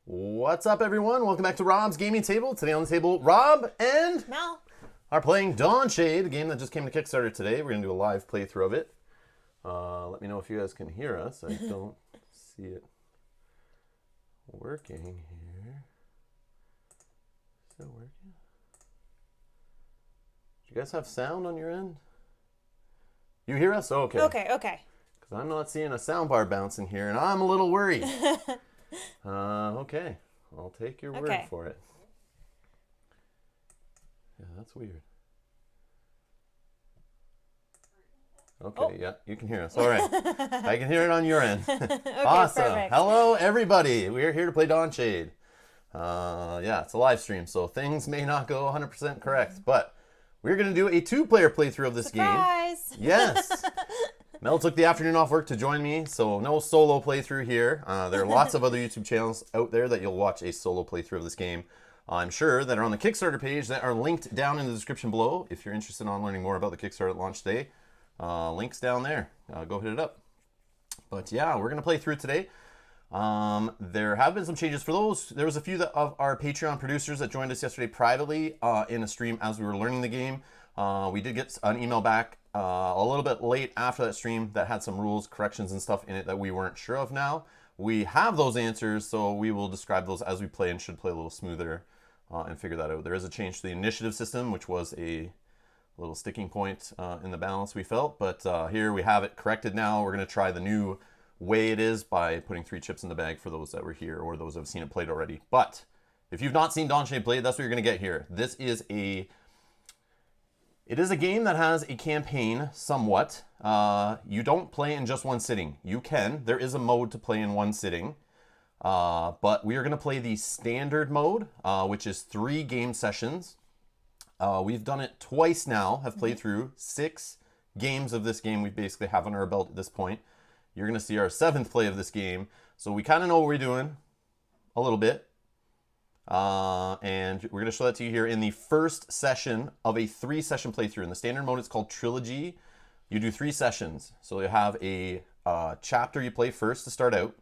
What's up, everyone? Welcome back to Rob's Gaming Table. Today on the table, Rob and Mel are playing Dawnshade, a game that just came to Kickstarter today. We're going to do a live playthrough of it. Let me know if you guys can hear us. I don't see it working here. Is it working? Do you guys have sound on your end? You hear us? Oh, okay. Okay. Because I'm not seeing a sound bar bouncing here, and I'm a little worried. Okay. I'll take your word for it. Yeah, that's weird. Okay, yeah, you can hear us. All right. I can hear it on your end. Awesome. Perfect. Hello, everybody. We're here to play Dawnshade. Yeah, it's a live stream, so things may not go 100% correct, but we're going to do a two-player playthrough of this Surprise! game. Yes. Mel took the afternoon off work to join me, so no solo playthrough here. There are lots of other YouTube channels out there that you'll watch a solo playthrough of this game. I'm sure that are on the Kickstarter page that are linked down in the description below. If you're interested in learning more about the Kickstarter at launch day, links down there. Go hit it up. But yeah, we're going to play through it today. There have been some changes for those. There was a few of our Patreon producers that joined us yesterday privately in a stream as we were learning the game. We did get an email back a little bit late after that stream that had some rules, corrections, and stuff in it that we weren't sure of now. We have those answers, so we will describe those as we play and should play a little smoother and figure that out. There is a change to the initiative system, which was a little sticking point in the balance we felt, but here we have it corrected now. We're going to try the new way it is by putting 3 chips in the bag for those that were here or those that have seen it played already. But if you've not seen Dawnshade played, that's what you're going to get here. This is a game that has a campaign somewhat. You don't play in just one sitting. You can. There is a mode to play in one sitting. But we are going to play the standard mode, which is 3 game sessions. We've done it twice now, have played through 6 games of this game we basically have on our belt at this point. You're going to see our 7th play of this game. So we kind of know what we're doing a little bit. And we're going to show that to you here in the first session of a 3-session playthrough. In the standard mode, it's called Trilogy. You do 3 sessions. So you have a chapter you play first to start out.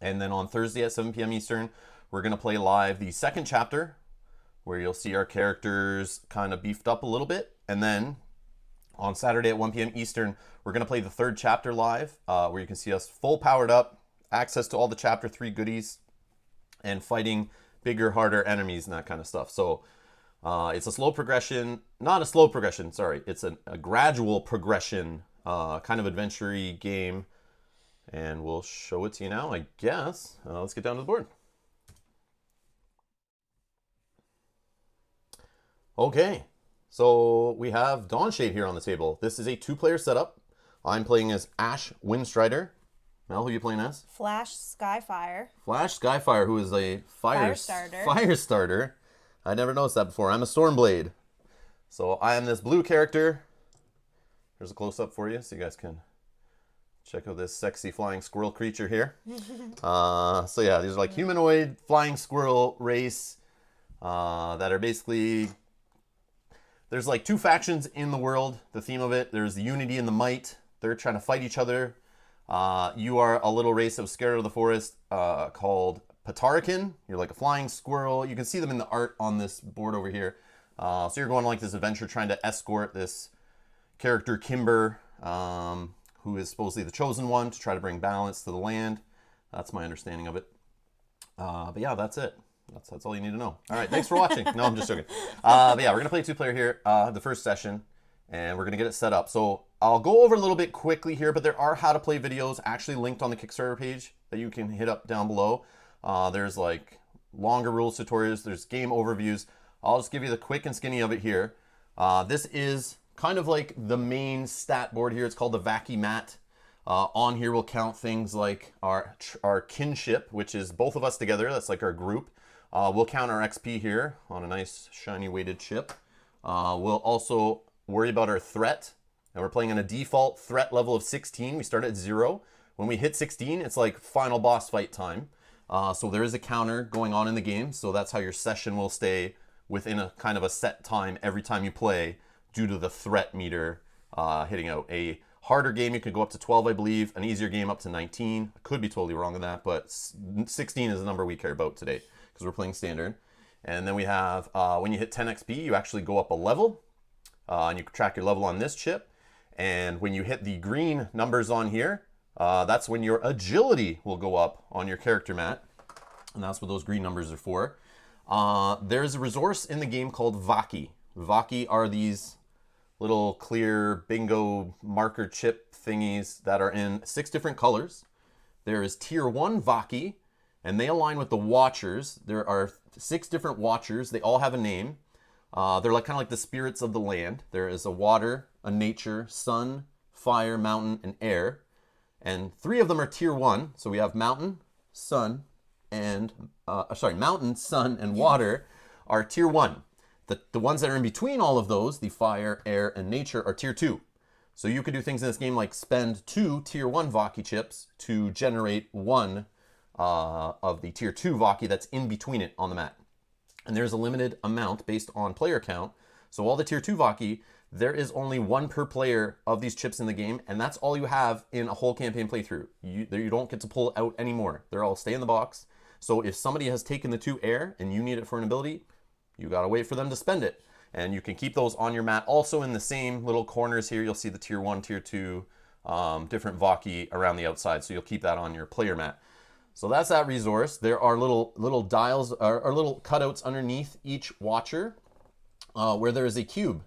And then on Thursday at 7 p.m. Eastern, we're going to play live the second chapter, where you'll see our characters kind of beefed up a little bit. And then on Saturday at 1 p.m. Eastern, we're going to play the 3rd chapter live, where you can see us full powered up, access to all the chapter 3 goodies, and fighting bigger, harder enemies and that kind of stuff. So it's a slow progression, not a slow progression, sorry. It's a gradual progression kind of adventure-y game. And we'll show it to you now, I guess. Let's get down to the board. Okay, so we have Dawnshade here on the table. This is a 2-player setup. I'm playing as Ash Windstrider. Mel, who are you playing as? Flash Skyfire. Flash Skyfire, who is a fire starter. I never noticed that before. I'm a Stormblade. So I am this blue character. Here's a close-up for you so you guys can check out this sexy flying squirrel creature here. So yeah, these are like humanoid flying squirrel race that are basically... There's like 2 factions in the world, the theme of it. There's the unity and the might. They're trying to fight each other. You are a little race that was scared of the forest called Patarican. You're like a flying squirrel. You can see them in the art on this board over here. So you're going on like this adventure trying to escort this character Kimber, who is supposedly the chosen one, to try to bring balance to the land. That's my understanding of it. But yeah, that's it. That's all you need to know. All right, thanks for watching. No, I'm just joking. But yeah, we're going to play 2-player here, the first session, and we're going to get it set up. So I'll go over a little bit quickly here, but there are how to play videos actually linked on the Kickstarter page that you can hit up down below. There's like longer rules tutorials. There's game overviews. I'll just give you the quick and skinny of it here. This is kind of like the main stat board here. It's called the Vacky Mat. On here we'll count things like our kinship, which is both of us together. That's like our group. We'll count our XP here on a nice shiny weighted chip. We'll also worry about our threat. And we're playing on a default threat level of 16. We start at 0. When we hit 16, it's like final boss fight time. So there is a counter going on in the game. So that's how your session will stay within a kind of a set time every time you play due to the threat meter hitting out. A harder game, you could go up to 12, I believe. An easier game up to 19. I could be totally wrong on that, but 16 is the number we care about today because we're playing standard. And then we have, when you hit 10 XP, you actually go up a level. And you can track your level on this chip. And when you hit the green numbers on here, that's when your agility will go up on your character mat. And that's what those green numbers are for. There's a resource in the game called Vaki. Vaki are these little clear bingo marker chip thingies that are in 6 different colors. There is tier 1 Vaki, and they align with the Watchers. There are 6 different Watchers. They all have a name. They're like kind of like the spirits of the land. There is a water, a nature, sun, fire, mountain, and air. And 3 of them are tier 1. So we have mountain, sun, and mountain, sun, and water are tier 1. The ones that are in between all of those, the fire, air, and nature, are tier 2. So you could do things in this game like spend 2 tier 1 Vaki chips to generate 1 of the tier 2 Vaki that's in between it on the mat. And there's a limited amount based on player count. So all the tier 2 Vaki, there is only 1 per player of these chips in the game, and that's all you have in a whole campaign playthrough. You don't get to pull out anymore. They're all stay in the box. So if somebody has taken the 2 air and you need it for an ability, you gotta wait for them to spend it. And you can keep those on your mat. Also in the same little corners here, you'll see the tier 1, tier 2, different Vaki around the outside. So you'll keep that on your player mat. So that's that resource. There are little dials or little cutouts underneath each Watcher where there is a cube.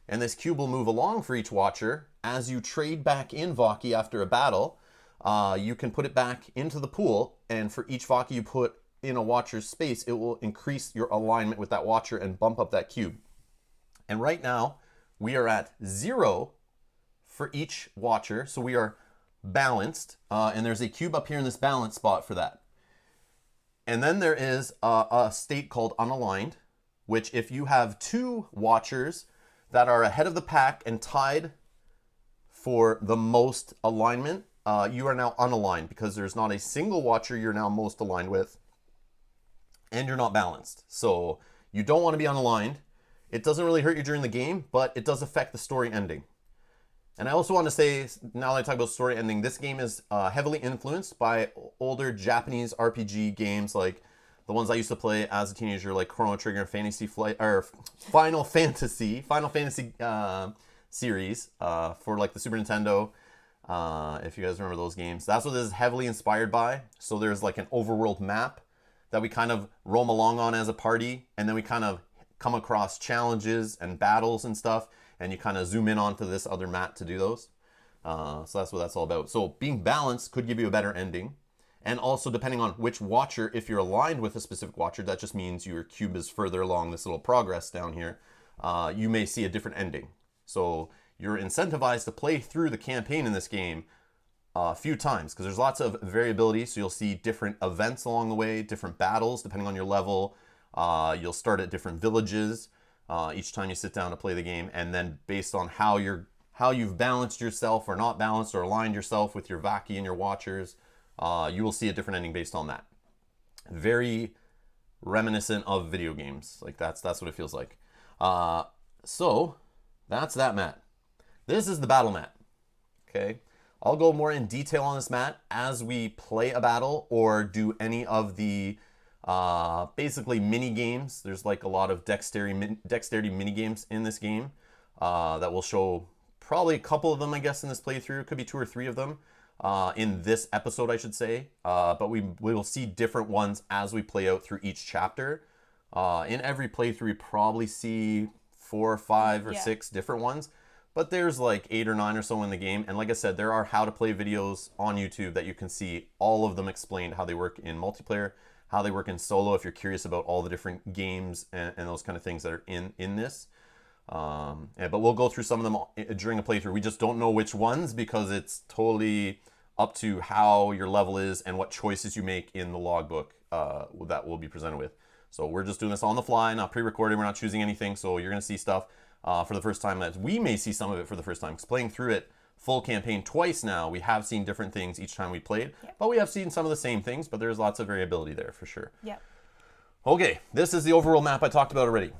And this cube will move along for each Watcher. As you trade back in Vaki after a battle, you can put it back into the pool, and for each Vaki you put in a Watcher's space, it will increase your alignment with that Watcher and bump up that cube. And right now, we are at 0 for each Watcher, so we are balanced, and there's a cube up here in this balance spot for that. And then there is a state called unaligned, which if you have 2 Watchers that are ahead of the pack and tied for the most alignment, you are now unaligned because there's not a single Watcher you're now most aligned with, and you're not balanced. So you don't want to be unaligned. It doesn't really hurt you during the game, but it does affect the story ending. And I also want to say, now that I talk about story ending, this game is heavily influenced by older Japanese RPG games like the ones I used to play as a teenager, like Chrono Trigger and Final Fantasy series for like the Super Nintendo. If you guys remember those games, that's what this is heavily inspired by. So there's like an overworld map that we kind of roam along on as a party, and then we kind of come across challenges and battles and stuff, and you kind of zoom in onto this other map to do those. So that's what that's all about. So being balanced could give you a better ending. And also, depending on which Watcher, if you're aligned with a specific Watcher, that just means your cube is further along this little progress down here. You may see a different ending. So you're incentivized to play through the campaign in this game a few times because there's lots of variability. So you'll see different events along the way, different battles depending on your level. You'll start at different villages each time you sit down to play the game, and then based on how you've balanced yourself or not balanced or aligned yourself with your Vaki and your Watchers, you will see a different ending based on that. Very reminiscent of video games. Like that's what it feels like. So that's that mat. This is the battle mat. Okay, I'll go more in detail on this mat as we play a battle or do any of the basically mini games. There's like a lot of dexterity mini games in this game that will show probably a couple of them, I guess, in this playthrough. It could be 2 or 3 of them in this episode, I should say. But we will see different ones as we play out through each chapter. In every playthrough, we probably see 4 or 5 or 6 different ones. But there's like 8 or 9 or so in the game. And like I said, there are how to play videos on YouTube that you can see all of them explained, how they work in multiplayer, how they work in solo, if you're curious about all the different games and those kind of things that are in this. But we'll go through some of them during a playthrough. We just don't know which ones because it's totally up to how your level is and what choices you make in the logbook that we'll be presented with. So we're just doing this on the fly, not pre-recorded. We're not choosing anything. So you're going to see stuff for the first time. That we may see some of it for the first time. Because playing through it full campaign twice now, we have seen different things each time we played. Yep. But we have seen some of the same things, but there's lots of variability there for sure. Yep. Okay, this is the overall map I talked about already.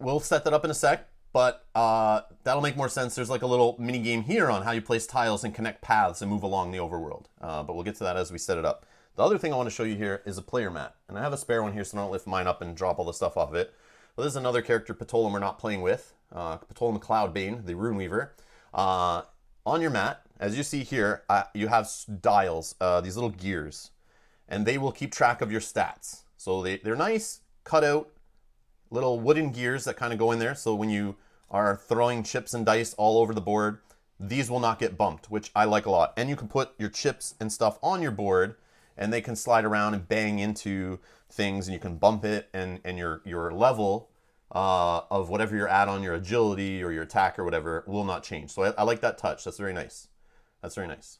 We'll set that up in a sec. But that'll make more sense. There's like a little mini game here on how you place tiles and connect paths and move along the overworld. But we'll get to that as we set it up. The other thing I want to show you here is a player mat. And I have a spare one here so I don't lift mine up and drop all the stuff off of it. But this is another character, Patolim, we're not playing with. Patolim Cloudbane, the Rune Weaver. On your mat, as you see here, you have dials, these little gears. And they will keep track of your stats. So they're nice, cut out, little wooden gears that kind of go in there. So when you are throwing chips and dice all over the board, these will not get bumped, which I like a lot. And you can put your chips and stuff on your board and they can slide around and bang into things and you can bump it and your level of whatever you're at on your agility or your attack or whatever will not change. So I like that touch. That's very nice. That's very nice.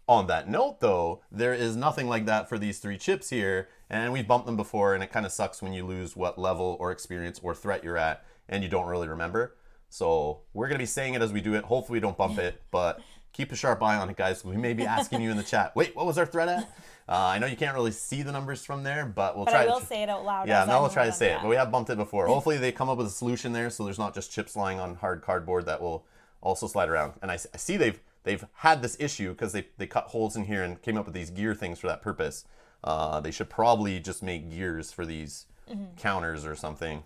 On that note, though, there is nothing like that for these 3 chips here, and we've bumped them before, and it kind of sucks when you lose what level or experience or threat you're at, and you don't really remember. So we're going to be saying it as we do it. Hopefully we don't bump it, but keep a sharp eye on it, guys. We may be asking you in the chat, wait, what was our threat at? I know you can't really see the numbers from there, but we'll try I will say it out loud. Yeah, no, we'll try to say it, but we have bumped it before. Hopefully they come up with a solution there, so there's not just chips lying on hard cardboard that will also slide around. And I see they've had this issue because they cut holes in here and came up with these gear things for that purpose. They should probably just make gears for these counters or something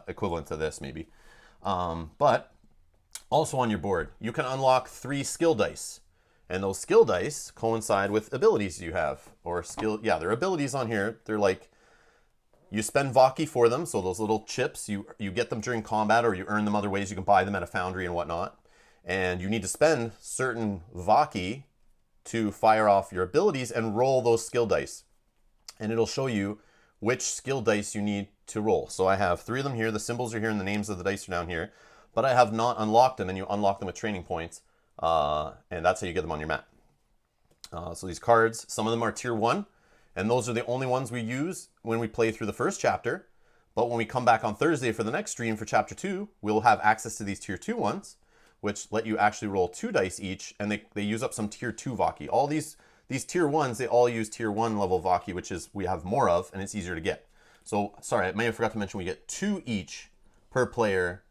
equivalent to this maybe. But also on your board, you can unlock 3 skill dice. And those skill dice coincide with abilities you have. Or skill, yeah, they're abilities on here. They're like, you spend Vaki for them, so those little chips, you get them during combat or you earn them other ways. You can buy them at a foundry and whatnot. And you need to spend certain Vaki to fire off your abilities and roll those skill dice. And it'll show you which skill dice you need to roll. So I have 3 of them here. The symbols are here and the names of the dice are down here. But I have not unlocked them, and you unlock them with training points. And that's how you get them on your mat. So these cards, some of them are tier 1. And those are the only ones we use when we play through the first chapter. But when we come back on Thursday for the next stream for chapter 2, we'll have access to these tier 2 ones, which let you actually roll 2 dice each, and they use up some tier 2 Vaki. All these tier 1s, they all use tier 1 level Vaki, which is we have more of, and it's easier to get. So, sorry, I may have forgot to mention we get 2 each per player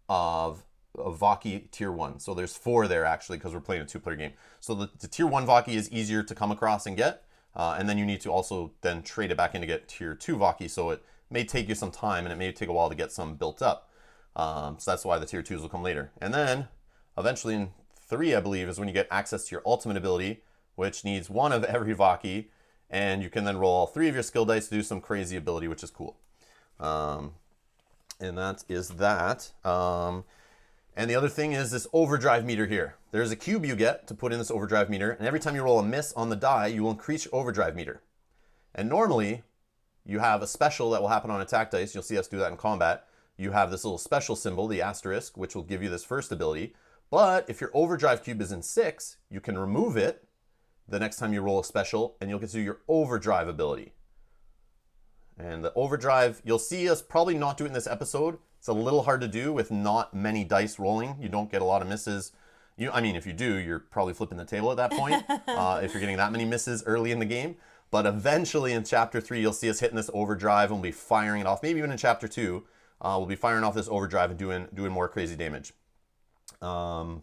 of Vaki tier 1. So there's 4 there actually because we're playing a 2-player game. So the tier 1 Vaki is easier to come across and get, and then you need to also then trade it back in to get tier 2 Vaki, so it may take you some time and it may take a while to get some built up. So that's why the tier 2s will come later. And then eventually in 3, I believe, is when you get access to your ultimate ability, which needs 1 of every Vaki, and you can then roll all 3 of your skill dice to do some crazy ability, which is cool. And that is that. And the other thing is this overdrive meter here. There's a cube you get to put in this overdrive meter, and every time you roll a miss on the die, you will increase your overdrive meter. And normally, you have a special that will happen on attack dice. You'll see us do that in combat. You have this little special symbol, the asterisk, which will give you this first ability. But if your overdrive cube is in 6, you can remove it the next time you roll a special, and you'll get to your overdrive ability. And the overdrive, you'll see us probably not do it in this episode. It's a little hard to do with not many dice rolling. You don't get a lot of misses. I mean, if you do, you're probably flipping the table at that point, if you're getting that many misses early in the game. But eventually in Chapter 3, you'll see us hitting this overdrive and we'll be firing it off. Maybe even in Chapter 2, we'll be firing off this overdrive and doing more crazy damage. And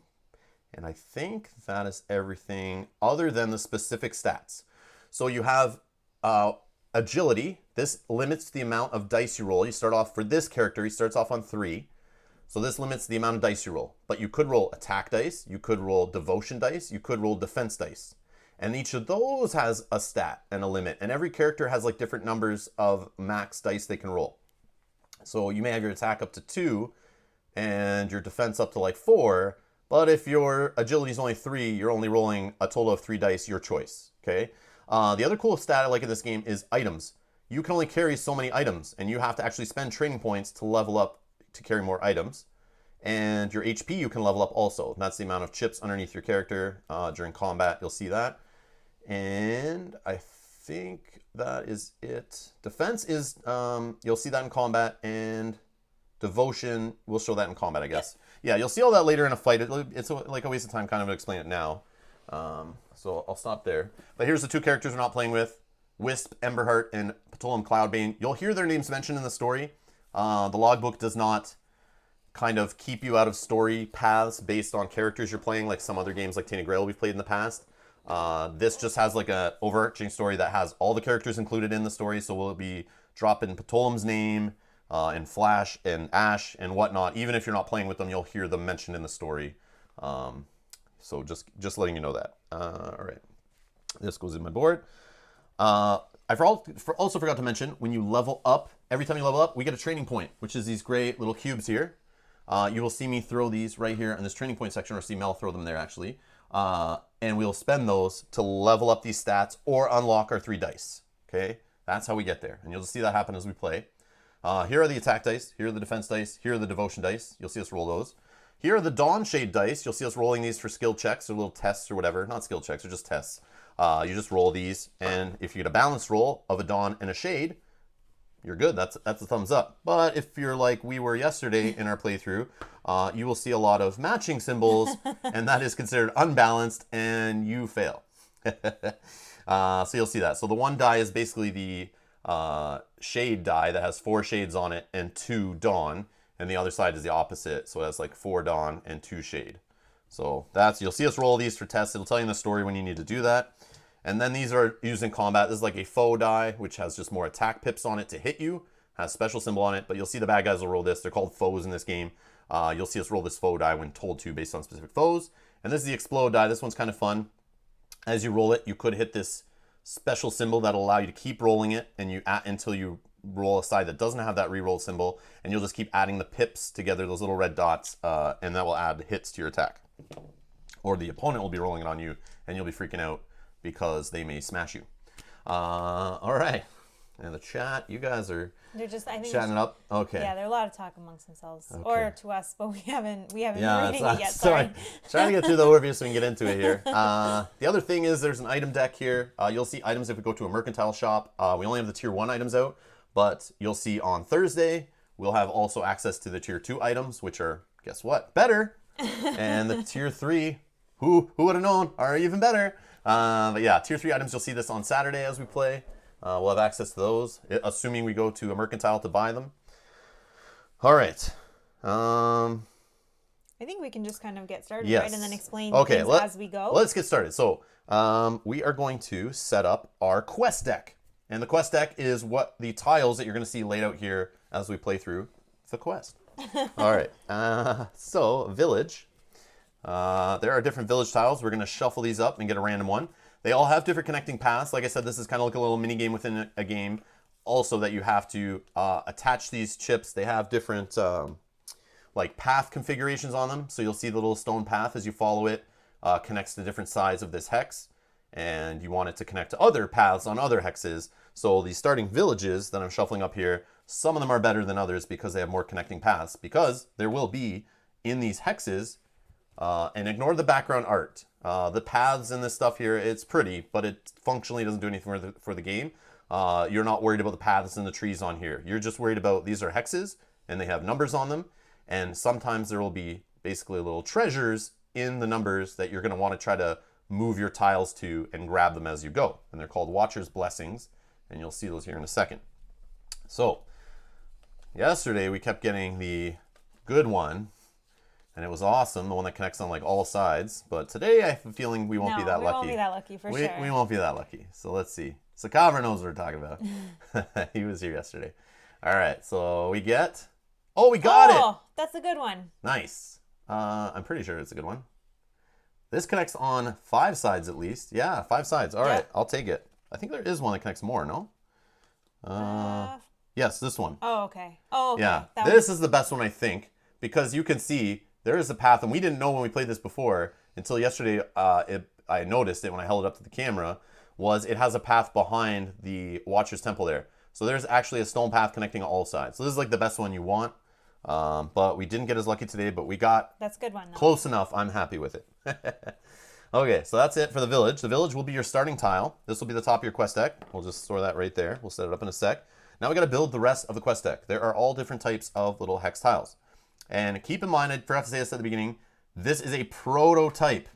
I think that is everything other than the specific stats. So you have agility. This limits the amount of dice you roll. You start off, for this character, he starts off on 3. So this limits the amount of dice you roll. But you could roll attack dice, you could roll devotion dice, you could roll defense dice. And each of those has a stat and a limit. And every character has like different numbers of max dice they can roll. So you may have your attack up to 2 and your defense up to like 4. But if your agility is only 3, you're only rolling a total of 3 dice, your choice. Okay. The other cool stat I like in this game is items. You can only carry so many items, and you have to actually spend training points to level up to carry more items. And your HP you can level up also. That's the amount of chips underneath your character during combat. You'll see that. And I think that is it. Defense is, you'll see that in combat, and devotion, we'll show that in combat, I guess. Yeah, you'll see all that later in a fight. It's like a waste of time kind of to explain it now. So I'll stop there. But here's the 2 characters we're not playing with. Wisp, Emberheart, and Patolim Cloudbane. You'll hear their names mentioned in the story. The logbook does not kind of keep you out of story paths based on characters you're playing, like some other games like Tainted Grail we've played in the past. This just has like a overarching story that has all the characters included in the story, so we'll be dropping Ptolem's name, and Flash and Ash and whatnot. Even if you're not playing with them, you'll hear them mentioned in the story. So just letting you know that. All right, this goes in my board. I also forgot to mention, when you level up, every time you level up, we get a training point, which is these great little cubes here. You will see me throw these right here in this training point section, or see Mel throw them there actually. And we'll spend those to level up these stats or unlock our 3 dice. Okay, that's how we get there, and you'll just see that happen as we play. Here are the attack dice, here are the defense dice, here are the devotion dice. You'll see us roll those. Here are the Dawnshade dice. You'll see us rolling these for skill checks or little tests or whatever. Not skill checks, they're just tests. You just roll these, and if you get a balanced roll of a Dawn and a Shade, you're good. That's a thumbs up. But if you're like we were yesterday in our playthrough, you will see a lot of matching symbols, and that is considered unbalanced, and you fail. So you'll see that. So the 1 die is basically the Shade die that has 4 shades on it and 2 Dawn, and the other side is the opposite, so it has like 4 Dawn and 2 Shade. So you'll see us roll these for tests. It'll tell you in the story when you need to do that. And then these are used in combat. This is like a foe die, which has just more attack pips on it to hit you. Has special symbol on it, but you'll see the bad guys will roll this. They're called foes in this game. You'll see us roll this foe die when told to based on specific foes. And this is the explode die. This one's kind of fun. As you roll it, you could hit this special symbol that'll allow you to keep rolling it, and until you roll a side that doesn't have that reroll symbol, and you'll just keep adding the pips together, those little red dots, and that will add hits to your attack. Or the opponent will be rolling it on you, and you'll be freaking out because they may smash you. All right. And the chat, you guys are chatting it up. Okay. Yeah, there are a lot of talk amongst themselves, or to us, but we haven't been reading it yet. Sorry. Trying to get through the overview so we can get into it here. The other thing is there's an item deck here. You'll see items if we go to a mercantile shop. We only have the tier 1 items out, but you'll see on Thursday we'll have also access to the tier 2 items, which are, guess what, better. And the tier 3, who would have known, are even better. But yeah, tier 3 items, you'll see this on Saturday as we play. We'll have access to those, assuming we go to a mercantile to buy them. All right. I think we can just kind of get started, yes. right? And then explain things as we go. Let's get started. So we are going to set up our quest deck. And the quest deck is what the tiles that you're going to see laid out here as we play through the quest. All right. So village. There are different village tiles. We're going to shuffle these up and get a random one. They all have different connecting paths. Like I said, this is kind of like a little mini game within a game. Also, that you have to attach these chips. They have different like path configurations on them. So you'll see the little stone path as you follow it connects to different sides of this hex. And you want it to connect to other paths on other hexes. So the starting villages that I'm shuffling up here, some of them are better than others because they have more connecting paths. Because there will be, in these hexes, and ignore the background art. The paths and this stuff here, it's pretty, but it functionally doesn't do anything for the game. You're not worried about the paths and the trees on here. You're just worried about these are hexes, and they have numbers on them. And sometimes there will be basically little treasures in the numbers that you're going to want to try to move your tiles to and grab them as you go. And they're called Watcher's Blessings, and you'll see those here in a second. So, yesterday we kept getting the good one, and it was awesome, the one that connects on like all sides. But today I have a feeling we won't be that lucky. We won't be that lucky for sure. We won't be that lucky. So let's see. Sakavra knows what we're talking about. He was here yesterday. All right, so we get... Oh, we got it! Oh, that's a good one. Nice. I'm pretty sure it's a good one. This connects on 5 sides at least. Yeah, 5 sides. All right, I'll take it. I think there is one that connects more, no? Yes, this one. Oh, okay. Oh, okay. Yeah, this is the best one, I think, because you can see there is a path, and we didn't know when we played this before until yesterday. I noticed it when I held it up to the camera. It has a path behind the Watcher's Temple there. So there's actually a stone path connecting on all sides. So this is like the best one you want. But we didn't get as lucky today, but we got that's a good one, though. Close enough. I'm happy with it. Okay, so that's it for the village. The village will be your starting tile. This will be the top of your quest deck. We'll just store that right there. We'll set it up in a sec. Now we got to build the rest of the quest deck. There are all different types of little hex tiles. And keep in mind, I forgot to say this at the beginning, this is a prototype.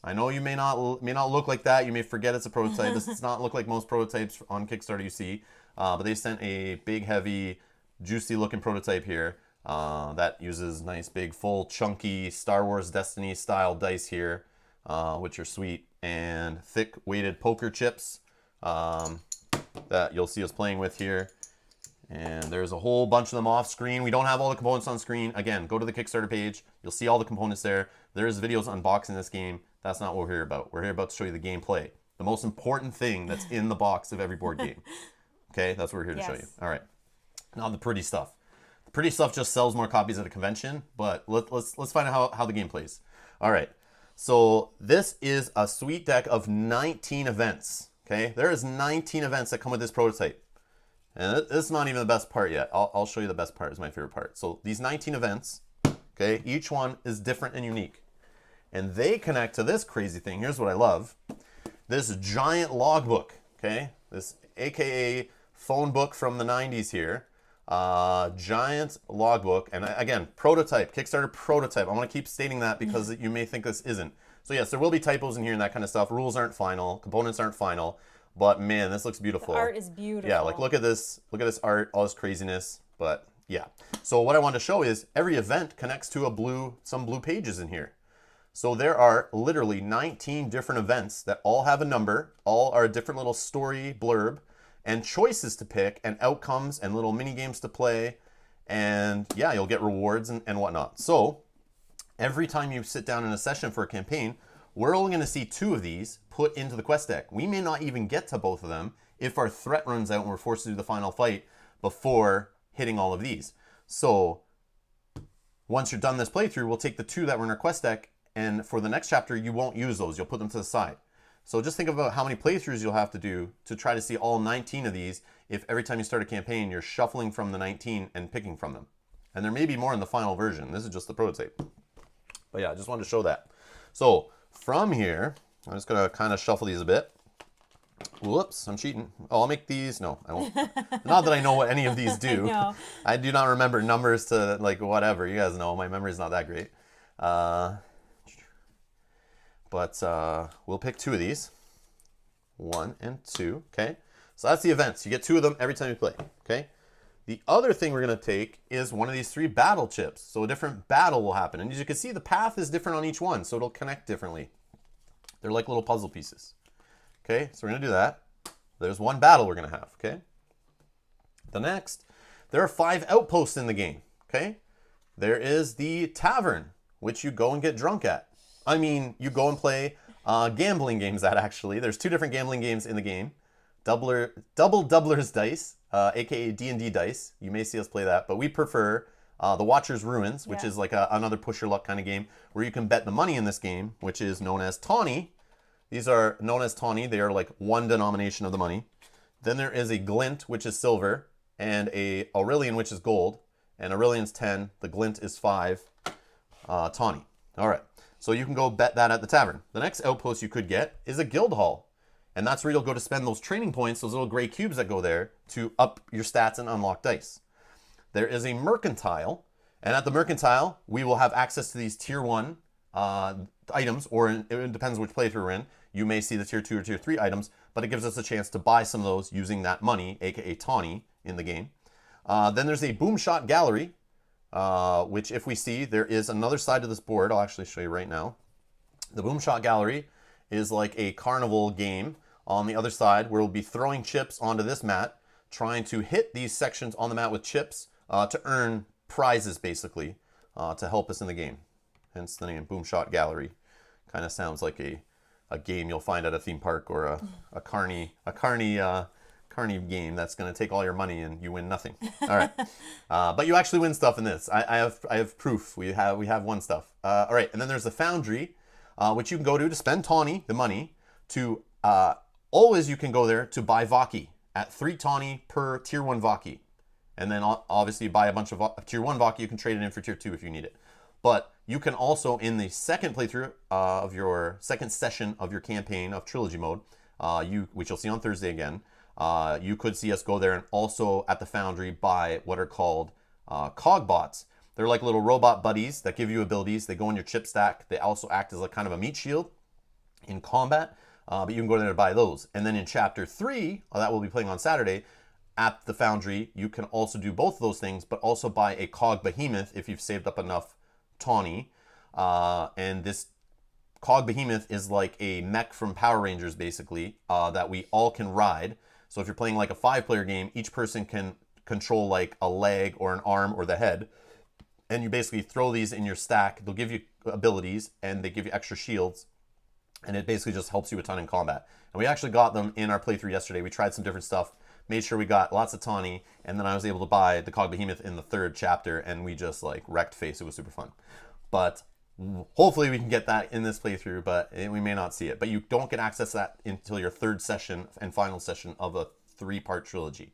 I know you may not look like that. You may forget it's a prototype. This does not look like most prototypes on Kickstarter you see. But they sent a big, heavy, juicy looking prototype here. that uses nice big full chunky Star Wars Destiny style dice here, which are sweet, and thick weighted poker chips that you'll see us playing with here. And there's a whole bunch of them off screen. We don't have all the components on screen. Again, go to the Kickstarter page. You'll see all the components there. There's videos unboxing this game. That's not what we're here about. We're here about to show you the gameplay. The most important thing that's in the box of every board game. Okay, that's what we're here to show you. All right. Now the pretty stuff. The pretty stuff just sells more copies at a convention, but let's find out how the game plays. All right. So this is a sweet deck of 19 events. Okay, there is 19 events that come with this prototype. And this is not even the best part yet. I'll show you the best part. Is my favorite part. So these 19 events, okay, each one is different and unique. And they connect to this crazy thing. Here's what I love. This giant logbook, okay? This AKA phone book from the 90s here. Giant logbook. And again, prototype, Kickstarter prototype. I want to keep stating that because you may think this isn't. So yes, there will be typos in here and that kind of stuff. Rules aren't final. Components aren't final. But man, this looks beautiful. The art is beautiful. Yeah, like look at this art, all this craziness. But yeah. So what I want to show is every event connects to some blue pages in here. So there are literally 19 different events that all have a number, all are a different little story blurb, and choices to pick, and outcomes, and little mini games to play. And yeah, you'll get rewards and whatnot. So every time you sit down in a session for a campaign, we're only going to see 2 of these put into the quest deck. We may not even get to both of them if our threat runs out and we're forced to do the final fight before hitting all of these. So once you're done this playthrough, we'll take the 2 that were in our quest deck, and for the next chapter, you won't use those. You'll put them to the side. So just think about how many playthroughs you'll have to do to try to see all 19 of these if every time you start a campaign, you're shuffling from the 19 and picking from them. And there may be more in the final version. This is just the prototype. But yeah, I just wanted to show that. So from here, I'm just going to kind of shuffle these a bit. Whoops, I'm cheating. Oh, I'll make these. No, I won't. Not that I know what any of these do. I do not remember numbers to like whatever. You guys know my memory's not that great. But we'll pick 2 of these. 1 and 2. Okay. So that's the events. You get 2 of them every time you play. Okay. The other thing we're going to take is one of these 3 battle chips. So a different battle will happen. And as you can see, the path is different on each one. So it'll connect differently. They're like little puzzle pieces. Okay. So we're going to do that. There's 1 battle we're going to have. Okay. The next, there are 5 outposts in the game. Okay. There is the tavern, which you go and get drunk at. I mean, you go and play gambling games at, actually. There's 2 different gambling games in the game. Double Doubler's Dice, aka D&D Dice. You may see us play that, but we prefer the Watcher's Ruins, which is like another push your luck kind of game, where you can bet the money in this game, which is known as tawny. These are known as tawny. They are like 1 denomination of the money. Then there is a glint, which is silver, and a Aurelian, which is gold. And Aurelian's 10, the glint is 5, tawny. All right. So you can go bet that at the tavern. The next outpost you could get is a guild hall. And that's where you'll go to spend those training points, those little gray cubes that go there, to up your stats and unlock dice. There is a mercantile. And at the mercantile, we will have access to these tier 1 items, or it depends which playthrough we're in. You may see the tier 2 or tier 3 items, but it gives us a chance to buy some of those using that money, aka tawny, in the game. Then there's a boom shot gallery. Which if we see, there is another side of this board. I'll actually show you right now. The Boom Shot Gallery is like a carnival game on the other side where we'll be throwing chips onto this mat, trying to hit these sections on the mat with chips to earn prizes, basically, to help us in the game. Hence the name Boom Shot Gallery. Kind of sounds like a game you'll find at a theme park or a carny game that's going to take all your money and you win nothing. All right, but you actually win stuff in this. I have proof. We have won stuff. All right, and then there's the foundry, which you can go to spend tawny, the money, to always you can go there to buy Vaki at 3 tawny per tier 1 Vaki, and then obviously buy a bunch of tier 1 Vaki. You can trade it in for tier 2 if you need it. But you can also, in the second playthrough of your second session of your campaign of Trilogy mode, which you'll see on Thursday again. You could see us go there and also at the foundry buy what are called cogbots. They're like little robot buddies that give you abilities. They go in your chip stack. They also act as a kind of a meat shield in combat, but you can go there to buy those. And then in chapter 3, that we'll be playing on Saturday, at the foundry, you can also do both of those things, but also buy a cog behemoth if you've saved up enough tawny. And this cog behemoth is like a mech from Power Rangers, basically, that we all can ride. So if you're playing like a 5-player game, each person can control like a leg or an arm or the head. And you basically throw these in your stack. They'll give you abilities and they give you extra shields. And it basically just helps you a ton in combat. And we actually got them in our playthrough yesterday. We tried some different stuff, made sure we got lots of tawny, and then I was able to buy the cog behemoth in the 3rd chapter, and we just like wrecked face. It was super fun. But hopefully we can get that in this playthrough, but we may not see it. But you don't get access to that until your 3rd session and final session of a 3-part trilogy.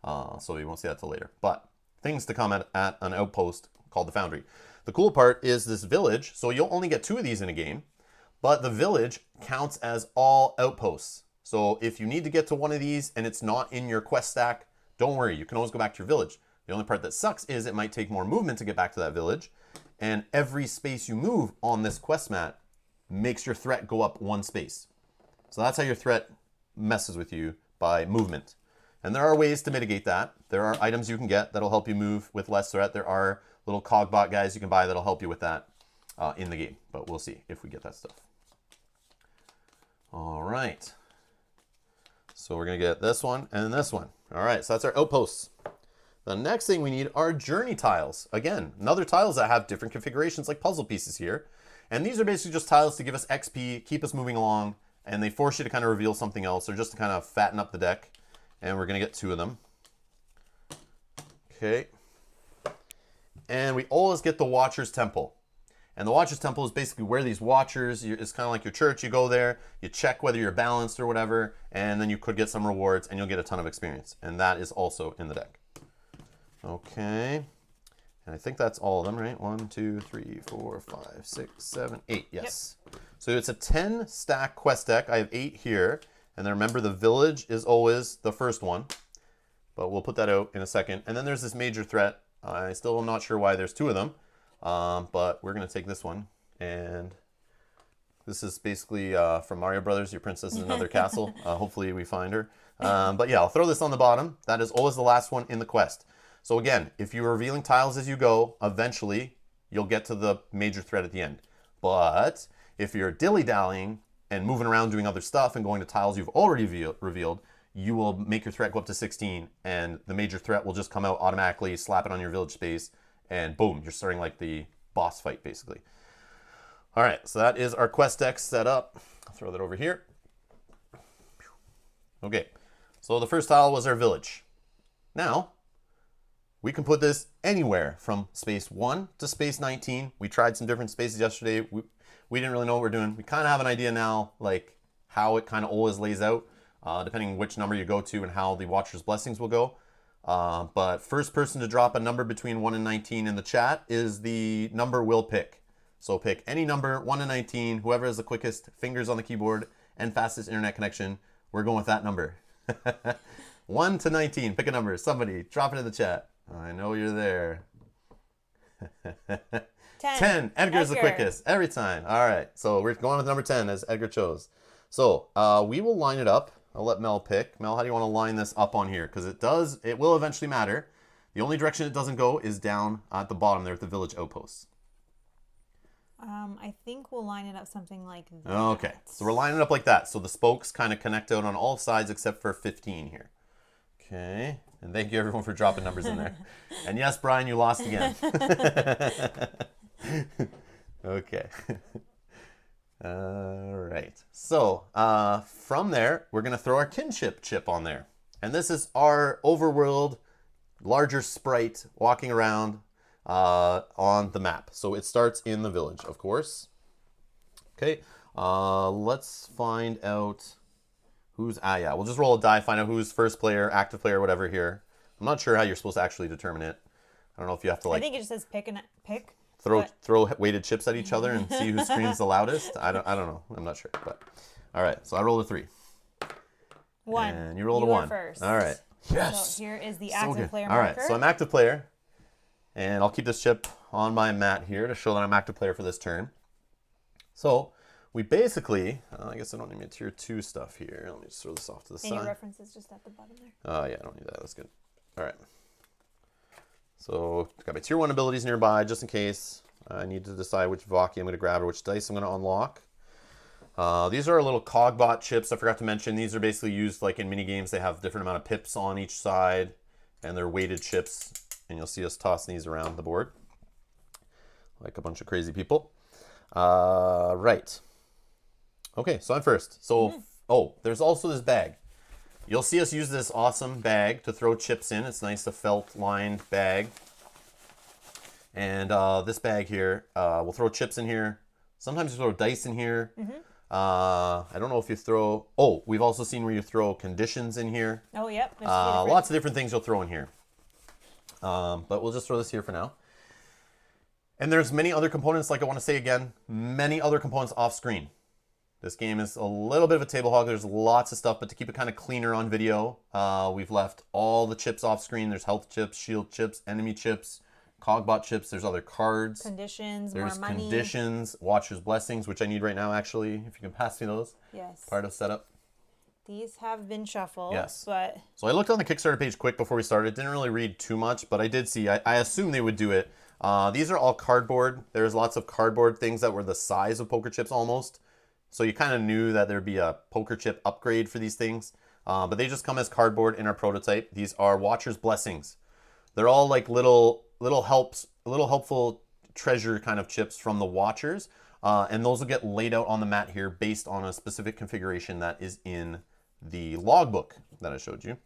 So you won't see that till later. But things to come at an outpost called the Foundry. The cool part is this village. So you'll only get 2 of these in a game, but the village counts as all outposts. So if you need to get to one of these and it's not in your quest stack, don't worry. You can always go back to your village. The only part that sucks is it might take more movement to get back to that village. And every space you move on this quest mat makes your threat go up 1 space. So that's how your threat messes with you, by movement. And there are ways to mitigate that. There are items you can get that'll help you move with less threat. There are little cogbot guys you can buy that'll help you with that in the game. But we'll see if we get that stuff. All right. So we're going to get this one and this one. All right, so that's our outposts. The next thing we need are journey tiles. Again, another tiles that have different configurations like puzzle pieces here. And these are basically just tiles to give us XP, keep us moving along, and they force you to kind of reveal something else, or just to kind of fatten up the deck. And we're going to get 2 of them. Okay. And we always get the Watcher's Temple. And the Watcher's Temple is basically where these Watchers, it's kind of like your church. You go there, you check whether you're balanced or whatever, and then you could get some rewards, and you'll get a ton of experience. And that is also in the deck. Okay. And I think that's all of them, right? 1, 2, 3, 4, 5, 6, 7, 8. Yes. Yep. So it's a 10 stack quest deck. I have 8 here. And then remember, the village is always the first one. But we'll put that out in a second. And then there's this major threat. I still am not sure why there's 2 of them. But we're going to take this one. And this is basically from Mario Brothers. Your princess in another castle. Hopefully we find her. But yeah, I'll throw this on the bottom. That is always the last one in the quest. So again, if you're revealing tiles as you go, eventually you'll get to the major threat at the end. But if you're dilly-dallying and moving around doing other stuff and going to tiles you've already revealed, you will make your threat go up to 16, and the major threat will just come out automatically, slap it on your village space, and boom, you're starting like the boss fight, basically. All right, so that is our quest deck set up. I'll throw that over here. Okay, so the first tile was our village. Now, we can put this anywhere from space 1 to space 19. We tried some different spaces yesterday. We didn't really know what we're doing. We kind of have an idea now, like how it kind of always lays out, depending which number you go to and how the Watcher's Blessings will go. But first person to drop a number between 1 and 19 in the chat is the number we'll pick. So pick any number, 1 to 19, whoever has the quickest fingers on the keyboard and fastest internet connection, we're going with that number. 1 to 19, pick a number. Somebody, drop it in the chat. I know you're there. 10. Edgar's the quickest every time. All right, so we're going with number 10 as Edgar chose. So we will line it up. I'll let Mel pick. Mel, how do you want to line this up on here? Because it will eventually matter. The only direction it doesn't go is down at the bottom there at the village outposts. I think we'll line it up something like that. Okay, so we're lining it up like that. So the spokes kind of connect out on all sides except for 15 here. Okay, and thank you everyone for dropping numbers in there. And yes, Brian, you lost again. Okay. All right. So from there, we're going to throw our kinship chip on there. And this is our overworld, larger sprite walking around on the map. So it starts in the village, of course. Okay. Let's find out who's... yeah, we'll just roll a die, find out who's first player, active player, whatever here. I'm not sure how you're supposed to actually determine it. I don't know if you have to like... I think it just says pick. Throw weighted chips at each other and see who screams the loudest. I don't know. I'm not sure. But all right. So I rolled a 3. 1. And you rolled a 1. First. All right. Yes. So here is the active player marker. marker. All right. So I'm active player, and I'll keep this chip on my mat here to show that I'm active player for this turn. So we basically, I guess I don't need my tier 2 stuff here. Let me just throw this off to the side. And your references just at the bottom there. Oh, yeah, I don't need that. That's good. All right. So, got my tier 1 abilities nearby just in case I need to decide which Vaki I'm going to grab or which dice I'm going to unlock. These are little Cogbot chips. I forgot to mention, these are basically used like in mini games. They have different amount of pips on each side, and they're weighted chips. And you'll see us tossing these around the board like a bunch of crazy people. Right. Okay, so I'm first. So, oh, there's also this bag. You'll see us use this awesome bag to throw chips in. It's nice, a felt-lined bag. And this bag here, we'll throw chips in here. Sometimes you throw dice in here. I don't know if you throw... Oh, we've also seen where you throw conditions in here. Oh, yep. Lots of different things you'll throw in here. But we'll just throw this here for now. And there's many other components, like I want to say again, many other components off screen. This game is a little bit of a table hog. There's lots of stuff, but to keep it kind of cleaner on video, we've left all the chips off screen. There's health chips, shield chips, enemy chips, Cogbot chips. There's other cards. Conditions, there's more money. Conditions, Watcher's Blessings, which I need right now, actually, if you can pass me those. Yes. Part of setup. These have been shuffled. Yes. But... So I looked on the Kickstarter page quick before we started. Didn't really read too much, but I did see, I assume they would do it. These are all cardboard. There's lots of cardboard things that were the size of poker chips almost. So you kind of knew that there'd be a poker chip upgrade for these things. But they just come as cardboard in our prototype. These are Watcher's Blessings. They're all like little helpful treasure kind of chips from the Watchers. And those will get laid out on the mat here based on a specific configuration that is in the logbook that I showed you.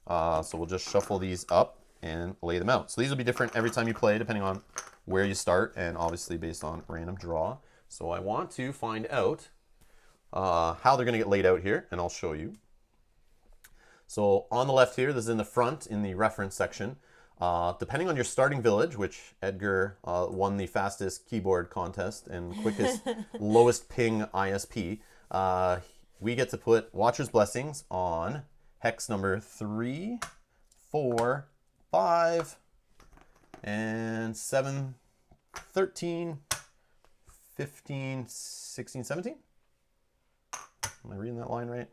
So we'll just shuffle these up and lay them out. So these will be different every time you play, depending on where you start, and obviously based on random draw. So I want to find out how they're going to get laid out here, and I'll show you. So on the left here, this is in the front in the reference section. Depending on your starting village, which Edgar won the fastest keyboard contest and quickest lowest ping ISP, we get to put Watcher's Blessings on hex number 3, 4, 5, and 7, 13, 15, 16, 17. Am I reading that line right?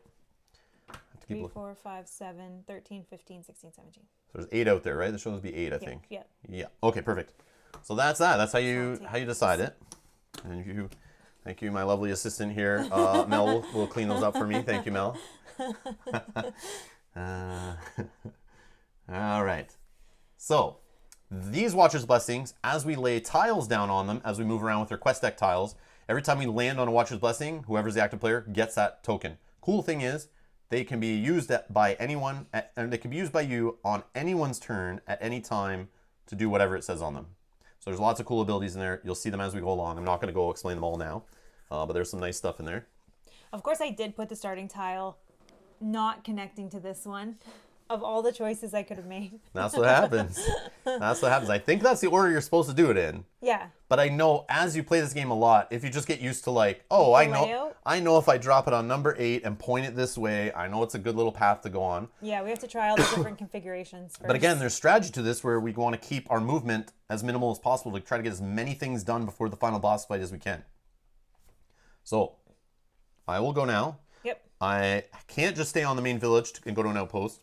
3, 4, 5, 7, 13, 15, 16, 17. So there's 8 out there, right? There's supposed to be 8, I think. Yeah. Yeah. Okay, perfect. So that's that. That's how you decide it. And thank you, my lovely assistant here. Mel will clean those up for me. Thank you, Mel. All right. So these Watcher's Blessings, as we lay tiles down on them, as we move around with our quest deck tiles, every time we land on a Watcher's Blessing, whoever's the active player gets that token. Cool thing is, they can be used by anyone, and they can be used by you on anyone's turn at any time to do whatever it says on them. So there's lots of cool abilities in there. You'll see them as we go along. I'm not going to go explain them all now, but there's some nice stuff in there. Of course, I did put the starting tile not connecting to this one. Of all the choices I could have made. That's what happens. That's what happens. I think that's the order you're supposed to do it in. Yeah. But I know as you play this game a lot, if you just get used to like, oh, I know if I drop it on number 8 and point it this way, I know it's a good little path to go on. Yeah, we have to try all the different configurations first. But again, there's strategy to this where we want to keep our movement as minimal as possible to try to get as many things done before the final boss fight as we can. So, I will go now. Yep. I can't just stay on the main village and go to an outpost.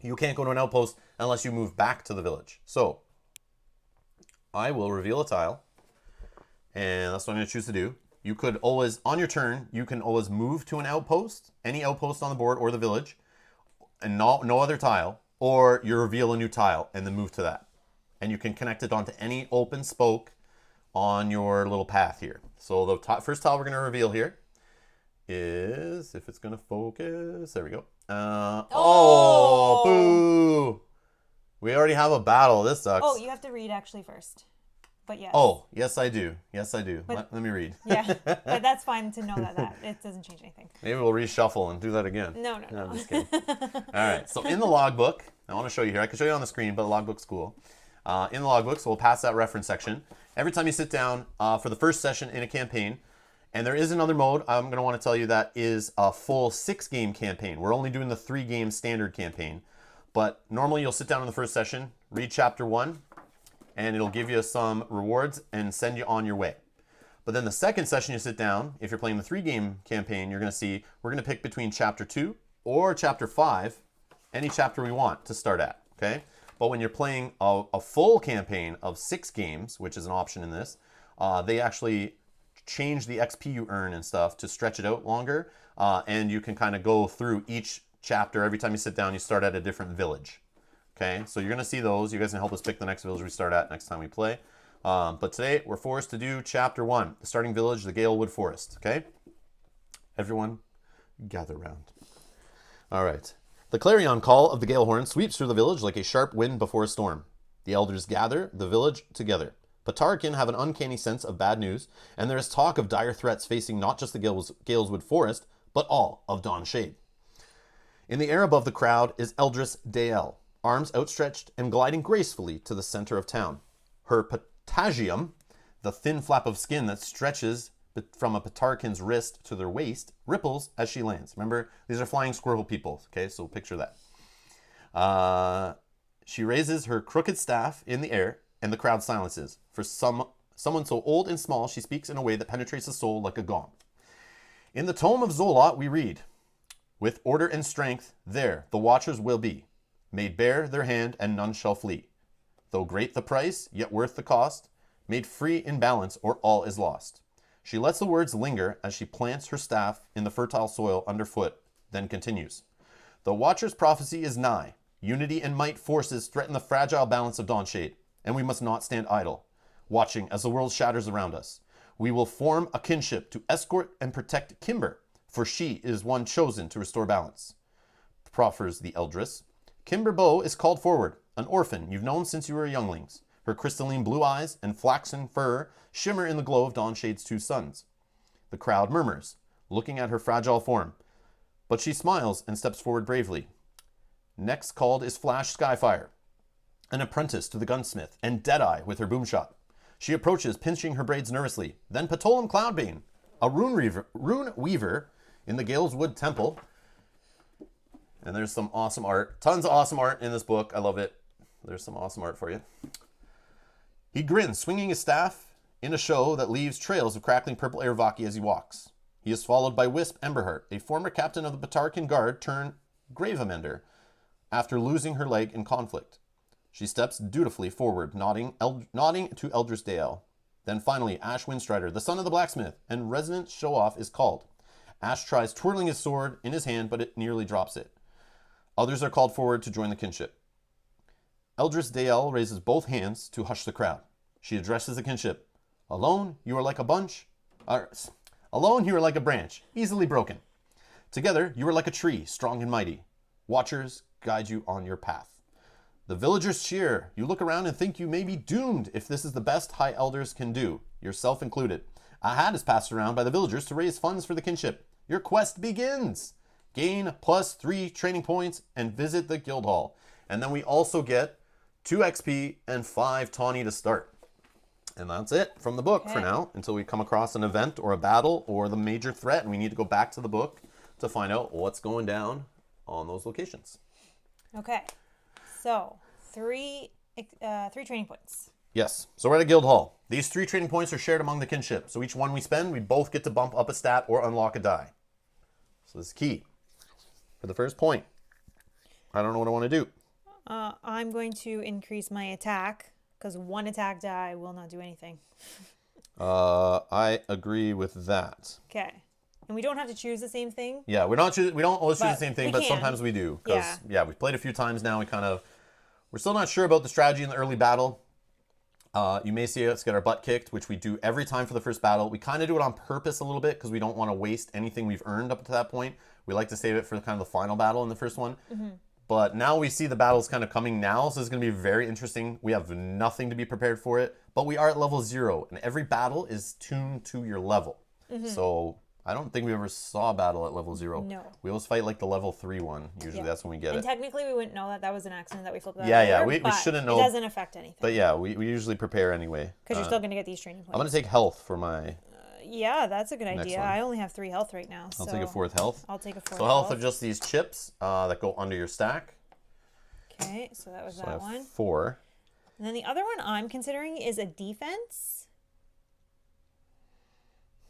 You can't go to an outpost unless you move back to the village. So, I will reveal a tile, and that's what I'm going to choose to do. You could always, on your turn, you can always move to an outpost, any outpost on the board or the village, and no other tile, or you reveal a new tile and then move to that. And you can connect it onto any open spoke on your little path here. So the first tile we're going to reveal here is, if it's going to focus, there we go. Oh, boo! We already have a battle. This sucks. Oh, you have to read actually first. But yes. Oh, yes I do. Yes I do. Let me read. Yeah, but that's fine to know that it doesn't change anything. Maybe we'll reshuffle and do that again. No. I'm just kidding. All right, so in the logbook, I want to show you here. I can show you on the screen, but the logbook's cool. In the logbook, so we'll pass that reference section. Every time you sit down for the first session in a campaign, and there is another mode I'm going to want to tell you that is a full 6-game campaign. We're only doing the 3-game standard campaign. But normally you'll sit down in the first session, read chapter 1, and it'll give you some rewards and send you on your way. But then the second session you sit down, if you're playing the 3-game campaign, you're going to see we're going to pick between chapter 2 or chapter 5, any chapter we want to start at, okay? But when you're playing a full campaign of 6 games, which is an option in this, they actually change the XP you earn and stuff to stretch it out longer, and you can kind of go through each chapter. Every time you sit down, you start at a different village, okay? So you're going to see those. You guys can help us pick the next village we start at next time we play. But today, we're forced to do Chapter 1, the starting village, the Galewood Forest, okay? Everyone, gather round. All right. The clarion call of the gale horn sweeps through the village like a sharp wind before a storm. The elders gather the village together. Patarkin have an uncanny sense of bad news, and there is talk of dire threats facing not just the Galeswood Forest, but all of Dawnshade. In the air above the crowd is Eldris Dael, arms outstretched and gliding gracefully to the center of town. Her patagium, the thin flap of skin that stretches from a Patarkin's wrist to their waist, ripples as she lands. Remember, these are flying squirrel people, okay? So picture that. She raises her crooked staff in the air, and the crowd silences. For someone so old and small, she speaks in a way that penetrates the soul like a gong. In the tome of Zolot, we read, "With order and strength, there the watchers will be. Made bare their hand, and none shall flee. Though great the price, yet worth the cost. Made free in balance, or all is lost." She lets the words linger as she plants her staff in the fertile soil underfoot, then continues. "The Watcher's prophecy is nigh. Unity and might forces threaten the fragile balance of Dawnshade, and we must not stand idle, watching as the world shatters around us. We will form a kinship to escort and protect Kimber, for she is one chosen to restore balance," proffers the Eldris. "Kimber Bow is called forward, an orphan you've known since you were younglings. Her crystalline blue eyes and flaxen fur shimmer in the glow of Dawnshade's 2 sons." The crowd murmurs, looking at her fragile form, but she smiles and steps forward bravely. Next called is Flash Skyfire, an apprentice to the gunsmith, and Deadeye with her boomshot. She approaches, pinching her braids nervously. Then Patolum Cloudbane, a rune weaver in the Galeswood Temple. And there's some awesome art. Tons of awesome art in this book. I love it. There's some awesome art for you. He grins, swinging his staff in a show that leaves trails of crackling purple airvaki as he walks. He is followed by Wisp Emberheart, a former captain of the Patarkin Guard turned grave amender, after losing her leg in conflict. She steps dutifully forward, nodding to Eldris Dael. Then finally, Ash Windstrider, the son of the blacksmith, and resident show-off is called. Ash tries twirling his sword in his hand, but it nearly drops it. Others are called forward to join the kinship. Eldris Dael raises both hands to hush the crowd. She addresses the kinship. Alone, you are like a branch, easily broken. Together, you are like a tree, strong and mighty. Watchers guide you on your path. The villagers cheer. You look around and think you may be doomed if this is the best High Elders can do, yourself included. A hat is passed around by the villagers to raise funds for the kinship. Your quest begins. Gain +3 training points and visit the guild hall. And then we also get 2 XP and 5 tawny to start. And that's it from the book for now, until we come across an event or a battle or the major threat, and we need to go back to the book to find out what's going down on those locations. Okay, so 3 training points. Yes, so we're at a guild hall. These 3 training points are shared among the kinship. So each one we spend, we both get to bump up a stat or unlock a die. So this is key. For the first point, I don't know what I want to do. I'm going to increase my attack, because 1 attack die will not do anything. I agree with that. Okay. And we don't have to choose the same thing. Yeah, we don't always choose the same thing, but sometimes we do. Because, we've played a few times now. We're still not sure about the strategy in the early battle. You may see us get our butt kicked, which we do every time for the first battle. We kind of do it on purpose a little bit because we don't want to waste anything we've earned up to that point. We like to save it for kind of the final battle in the first one. Mm-hmm. But now we see the battles kind of coming now, so it's going to be very interesting. We have nothing to be prepared for it, but we are at level 0, and every battle is tuned to your level. Mm-hmm. So I don't think we ever saw a battle at level 0. No. We always fight like the level 3 one. Usually that's when we get it. And technically we wouldn't know that was an accident that we flipped out. We shouldn't know. It doesn't affect anything. But yeah, we usually prepare anyway. Because you're still going to get these training points. I'm going to take health for my... yeah, that's a good idea. I only have 3 health right now. I'll take a 4th health. I'll take a 4th health. So health are just these chips that go under your stack. Okay, so that was that one. 4. And then the other one I'm considering is a defense.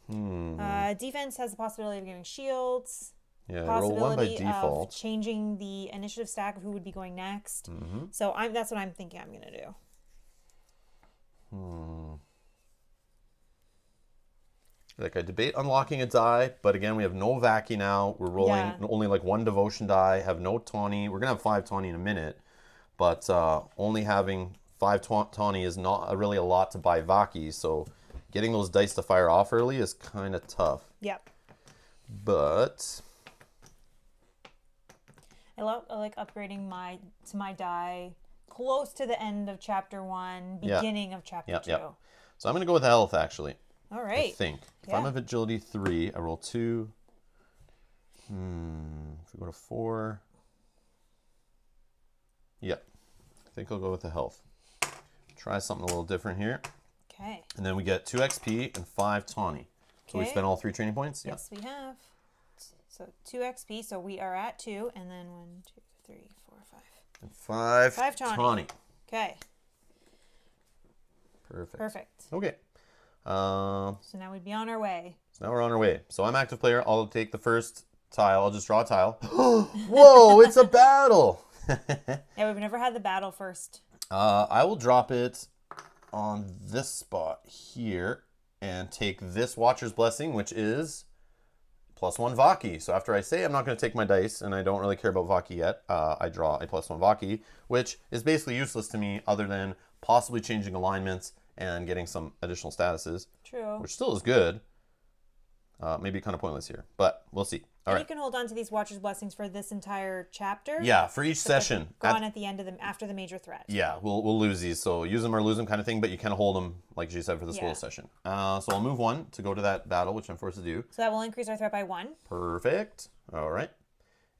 Defense has the possibility of giving shields. Yeah, roll 1 by default. Of changing the initiative stack of who would be going next. So that's what I'm thinking I'm going to do. Like, I debate unlocking a die, but again, we have no Vacky now. We're rolling only like 1 devotion die, have no tawny. We're going to have 5 tawny in a minute, but only having 5 tawny is not really a lot to buy Vacky, so getting those dice to fire off early is kind of tough. Yep. But I like upgrading my die close to the end of chapter 1, beginning of chapter 2. Yep. So I'm going to go with health, actually. All right. I think. If I'm of agility 3, I roll 2. If we go to 4. Yep. I think I'll go with the health. Try something a little different here. Okay. And then we get 2 XP and 5 tawny. So we spent all 3 training points? Yes, we have. So 2 XP, so we are at 2, and then 1, 2, 3, 4, 5. And 5 tawny. Okay. Perfect. Okay. So now we'd be on our way. So now we're on our way. So I'm active player. I'll take the first tile. I'll just draw a tile. Whoa, it's a battle. Yeah, we've never had the battle first. I will drop it on this spot here and take this Watcher's Blessing, which is +1 Vaki. So after I say I'm not going to take my dice, and I don't really care about Vaki yet, I draw a +1 Vaki, which is basically useless to me other than possibly changing alignments and getting some additional statuses. True. Which still is good. Maybe kind of pointless here, but we'll see. All right. You can hold on to these Watcher's Blessings for this entire chapter. Yeah, for each session. Gone at the end of them after the major threat. Yeah, we'll lose these. So use them or lose them kind of thing, but you can hold them, like she said, for this whole session. So I'll move 1 to go to that battle, which I'm forced to do. So that will increase our threat by 1. Perfect. All right.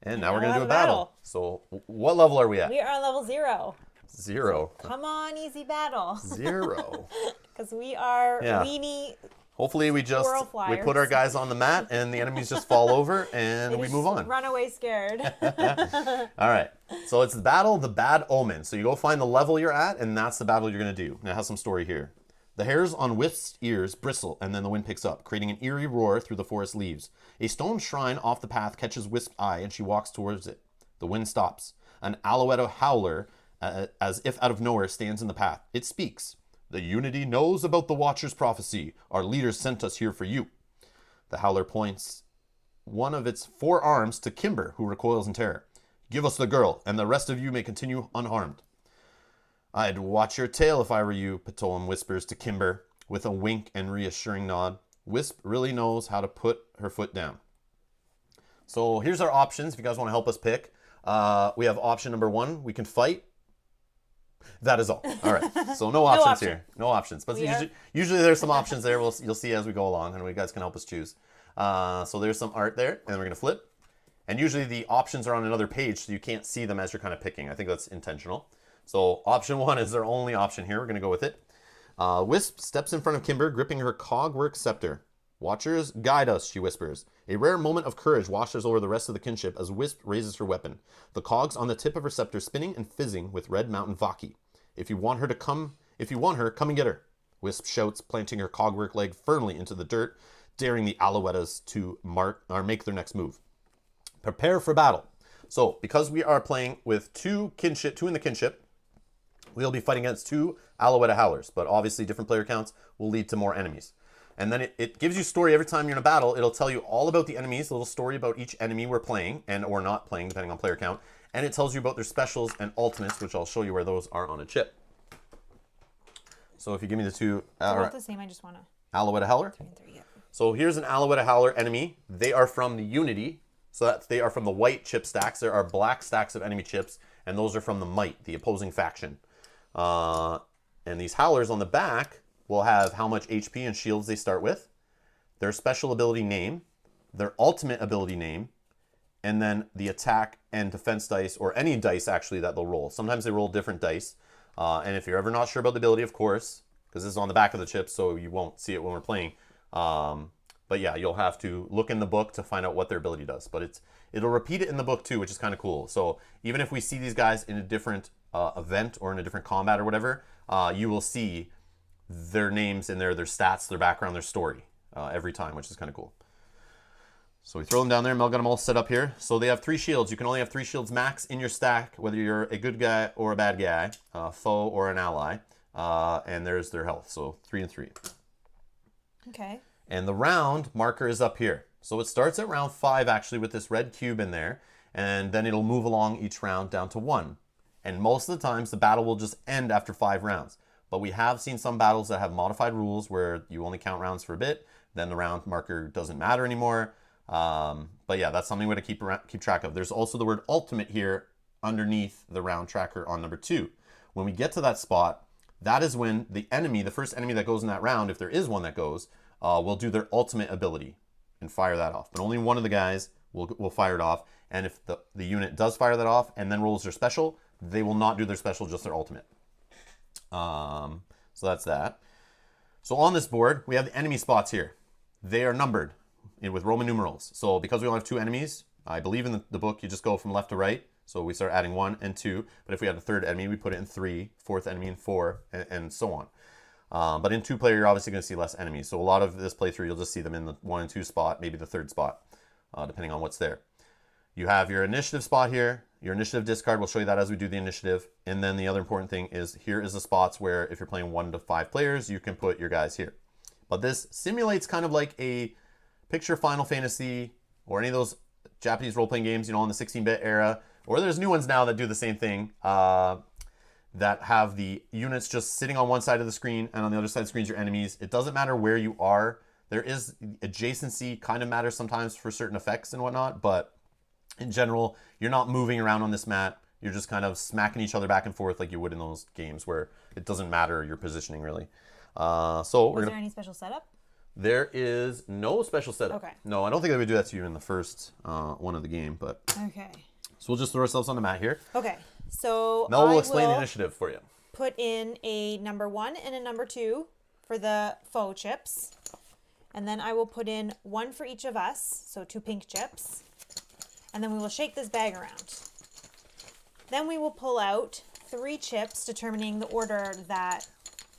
And now we're going to do a battle. So what level are we at? We are on level 0. 0. So come on, easy battle. 0. Because we are weenie. Hopefully we put our guys on the mat and the enemies just fall over and we move on. Run away scared. All right. So it's the battle, the Bad Omen. So you go find the level you're at and that's the battle you're going to do. Now it has some story here. The hairs on Wisp's ears bristle and then the wind picks up, creating an eerie roar through the forest leaves. A stone shrine off the path catches Wisp's eye and she walks towards it. The wind stops. An Alouette howler, as if out of nowhere, stands in the path. It speaks. The Unity knows about the Watcher's prophecy. Our leaders sent us here for you. The howler points one of its 4 arms to Kimber, who recoils in terror. Give us the girl, and the rest of you may continue unharmed. I'd watch your tail if I were you, Patoam whispers to Kimber, with a wink and reassuring nod. Wisp really knows how to put her foot down. So here's our options if you guys want to help us pick. We have option number 1. We can fight. That is all. All right. So no options here. No options. But usually there's some options there. You'll see as we go along, and you guys can help us choose. So there's some art there, and we're going to flip. And usually the options are on another page, so you can't see them as you're kind of picking. I think that's intentional. So option 1 is our only option here. We're going to go with it. Wisp steps in front of Kimber, gripping her cogwork scepter. Watchers, guide us, she whispers. A rare moment of courage washes over the rest of the kinship as Wisp raises her weapon, the cogs on the tip of her scepter spinning and fizzing with Red Mountain Vaki. If you want her, come and get her. Wisp shouts, planting her cogwork leg firmly into the dirt, daring the Alouettes to make their next move. Prepare for battle. So, because we are playing with 2 in the kinship, we'll be fighting against 2 Alouette howlers, but obviously different player counts will lead to more enemies. And then it gives you story every time you're in a battle. It'll tell you all about the enemies, a little story about each enemy we're playing and or not playing, depending on player count. And it tells you about their specials and ultimates, which I'll show you where those are on a chip. So if you give me the 2... They're both the same, I just want to... Alouette howler? 2 and 3, yeah. So here's an Alouette howler enemy. They are from the Unity. So they are from the white chip stacks. There are black stacks of enemy chips, and those are from the Might, the opposing faction. And these howlers on the back will have how much HP and shields they start with, their special ability name, their ultimate ability name, and then the attack and defense dice, or any dice actually that they'll roll. Sometimes they roll different dice. And if you're ever not sure about the ability, of course, because this is on the back of the chip, so you won't see it when we're playing. But yeah, you'll have to look in the book to find out what their ability does. But it'll repeat it in the book too, which is kind of cool. So even if we see these guys in a different event or in a different combat or whatever, you will see their names in there, their stats, their background, their story. every time, which is kind of cool. So we throw them down there. Mel got them all set up here. So they have 3 shields. You can only have 3 shields max in your stack, whether you're a good guy or a bad guy, foe or an ally. And there's their health. So 3 and 3. Okay. And the round marker is up here. So it starts at round 5 actually with this red cube in there. And then it'll move along each round down to 1. And most of the times the battle will just end after 5 rounds. But we have seen some battles that have modified rules where you only count rounds for a bit. Then the round marker doesn't matter anymore. But yeah, that's something we have to keep track of. There's also the word ultimate here underneath the round tracker on number 2. When we get to that spot, that is when the enemy, the first enemy that goes in that round, if there is one that goes, will do their ultimate ability and fire that off. But only one of the guys will fire it off. And if the unit does fire that off and then rolls their special, they will not do their special, just their ultimate. So that's that. So on this board, we have the enemy spots here. They are numbered with Roman numerals. So because we only have 2 enemies, I believe in the book, you just go from left to right. So we start adding 1 and 2. But if we had a 3rd enemy, we put it in 3, 4th enemy in 4, and so on. But in 2-player, you're obviously going to see less enemies. So a lot of this playthrough, you'll just see them in the 1 and 2 spot, maybe the 3rd spot, depending on what's there. You have your initiative spot here. Your initiative discard, we'll show you that as we do the initiative. And then the other important thing is here is the spots where if you're playing 1 to 5 players, you can put your guys here. But this simulates kind of like a picture Final Fantasy or any of those Japanese role-playing games, you know, in the 16-bit era. Or there's new ones now that do the same thing, that have the units just sitting on one side of the screen and on the other side of the screen is your enemies. It doesn't matter where you are. There is adjacency kind of matters sometimes for certain effects and whatnot, but in general, you're not moving around on this mat. You're just kind of smacking each other back and forth like you would in those games where it doesn't matter your positioning really. Was there any special setup? There is no special setup. Okay. No, I don't think they would do that to you in the first one of the game, but... Okay. So we'll just throw ourselves on the mat here. Okay. So Mel will explain the initiative for you. Put in a number 1 and a number 2 for the faux chips. And then I will put in 1 for each of us, so 2 pink chips. And then we will shake this bag around. Then we will pull out 3 chips, determining the order that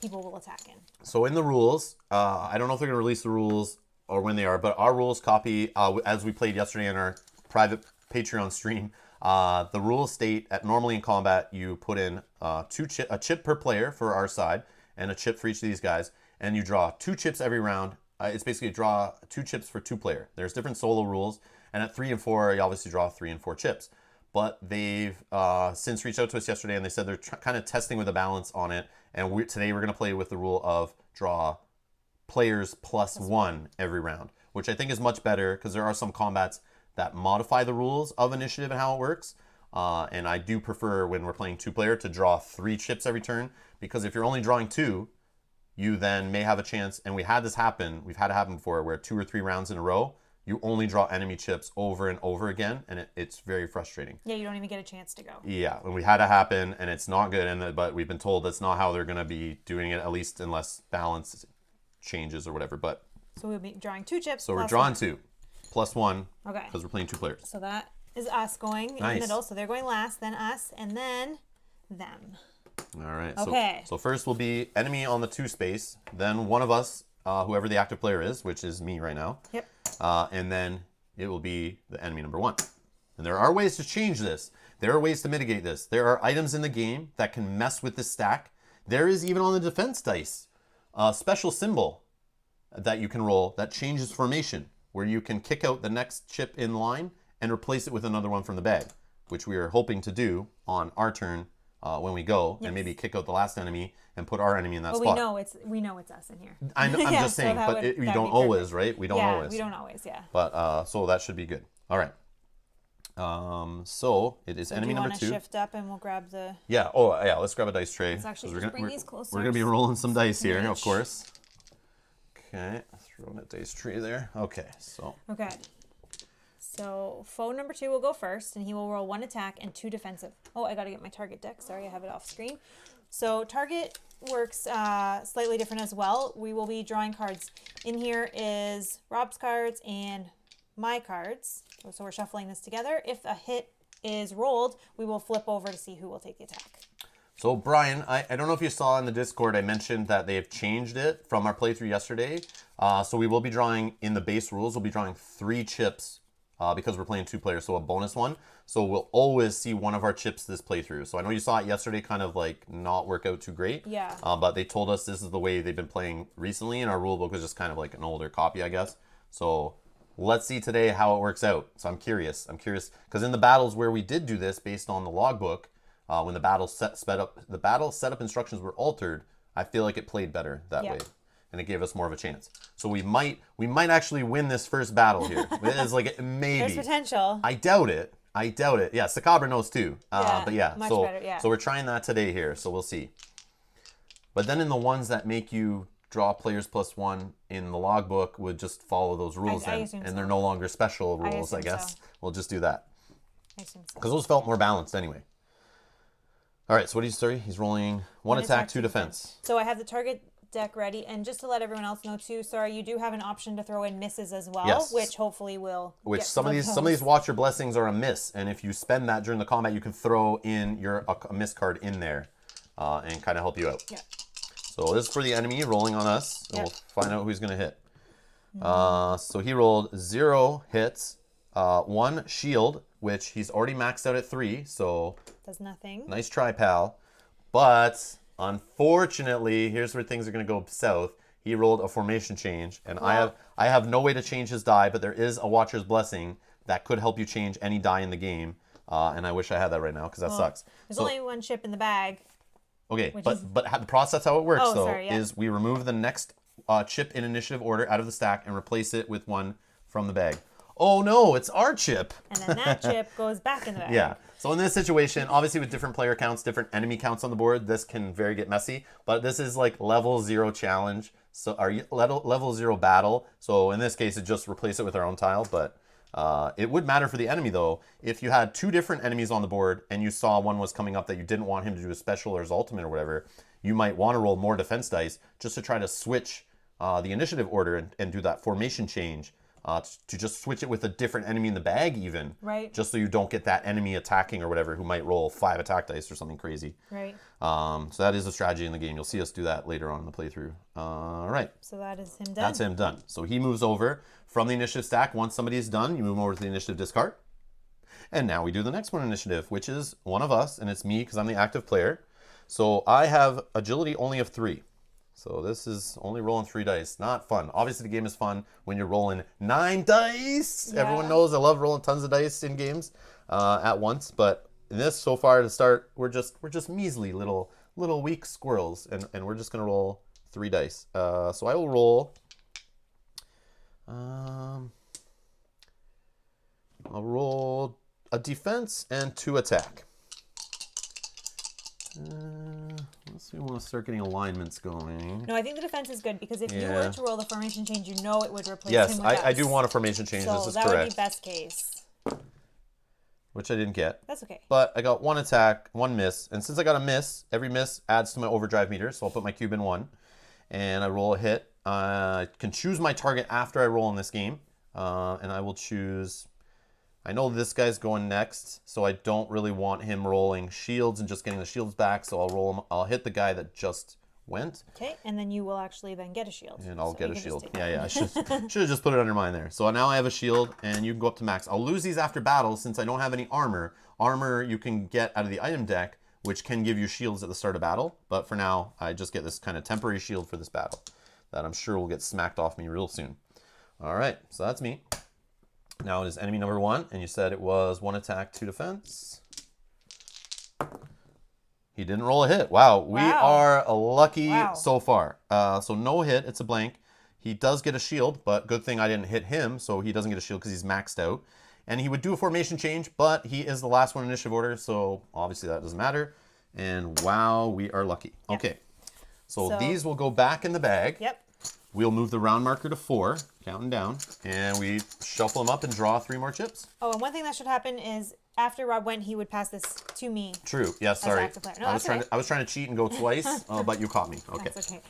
people will attack in. So in the rules, I don't know if they're going to release the rules or when they are, but our rules copy, as we played yesterday in our private Patreon stream, the rules state that normally in combat, you put in a chip per player for our side and a chip for each of these guys, and you draw 2 chips every round. It's basically draw 2 chips for 2 player. There's different solo rules, and at 3 and 4, you obviously draw 3 and 4 chips. But they've since reached out to us yesterday, and they said they're kind of testing with a balance on it. And today we're going to play with the rule of draw players plus 1 every round, which I think is much better because there are some combats that modify the rules of initiative and how it works. And I do prefer when we're playing 2-player to draw 3 chips every turn, because if you're only drawing 2, you then may have a chance, and we've had it happen before, where 2 or 3 rounds in a row, you only draw enemy chips over and over again, and it's very frustrating. Yeah, you don't even get a chance to go. Yeah, and we had it happen, and it's not good, but we've been told that's not how they're going to be doing it, at least unless balance changes or whatever. But so we'll be drawing 2 chips. So we're drawing 2, plus 1, okay, because we're playing 2 players. So that is us going in the middle, so they're going last, then us, and then them. All right. Okay. So first will be enemy on the 2 space, then one of us, whoever the active player is, which is me right now. Yep. And then it will be the enemy number 1. And there are ways to change this. There are ways to mitigate this. There are items in the game that can mess with this stack. There is even on the defense dice a special symbol that you can roll that changes formation, where you can kick out the next chip in line and replace it with another one from the bag, which we are hoping to do on our turn when we go, and maybe kick out the last enemy and put our enemy in that spot. We know it's us in here. I'm just saying, so but we don't always, right? We don't always. We don't always, yeah. But so that should be good. All right. So it is enemy number 2. Do you want to shift up and we'll grab the... Yeah. Oh, yeah. Let's grab a dice tray. Let's actually just bring these closer. We're going to be rolling some dice here, of course. Okay. Throw in a dice tray there. Okay. Okay. So foe number 2 will go first, and he will roll 1 attack and 2 defensive. Oh, I got to get my target deck. Sorry, I have it off screen. So target works slightly different as well. We will be drawing cards. In here is Rob's cards and my cards. So we're shuffling this together. If a hit is rolled, we will flip over to see who will take the attack. So Brian, I don't know if you saw in the Discord, I mentioned that they have changed it from our playthrough yesterday. So we will be drawing, in the base rules, we'll be drawing 3 chips because we're playing 2 players, so a bonus one. So we'll always see one of our chips this playthrough. So I know you saw it yesterday kind of like not work out too great. Yeah. But they told us this is the way they've been playing recently, and our rule book was just kind of like an older copy, I guess. So let's see today how it works out. So I'm curious because in the battles where we did do this based on the logbook, when the battle setup instructions were altered, I feel like it played better that way, and it gave us more of a chance. So we might actually win this first battle here. It's like maybe. There's potential. I doubt it. Yeah, Sakabra knows too. But yeah, much so better, yeah. So we're trying that today here. So we'll see. But then in the ones that make you draw players +1 in the logbook would just follow those rules, and they're no longer special rules. I guess we'll just do that. I assume so. Because those felt more balanced anyway. All right, so what do you say? He's rolling 1 attack, 2 defense. So I have the target deck ready, and just to let everyone else know too, sorry, you do have an option to throw in misses as well, yes. which hopefully will. Which some of these Watcher Blessings are a miss, and if you spend that during the combat, you can throw in a miss card in there, and kind of help you out. Yeah. So this is for the enemy rolling on us, and we'll find out who he's gonna hit. So he rolled 0 hits, 1 shield, which he's already maxed out at 3, so does nothing. Nice try, pal. But unfortunately, here's where things are going to go south. He rolled a formation change, and I have no way to change his die, but there is a Watcher's Blessing that could help you change any die in the game, and I wish I had that right now because that sucks. There's only 1 chip in the bag. Okay, but the process how it works is we remove the next chip in initiative order out of the stack and replace it with one from the bag. Oh no, it's our chip. And then that chip goes back in the bag. Yeah. So in this situation, obviously with different player counts, different enemy counts on the board, this can get messy. But this is like level 0 challenge, so our level 0 battle. So in this case, it just replace it with our own tile. But it would matter for the enemy though. If you had 2 different enemies on the board and you saw one was coming up that you didn't want him to do a special or his ultimate or whatever, you might want to roll more defense dice just to try to switch the initiative order and do that formation change. To just switch it with a different enemy in the bag even. Right. Just so you don't get that enemy attacking or whatever who might roll 5 attack dice or something crazy. Right. So that is a strategy in the game. You'll see us do that later on in the playthrough. All right. So that is him done. That's him done. So he moves over from the initiative stack. Once somebody is done, you move over to the initiative discard. And now we do the next one initiative, which is one of us, and it's me because I'm the active player. So I have agility only of 3. So this is only rolling 3 dice. Not fun. Obviously, the game is fun when you're rolling 9 dice. Yeah. Everyone knows I love rolling tons of dice in games at once. But in this, so far to start, we're just measly little weak squirrels, and we're just gonna roll 3 dice. So I will roll. I'll roll a defense and 2 attack. Let's see, we want to start getting alignments going. No, I think the defense is good because if you were to roll the formation change, you know it would replace him with us. Yes, I do want a formation change. So this is that correct. would be best case. Which I didn't get. That's okay. But I got 1 attack, 1 miss. And since I got a miss, every miss adds to my overdrive meter. So I'll put my cube in 1. And I roll a hit. I can choose my target after I roll in this game. And I will choose... I know this guy's going next, so I don't really want him rolling shields and just getting the shields back, so I'll roll him. I'll hit the guy that just went. Okay, and then you will actually then get a shield. And I'll get a shield. Yeah, I should have just put it under mine there. So now I have a shield, and you can go up to max. I'll lose these after battle since I don't have any armor. Armor you can get out of the item deck, which can give you shields at the start of battle. But for now, I just get this kind of temporary shield for this battle that I'm sure will get smacked off me real soon. All right, so that's me. Now it is enemy number 1, and you said it was 1 attack, 2 defense. He didn't roll a hit. Wow, we are lucky so far. So no hit, it's a blank. He does get a shield, but good thing I didn't hit him, so he doesn't get a shield because he's maxed out. And he would do a formation change, but he is the last one in initiative order, so obviously that doesn't matter. And wow, we are lucky. Yep. Okay, so these will go back in the bag. Yep. We'll move the round marker to 4, counting down, and we shuffle them up and draw 3 more chips. Oh, and one thing that should happen is after Rob went, he would pass this to me. True. Yes. Sorry. No, I was trying to cheat and go twice, but you caught me. Okay. That's okay.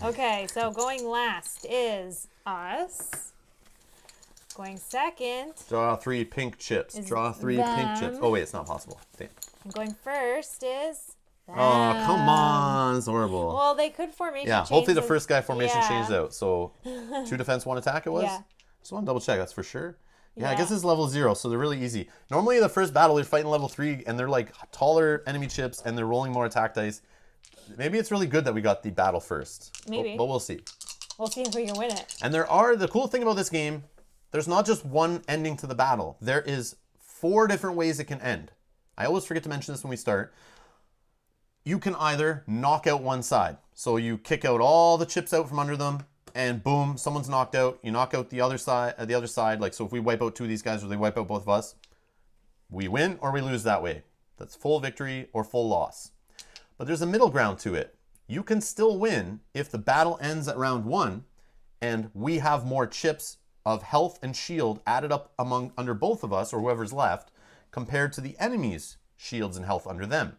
Okay. So going last is us. Going second. Draw 3 pink chips. Draw 3 pink chips. Oh wait, it's not possible. Damn. And going first is Oh, come on. It's horrible. Well, they could formation change. Hopefully the first guy formation changed out. So 2 defense, 1 attack it was? Yeah. Just want to double check, that's for sure. Yeah, I guess it's level 0, so they're really easy. Normally the first battle, they're fighting level 3, and they're like taller enemy chips, and they're rolling more attack dice. Maybe it's really good that we got the battle first. Maybe. But we'll see. We'll see if we can win it. And the cool thing about this game, there's not just one ending to the battle. There is 4 different ways it can end. I always forget to mention this when we start. You can either knock out one side. So you kick out all the chips out from under them, and boom, someone's knocked out. You knock out the other side. Like, so if we wipe out 2 of these guys or they wipe out both of us, we win or we lose that way. That's full victory or full loss. But there's a middle ground to it. You can still win if the battle ends at round 1 and we have more chips of health and shield added up under both of us or whoever's left compared to the enemy's shields and health under them.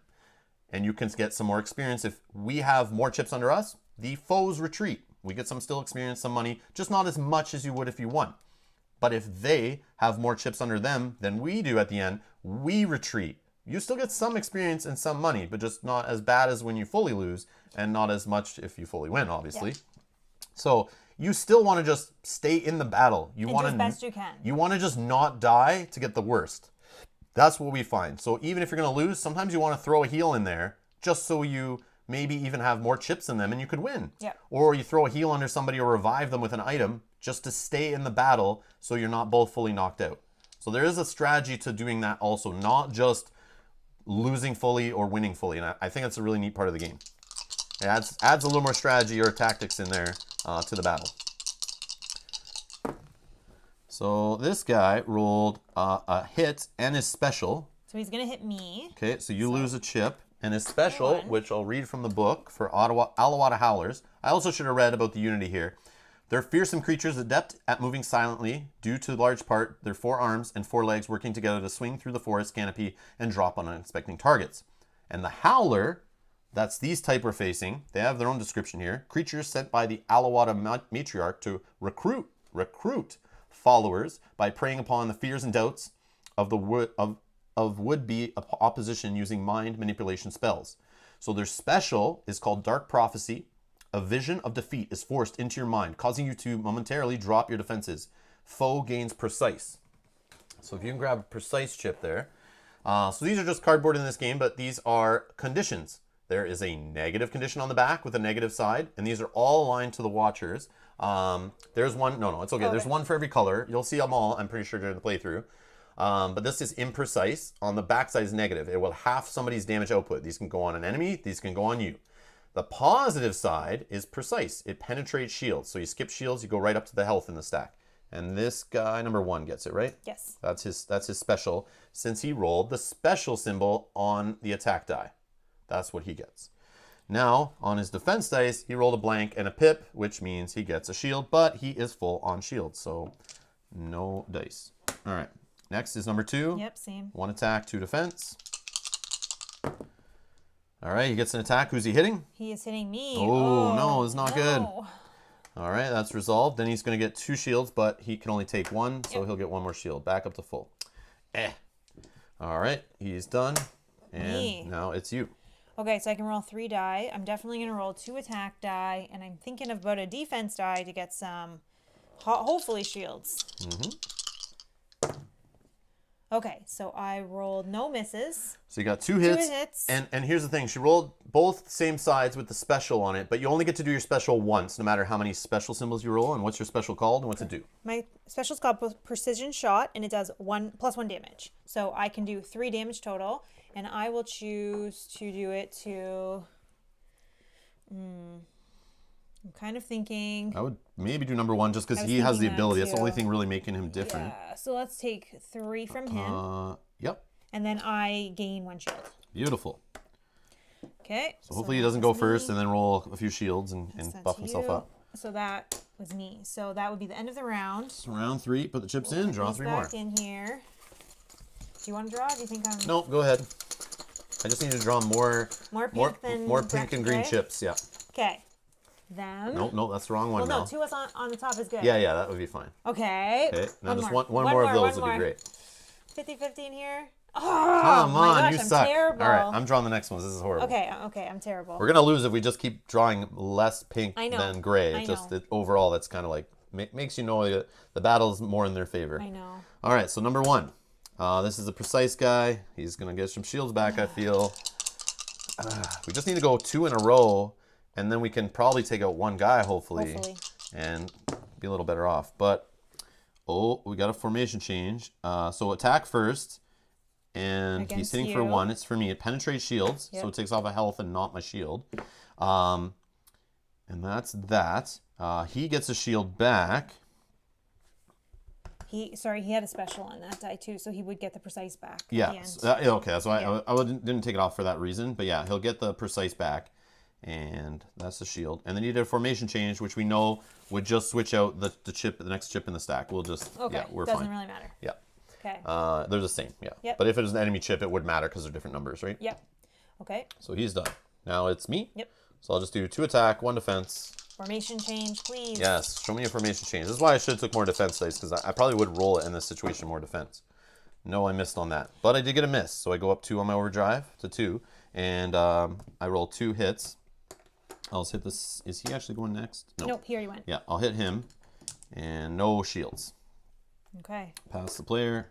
And you can get some more experience. If we have more chips under us, the foes retreat. We get some still experience, some money, just not as much as you would if you won. But if they have more chips under them than we do at the end, we retreat. You still get some experience and some money, but just not as bad as when you fully lose, and not as much if you fully win, obviously. Yeah. So you still want to just stay in the battle. You want to, do as best you can. You want to just not die to get the worst. That's what we find. So even if you're going to lose, sometimes you want to throw a heal in there just so you maybe even have more chips in them and you could win. Yeah. Or you throw a heal under somebody or revive them with an item just to stay in the battle so you're not both fully knocked out. So there is a strategy to doing that also, not just losing fully or winning fully. And I think that's a really neat part of the game. It adds a little more strategy or tactics in there to the battle. So this guy rolled a hit and his special. So he's going to hit me. Okay, so you lose a chip. And his special, which I'll read from the book for Alawata Howlers. I also should have read about the unity here. They're fearsome creatures adept at moving silently, due to large part their 4 arms and 4 legs working together to swing through the forest canopy and drop on unexpected targets. And the Howler, that's these type we're facing. They have their own description here. Creatures sent by the Alawata matriarch to recruit followers by preying upon the fears and doubts of the would-be opposition using mind manipulation spells. So their special is called Dark Prophecy. A vision of defeat is forced into your mind, causing you to momentarily drop your defenses. Foe gains precise. So if you can grab a precise chip there. So these are just cardboard in this game, but these are conditions. There is a negative condition on the back with a negative side, and these are all aligned to the watchers. There's one, no, it's okay. There's one for every color. You'll see them all, I'm pretty sure, during the playthrough. But this is imprecise. On the backside is negative. It will half somebody's damage output. These can go on an enemy. These can go on you. The positive side is precise. It penetrates shields. So you skip shields, you go right up to the health in the stack. And this guy, number 1, gets it, right? Yes. That's his special, since he rolled the special symbol on the attack die. That's what he gets. Now, on his defense dice, he rolled a blank and a pip, which means he gets a shield, but he is full on shield. So no dice. All right. Next is number 2. Yep, same. 1 attack, 2 defense. All right, he gets an attack. Who's he hitting? He is hitting me. Oh, no, it's not good. All right, that's resolved. Then he's going to get 2 shields, but he can only take 1, so he'll get 1 more shield. Back up to full. All right, he's done. And now it's you. Okay, so I can roll 3 die. I'm definitely going to roll 2 attack die, and I'm thinking about a defense die to get some, hopefully, shields. Mm-hmm. Okay, so I rolled no misses. So you got 2 hits. 2 hits. And here's the thing. She rolled both same sides with the special on it, but you only get to do your special once, no matter how many special symbols you roll. And what's your special called and what's it do? My special's called Precision Shot, and it does +1 damage. So I can do 3 damage total, and I will choose to do it to... I'm kind of thinking... I would maybe do number 1 just because he has the ability. That's the only thing really making him different. Yeah, so let's take 3 from him. Yep. And then I gain 1 shield. Beautiful. Okay. So hopefully he doesn't go first and then roll a few shields and buff himself up. So that was me. So that would be the end of the round. So round 3, put the chips in, draw 3 more. Back in here. Do you want to draw? Do you think I'm... No, go ahead. I just need to draw more pink and green chips. Yeah. Okay. Them. No, that's the wrong one. Well, no, now. 2 on the top is good. Yeah, that would be fine. Okay. Okay, now just one more of those would be great. 50-50 in here. Oh, Come my on, gosh, you I'm suck. terrible. All right, I'm drawing the next ones. This is horrible. Okay, I'm terrible. We're gonna lose if we just keep drawing less pink I know. than gray. I Just know. overall, that's kind of like makes you know the battle's more in their favor. I know. All right, so number one. This is a precise guy. He's gonna get some shields back, I feel. We just need to go 2 in a row, and then we can probably take out one guy, hopefully. And be a little better off. But, oh, we got a formation change. So attack first. And Against he's hitting you. for 1. It's for me. It penetrates shields, so it takes off a health and not my shield. And that's that. He gets a shield back. He had a special on that die too, so he would get the precise back. Yeah. Okay, that's why I didn't take it off for that reason. But yeah, he'll get the precise back. And that's the shield. And then you did a formation change, which we know would just switch out the next chip in the stack. We'll just, we're fine. Doesn't really matter. Yeah. Okay. They're the same, yeah. Yep. But if it was an enemy chip, it would matter because they're different numbers, right? Yep. Okay. So he's done. Now it's me. Yep. So I'll just do 2 attack, 1 defense. Formation change, please. Yes, show me a formation change. This is why I should have took more defense dice, because I probably would roll it in this situation more defense. No, I missed on that. But I did get a miss, so I go up 2 on my overdrive to 2. And I roll 2 hits. I'll just hit this. Is he actually going next? No. Nope, here he went. Yeah, I'll hit him. And no shields. Okay. Pass the player.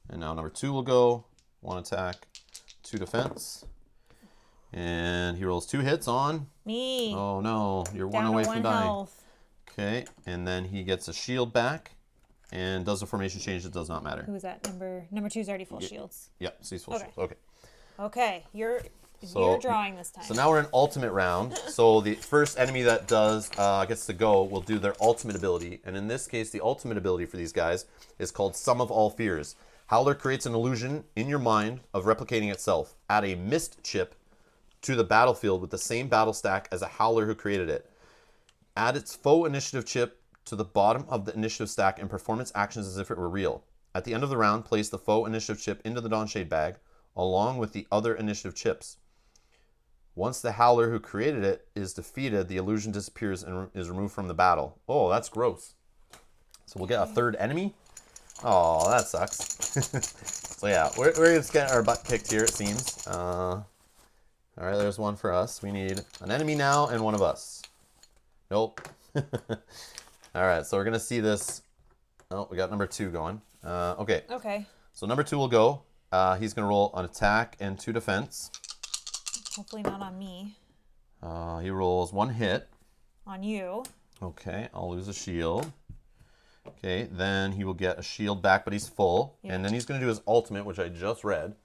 And now number 2 will go. 1 attack, 2 defense. And he rolls 2 hits on Me. Oh no, you're Down 1 away to from 1 dying. health. Okay, and then he gets a shield back and does a formation change. It does not matter. Who is that? Number 2 is already full shields. Yep, so he's full Okay. shield. Okay. Okay, you're drawing this time. So now we're in ultimate round. So the first enemy that gets to go will do their ultimate ability. And in this case, the ultimate ability for these guys is called Sum of All Fears. Howler creates an illusion in your mind of replicating itself. Add a mist chip to the battlefield with the same battle stack as a Howler who created it. Add its faux initiative chip to the bottom of the initiative stack and perform its actions as if it were real. At the end of the round, place the faux initiative chip into the Dawnshade bag along with the other initiative chips. Once the Howler who created it is defeated, the illusion disappears and is removed from the battle. Oh, that's gross. So we'll get a third enemy. Oh, that sucks. So yeah, we're just getting our butt kicked here, it seems. All right, there's one for us. We need an enemy now and one of us. Nope. All right, so we're going to see this. Oh, we got number 2 going. Okay. Okay. So number 2 will go. He's going to roll an attack and 2 defense. Hopefully not on me. He rolls 1 hit. On you. Okay, I'll lose a shield. Okay, then he will get a shield back, but he's full. Yeah. And then he's going to do his ultimate, which I just read.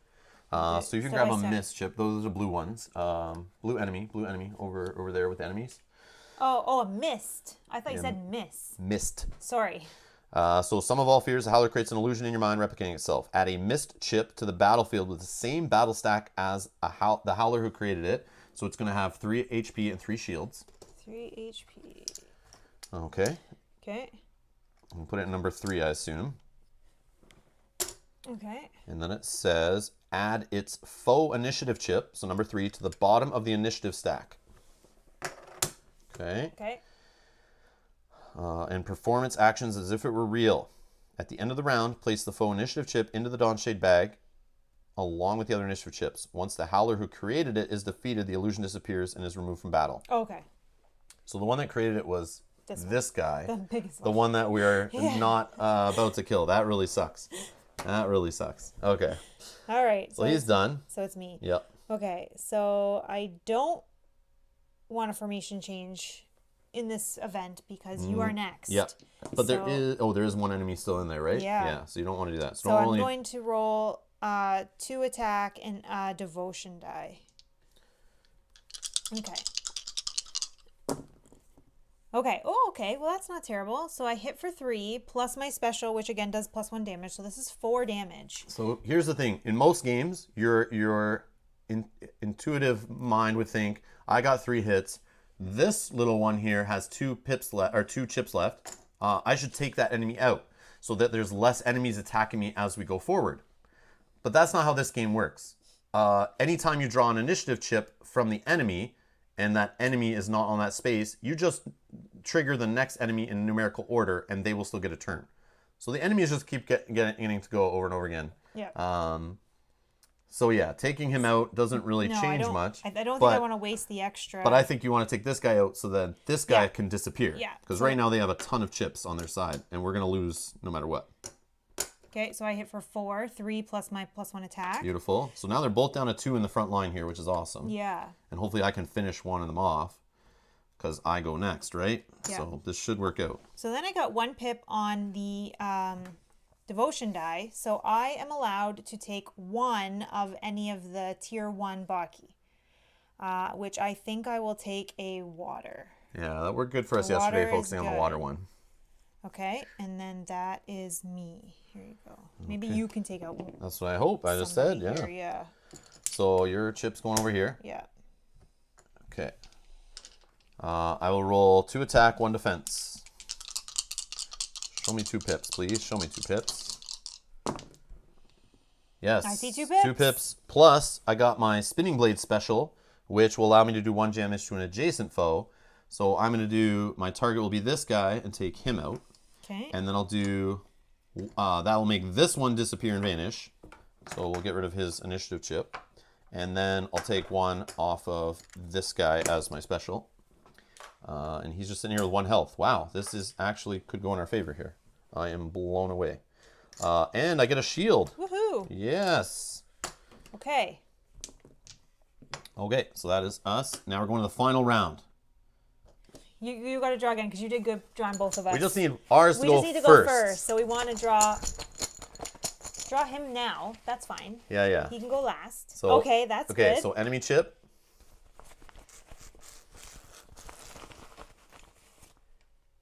So you can grab a start. mist chip. Those are blue ones. Blue enemy over there with enemies. Oh, a mist. I thought you said miss. Mist. Sorry. So Sum of All Fears, the Howler creates an illusion in your mind replicating itself. Add a mist chip to the battlefield with the same battle stack as the Howler who created it. So it's going to have 3 HP and 3 shields. 3 HP. Okay. Okay. We'll put it in number 3, I assume. Okay. And then it says, add its faux initiative chip, so number 3, to the bottom of the initiative stack. Okay. Okay. And perform its actions as if it were real. At the end of the round, place the faux initiative chip into the Dawnshade bag along with the other initiative chips. Once the Howler who created it is defeated, the illusion disappears and is removed from battle. Okay. So the one that created it was this guy. The biggest The one that we're not about to kill. That really sucks. That really sucks. Okay. All right. So he's done. So it's me. Yep. Okay. So I don't want a formation change in this event because you are next. Yep. But there is one enemy still in there, right? Yeah. Yeah. So you don't want to do that. So I'm going to roll 2 attack and devotion die. Okay. Okay. Oh, okay. Well, that's not terrible. So I hit for 3 plus my special, which again does +1 damage. So this is 4 damage. So here's the thing. In most games, your intuitive mind would think, I got 3 hits. This little one here has 2 chips left. I should take that enemy out so that there's less enemies attacking me as we go forward. But that's not how this game works. Anytime you draw an initiative chip from the enemy and that enemy is not on that space, you just trigger the next enemy in numerical order and they will still get a turn. So the enemies just keep getting to go over and over again. Yeah. So yeah, taking him out doesn't really change much. I don't think I want to waste the extra. But I think you want to take this guy out so that this guy can disappear. Yeah. Because right now they have a ton of chips on their side, and we're going to lose no matter what. Okay, so I hit for 4, 3 plus my +1 attack. Beautiful. So now they're both down to 2 in the front line here, which is awesome. Yeah. And hopefully I can finish one of them off because I go next, right? Yeah. So this should work out. So then I got 1 pip on the devotion die, so I am allowed to take 1 of any of the tier 1 Baki, which I think I will take a water. Yeah, that worked good for us yesterday, focusing on the water one. Okay, and then that is me. Here you go. Maybe you can take out. That's what I hope. I just said, yeah. Here, yeah. So your chip's going over here. Yeah. Okay. I will roll 2 attack, 1 defense. Show me 2 pips, please. Show me 2 pips. Yes. I see 2 pips. 2 pips. Plus, I got my spinning blade special, which will allow me to do 1 damage to an adjacent foe. So I'm going to do, my target will be this guy and take him out. Okay. And then I'll do, that will make this one disappear and vanish. So we'll get rid of his initiative chip. And then I'll take 1 off of this guy as my special. And he's just sitting here with 1 health. Wow, this is actually could go in our favor here. I am blown away. And I get a shield. Woohoo! Yes. Okay. Okay, so that is us. Now we're going to the final round. You got to draw again because you did good drawing both of us. We just need ours to go first. We just need to go first. So we want to draw him now. That's fine. Yeah. He can go last. So, okay, that's good. Okay, so enemy chip.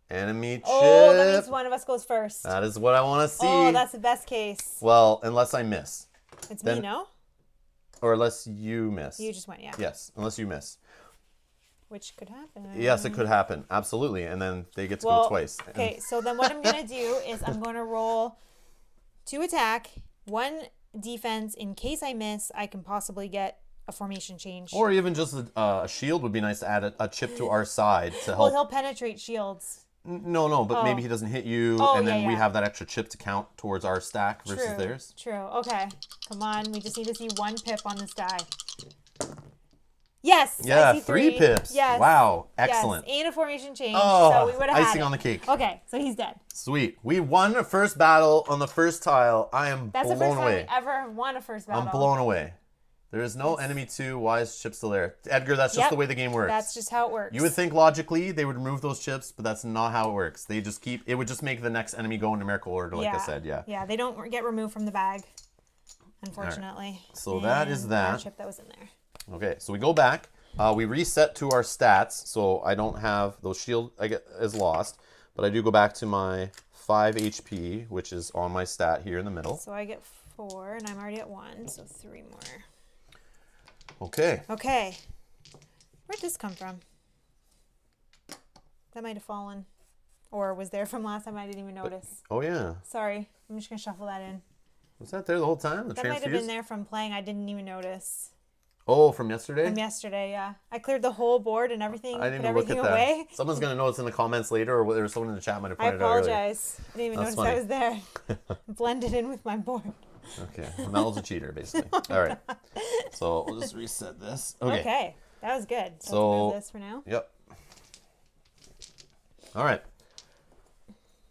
Enemy chip. Oh, that means one of us goes first. That is what I want to see. Oh, that's the best case. Well, unless I miss. It's me, no? Or unless you miss. You just went, yeah. Yes, unless you miss. Which could happen. Yes, it could happen. Absolutely. And then they get to go twice. Okay, so then what I'm going to do is I'm going to roll 2 attack, 1 defense. In case I miss, I can possibly get a formation change. Or even just a shield would be nice to add a chip to our side to help. Well, he'll penetrate shields. No, but maybe he doesn't hit you, and then we have that extra chip to count towards our stack versus theirs. True. Okay. Come on. We just need to see 1 pip on this die. Yes. Yeah, I see 3 pips. Yes. Wow. Excellent. Yes. And a formation change. Oh, so we would have icing on the cake. Okay, so he's dead. Sweet. We won the first battle on the first tile. I am That's blown the first away. time we ever won a first battle. I'm blown away. There is no enemy 2. Why is chip still there? Edgar, that's just the way the game works. That's just how it works. You would think logically they would remove those chips, but that's not how it works. They just keep, it would just make the next enemy go in numerical order, like I said, yeah. Yeah, they don't get removed from the bag, unfortunately. Right. So that is that. Our chip that was in there. Okay, so we go back. We reset to our stats, so I don't have those shield is lost, but I do go back to my 5 HP, which is on my stat here in the middle. So I get 4, and I'm already at 1, so 3 more. Okay. Okay. Where'd this come from? That might have fallen. Or was there from last time I didn't even notice. Oh, yeah. Sorry. I'm just going to shuffle that in. Was that there the whole time? That might have been there from playing. I didn't even notice. Oh, from yesterday? From yesterday, yeah. I cleared the whole board and everything. I didn't put even look at that. Away. Someone's going to notice in the comments later, or there was someone in the chat might have pointed it out earlier. I apologize. I didn't even notice funny. I was there. Blended in with my board. Okay. Mel's a cheater, basically. All right. So we'll just reset this. Okay. That was good. So let's move this for now. Yep. All right.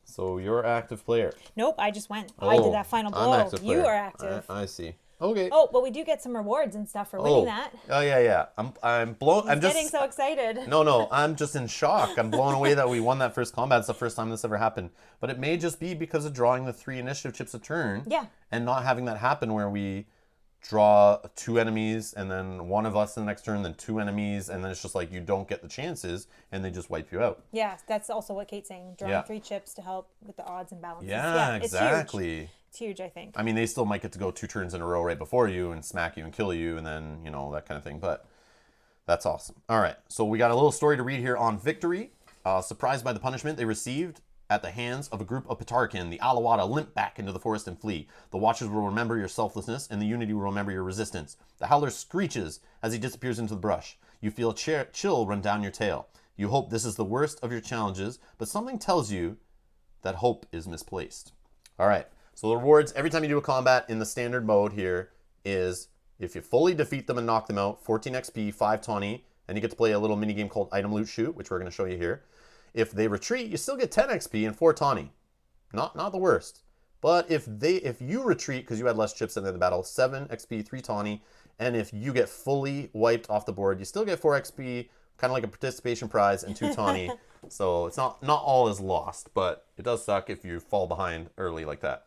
So you're active player. Nope, I just went. Oh, I did that final blow. I'm active player. You are active. I see. Okay. Oh, but we do get some rewards and stuff for winning that. Oh yeah. I'm blown. I'm just getting so excited. No. I'm just in shock. I'm blown away that we won that first combat. It's the first time this ever happened. But it may just be because of drawing the 3 initiative chips a turn. Yeah. And not having that happen where we draw 2 enemies and then 1 of us in the next turn, then 2 enemies, and then it's just like you don't get the chances and they just wipe you out. Yeah, that's also what Kate's saying. Drawing 3 chips to help with the odds and balances. Yeah, exactly. It's huge, I think. I mean, they still might get to go 2 turns in a row right before you and smack you and kill you and then, you know, that kind of thing. But that's awesome. All right, so we got a little story to read here on Victory. Surprised by the punishment they received at the hands of a group of Patarkin, the Alawata limp back into the forest and flee. The Watchers will remember your selflessness, and the Unity will remember your resistance. The Howler screeches as he disappears into the brush. You feel a chill run down your tail. You hope this is the worst of your challenges, but something tells you that hope is misplaced. All right, So the rewards, every time you do a combat in the standard mode here, is if you fully defeat them and knock them out, 14 XP, 5 tawny, and you get to play a little mini game called Item Loot Shoot, which we're going to show you here. If they retreat, you still get 10 XP and 4 tawny. Not the worst. But if you retreat because you had less chips in the battle, 7 XP, 3 tawny, and if you get fully wiped off the board, you still get 4 XP, kind of like a participation prize, and 2 tawny. So it's not all is lost, but it does suck if you fall behind early like that.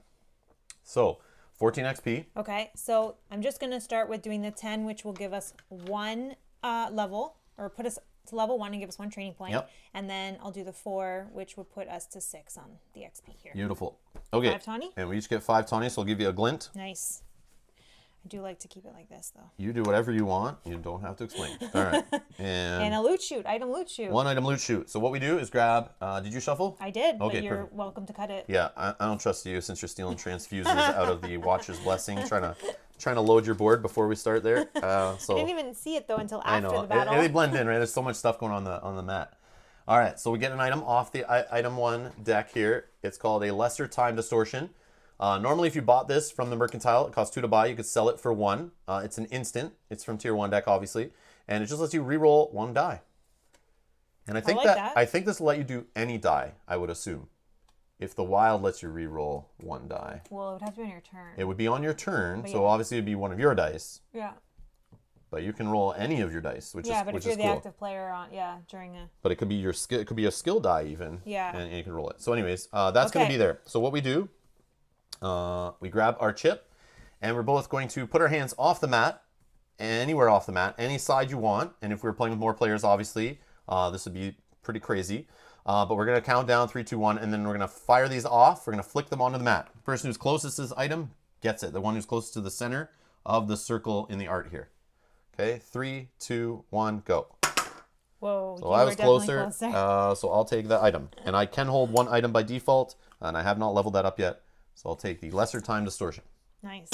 So 14 XP. Okay, so I'm just going to start with doing the 10, which will give us 1 level, or put us to level 1 and give us 1 training point. Yep. And then I'll do the 4, which would put us to 6 on the XP here. Beautiful. Okay. 5 tawny? And we each get 5 tawny, so I'll give you a glint. Nice. I do like to keep it like this, though. You do whatever you want. You don't have to explain. All right. And a loot shoot. Item loot shoot. 1 item loot shoot. So what we do is grab... did you shuffle? I did, Okay, but you're perfect. welcome to cut it. Yeah, I don't trust you since you're stealing transfuses out of the Watcher's Blessing. Trying to load your board before we start there. So I didn't even see it, though, until I after know. the battle. They blend in, right? There's so much stuff going on the mat. All right, so we get an item off the item 1 deck here. It's called a Lesser Time Distortion. Normally, if you bought this from the Mercantile, it costs 2 to buy. You could sell it for 1. It's an instant. It's from Tier 1 deck, obviously. And it just lets you reroll 1 die. And I think like that. I think this will let you do any die, I would assume. If the wild lets you reroll 1 die. Well, it would have to be on your turn. It would be on your turn, But so yeah. obviously it would be one of your dice. Yeah. But you can roll any of your dice, which is Yeah, but if you're the cool. active player during a... But it could be your skill. It could be a skill die even. Yeah. And you can roll it. So, anyways, that's going to Okay. be there. So what we do, we grab our chip, and we're both going to put our hands off the mat, anywhere off the mat, any side you want. And if we were playing with more players, obviously, this would be pretty crazy. But we're going to count down 3, 2, 1, and then we're going to fire these off. We're going to flick them onto the mat. The person who's closest to this item gets it. The one who's closest to the center of the circle in the art here. Okay, 3, 2, 1, go. Whoa, So you I were was definitely closer, closer. so I'll take the item. And I can hold 1 item by default, and I have not leveled that up yet. So I'll take the Lesser Time Distortion. Nice.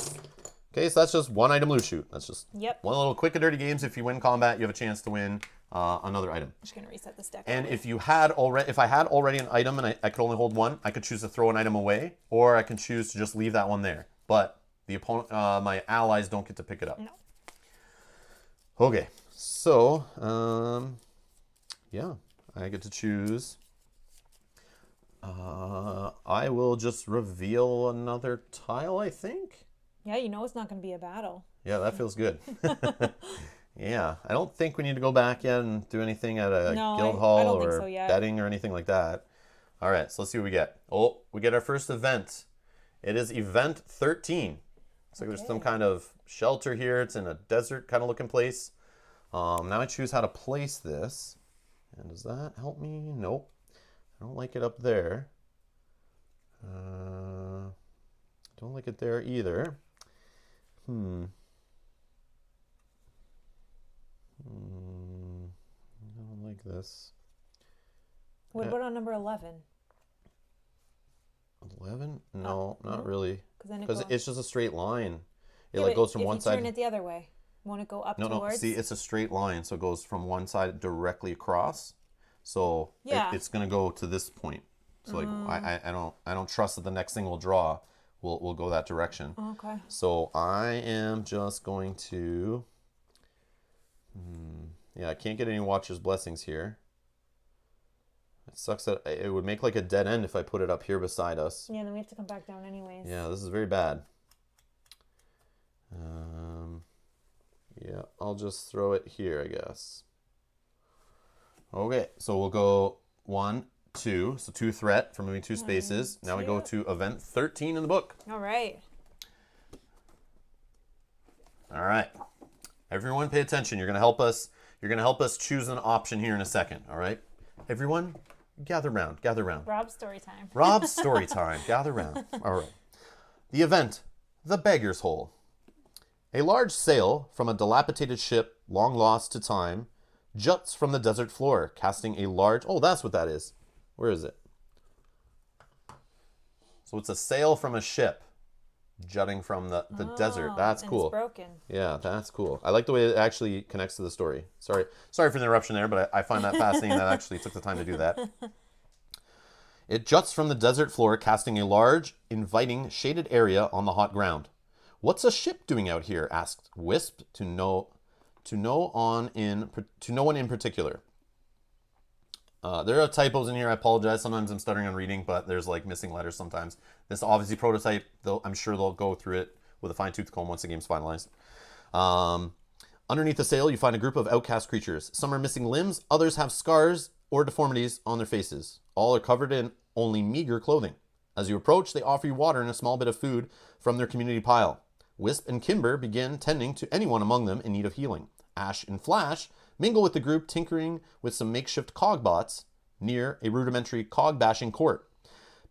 Okay, so that's just 1 item loot shoot. That's just Yep. one little quick and dirty games. If you win combat, you have a chance to win another item. I'm just going to reset this deck. And if I had already an item and I could only hold 1, I could choose to throw an item away, or I can choose to just leave that one there. But the opponent, my allies don't get to pick it up. No. Okay, so yeah, I get to choose. I will just reveal another tile, I think. Yeah, you know it's not going to be a battle. Yeah, that feels good. Yeah, I don't think we need to go back yet and do anything at a guild hall I don't or think so yet. betting or anything like that. All right, so let's see what we get. Oh, we get our first event. It is event 13. Looks like there's some kind of shelter here. It's in a desert kind of looking place. Now I choose how to place this. And does that help me? Nope. I don't like it up there. Don't like it there either. I don't like this. What about on number 11? 11? No, not really. Because Because it's just a straight line. It Yeah, like but goes from one If you side. turn it the other way, won't it go up No, towards? see, it's a straight line, so it goes from one side directly across. So Yeah. it's gonna go to this point. So like I don't trust that the next thing we'll draw will go that direction. Okay. So I am just going to. Yeah, I can't get any Watcher's Blessings here. It sucks that it would make like a dead end if I put it up here beside us. Yeah, then we have to come back down anyways. Yeah, this is very bad. Yeah, I'll just throw it here, I guess. Okay, so we'll go 1, 2. So 2 threat for moving 2 spaces. Now we go to event 13 in the book. All right. All right. Everyone pay attention. You're going to help us. You're going to help us choose an option here in a second, all right? Everyone, gather round. Gather round. Rob's story time. Rob's story time. Gather round. All right. The event, The Beggar's Hole. A large sail from a dilapidated ship, long lost to time, juts from the desert floor, casting a large... Oh, that's what that is. Where is it? So it's a sail from a ship jutting from the desert. That's and cool. It's broken. Yeah, that's cool. I like the way it actually connects to the story. Sorry for the interruption there, but I find that fascinating that I actually took the time to do that. It juts from the desert floor, casting a large, inviting, shaded area on the hot ground. What's a ship doing out here? Asked Wisp to no one in particular. There are typos in here. I apologize. Sometimes I'm stuttering on reading, but there's like missing letters sometimes. This obviously prototype, though I'm sure they'll go through it with a fine-tooth comb once the game's finalized. Underneath the sail, you find a group of outcast creatures. Some are missing limbs, others have scars or deformities on their faces. All are covered in only meager clothing. As you approach, they offer you water and a small bit of food from their community pile. Wisp and Kimber begin tending to anyone among them in need of healing. Ash and Flash mingle with the group, tinkering with some makeshift cogbots near a rudimentary cog-bashing court.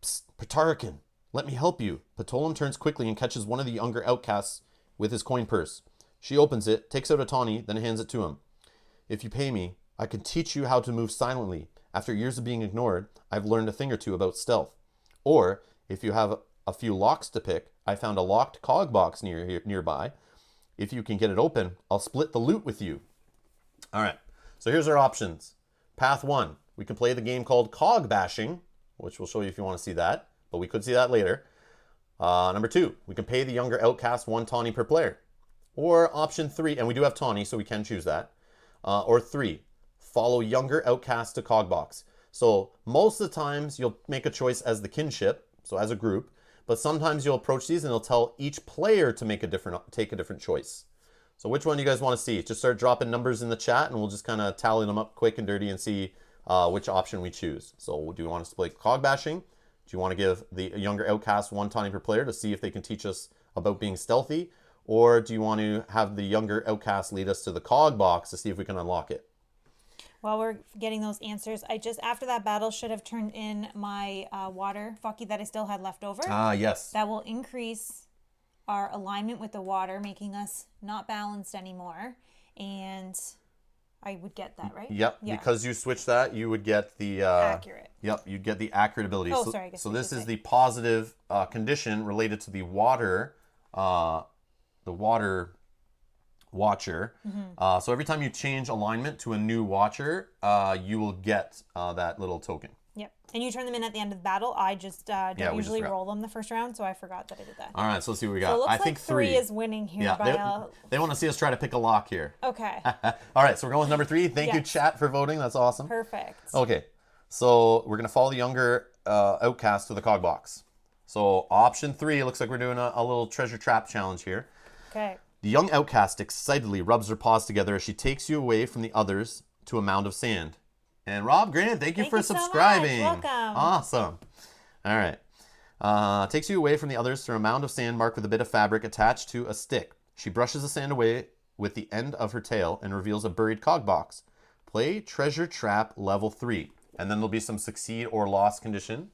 Psst, Patarican, let me help you. Patolum turns quickly and catches one of the younger outcasts with his coin purse. She opens it, takes out a tawny, then hands it to him. If you pay me, I can teach you how to move silently. After years of being ignored, I've learned a thing or two about stealth. Or, if you have a few locks to pick, I found a locked cog box nearby. If you can get it open, I'll split the loot with you. All right, so here's our options. Path 1, we can play the game called Cog Bashing, which we'll show you if you want to see that, but we could see that later. Number 2, we can pay the younger outcast 1 tawny per player. Or option 3, and we do have tawny, so we can choose that. Or 3, follow younger outcast to Cogbox. So most of the times you'll make a choice as the kinship, so as a group, but sometimes you'll approach these and it'll tell each player to take a different choice. So which one do you guys want to see? Just start dropping numbers in the chat and we'll just kind of tally them up quick and dirty and see which option we choose. So do you want us to play Cog Bashing? Do you want to give the younger outcast 1 tawny per player to see if they can teach us about being stealthy? Or do you want to have the younger outcast lead us to the cog box to see if we can unlock it? While we're getting those answers, I just, after that battle, should have turned in my water Fucky that I still had left over. Ah, yes. That will increase our alignment with the water, making us not balanced anymore. And I would get that, right? Yep. Yeah. Because you switched that, you would get the... accurate. Yep, you'd get the accurate ability. Oh, sorry. So this is the positive condition related to the water watcher. Mm-hmm. So every time you change alignment to a new watcher, you will get that little token. Yep. And you turn them in at the end of the battle. I just don't usually roll them the first round, so I forgot that I did that. All right, so let's see what we got. So it looks like 3 is winning here. Yeah, they want to see us try to pick a lock here. Okay. All right, so we're going with number 3. Thank you, chat, for voting. That's awesome. Perfect. Okay, so we're going to follow the younger outcast to the cog box. So option 3, it looks like we're doing a little treasure trap challenge here. Okay. The young outcast excitedly rubs her paws together as she takes you away from the others to a mound of sand. And Rob Grant, thank you for subscribing. So much. Welcome. Awesome. All right. Takes you away from the others through a mound of sand marked with a bit of fabric attached to a stick. She brushes the sand away with the end of her tail and reveals a buried cog box. Play Treasure Trap Level 3. And then there'll be some succeed or loss condition.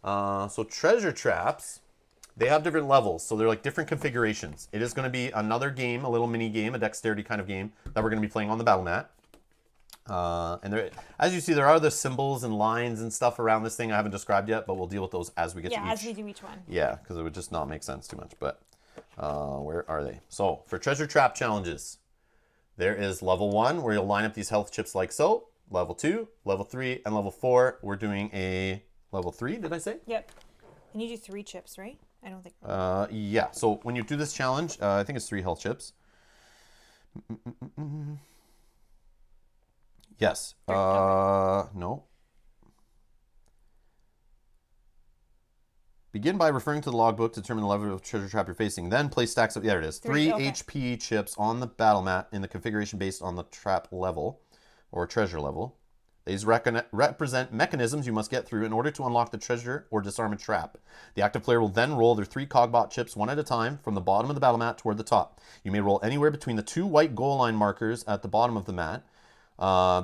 So treasure traps, they have different levels. So they're like different configurations. It is going to be another game, a little mini game, a dexterity kind of game that we're going to be playing on the battle mat. And there, as you see, there are the symbols and lines and stuff around this thing I haven't described yet, but we'll deal with those as we get to each. Yeah, as we do each one. Yeah, because it would just not make sense too much. But where are they? So for treasure trap challenges, there is level 1 where you'll line up these health chips like so. Level 2, level 3, and level 4. We're doing a level 3. Did I say? Yep. And you do 3 chips, right? I don't think. Yeah. So when you do this challenge, I think it's 3 health chips. Yes. No. Begin by referring to the logbook to determine the level of treasure trap you're facing. Then place stacks of, there it is, 3 HP chips on the battle mat in the configuration based on the trap level or treasure level. These represent mechanisms you must get through in order to unlock the treasure or disarm a trap. The active player will then roll their 3 cogbot chips one at a time from the bottom of the battle mat toward the top. You may roll anywhere between the 2 white goal line markers at the bottom of the mat.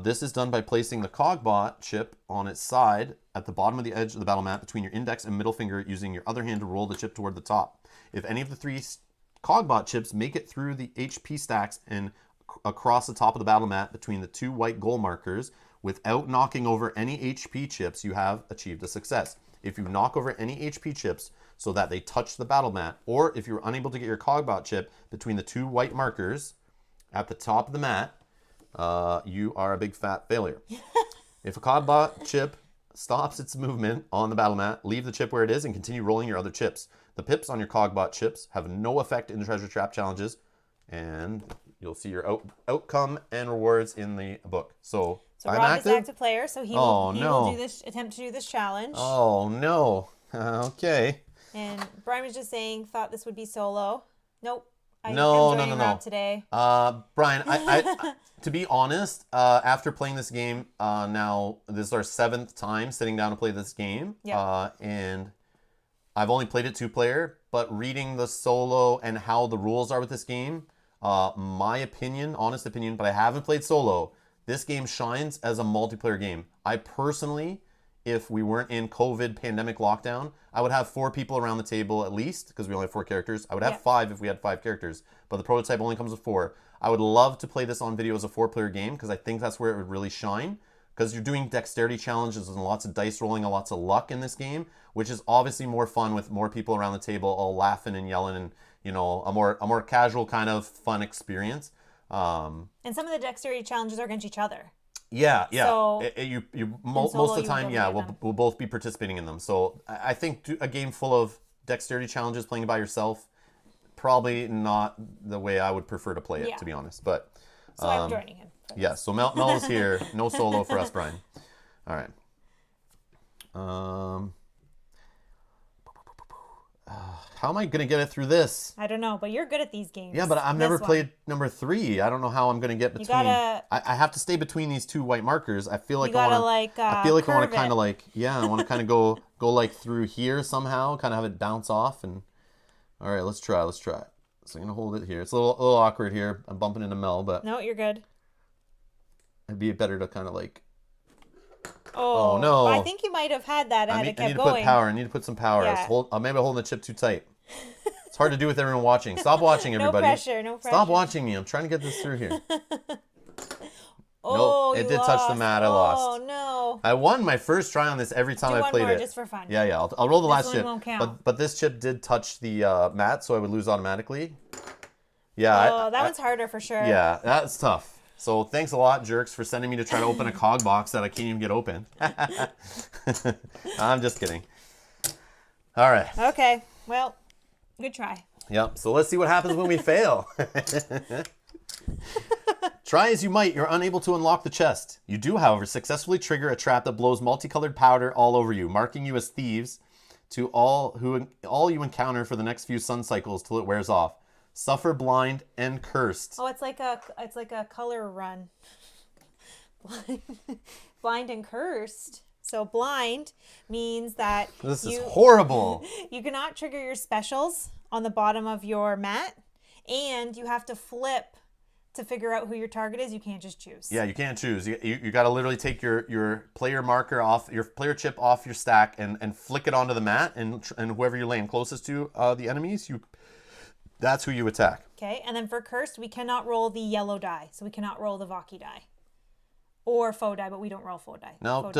This is done by placing the cogbot chip on its side at the bottom of the edge of the battle mat between your index and middle finger, using your other hand to roll the chip toward the top. If any of the 3 cogbot chips make it through the HP stacks and across the top of the battle mat between the 2 white goal markers without knocking over any HP chips, you have achieved a success. If you knock over any HP chips so that they touch the battle mat, or if you're unable to get your cogbot chip between the 2 white markers at the top of the mat, you are a big fat failure. If a cogbot chip stops its movement on the battle mat, leave the chip where it is and continue rolling your other chips. The pips on your Cogbot chips have no effect in the treasure trap challenges, and you'll see your outcome and rewards in the book. So I'm Rob active. is active player, so he will do this, attempt to do this challenge. Oh no. Okay. And Brian was just saying, thought this would be solo. Nope. I'm No. Rob today. Brian, I to be honest, after playing this game, now this is our 7th time sitting down to play this game. Yeah. And I've only played it 2-player, but reading the solo and how the rules are with this game, my opinion, honest opinion, but I haven't played solo. This game shines as a multiplayer game. I personally, if we weren't in COVID pandemic lockdown, I would have 4 people around the table at least, because we only have 4 characters. I would have 5 if we had 5 characters, but the prototype only comes with 4. I would love to play this on video as a 4-player game, because I think that's where it would really shine. Because you're doing dexterity challenges and lots of dice rolling and lots of luck in this game, which is obviously more fun with more people around the table all laughing and yelling and, you know, a more casual kind of fun experience. And some of the dexterity challenges are against each other. Yeah. So you most of the time, we'll both be participating in them. So I think a game full of dexterity challenges playing by yourself, probably not the way I would prefer to play it, to be honest. But so I'm joining him. Yeah, so Mel is here. No solo for us, Brian. All right. How am I going to get it through this? I don't know, but you're good at these games. Yeah, but I've never played number 3. I don't know how I'm going to get between. I have to stay between these 2 white markers. I feel like I want to kind of like, I want to kind of go like through here somehow, kind of have it bounce off. And all right, let's try. So I'm going to hold it here. It's a little awkward here. I'm bumping into Mel, but no, you're good. It'd be better to kind of like. Oh no! I think you might have had that. I need to put power. I need to put some power. Yeah. Maybe I'm holding the chip too tight. It's hard to do with everyone watching. Stop watching, everybody. No pressure. Stop watching me. I'm trying to get this through here. Nope, it did touch the mat. I lost. Oh no! I won my first try on this every time I played it. Just for fun. Yeah. I'll roll the last chip. Won't count. But this chip did touch the mat, so I would lose automatically. Yeah. Oh, that one's harder for sure. Yeah, that's tough. So thanks a lot, jerks, for sending me to try to open a cog box that I can't even get open. I'm just kidding. All right. Okay. Well, good try. Yep. So let's see what happens when we fail. Try as you might, you're unable to unlock the chest. You do, however, successfully trigger a trap that blows multicolored powder all over you, marking you as thieves to all you encounter for the next few sun cycles till it wears off. Suffer blind and cursed. Oh, it's like a color run. Blind and cursed. So blind means that this is horrible. You cannot trigger your specials on the bottom of your mat, and you have to flip to figure out who your target is. You can't just choose. Yeah, you can't choose. You got to literally take your player marker off, your player chip off your stack, and flick it onto the mat, and whoever you're laying closest to the enemies, that's who you attack. Okay, and then for cursed, we cannot roll the yellow die, so we cannot roll the Vaki die. Or foe die, but we don't roll foe die. No,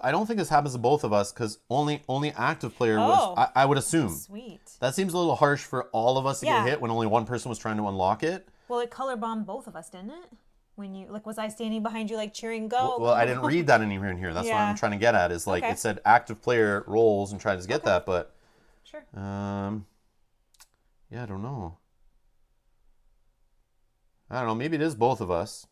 I don't think this happens to both of us, because only active player I would assume. Sweet. That seems a little harsh for all of us to get hit when only one person was trying to unlock it. Well, it color bombed both of us, didn't it? When you was I standing behind you cheering go? Well, I didn't read that anywhere in here. That's what I'm trying to get at. Is it said active player rolls and tries to get that, but sure. Yeah, I don't know. Maybe it is both of us.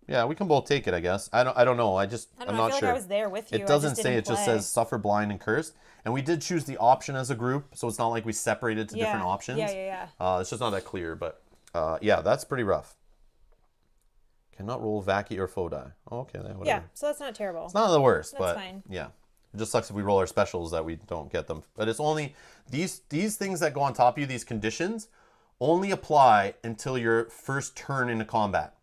Yeah, we can both take it, I guess. I don't know. I'm not sure. I feel like I was there with you. It doesn't say. It just says suffer blind and cursed. And we did choose the option as a group, so it's not like we separated to different options. Yeah. It's just not that clear, but that's pretty rough. Cannot roll Vaki or foe die. Oh, okay, whatever. Yeah, so that's not terrible. It's not the worst, that's fine. Yeah. It just sucks if we roll our specials that we don't get them. But it's only these things that go on top of you, these conditions, only apply until your first turn into combat.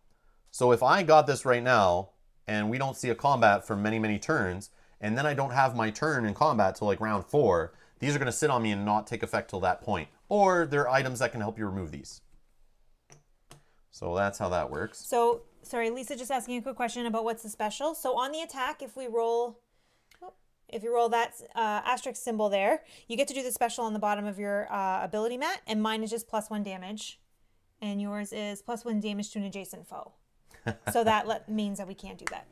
So if I got this right now and we don't see a combat for many, many turns, and then I don't have my turn in combat till round 4, these are going to sit on me and not take effect till that point. Or there are items that can help you remove these. So that's how that works. So, sorry, Lisa just asking a quick question about what's the special. So on the attack, if you roll that asterisk symbol there, you get to do the special on the bottom of your ability mat, and mine is just +1 damage, and yours is +1 damage to an adjacent foe. So that means that we can't do that.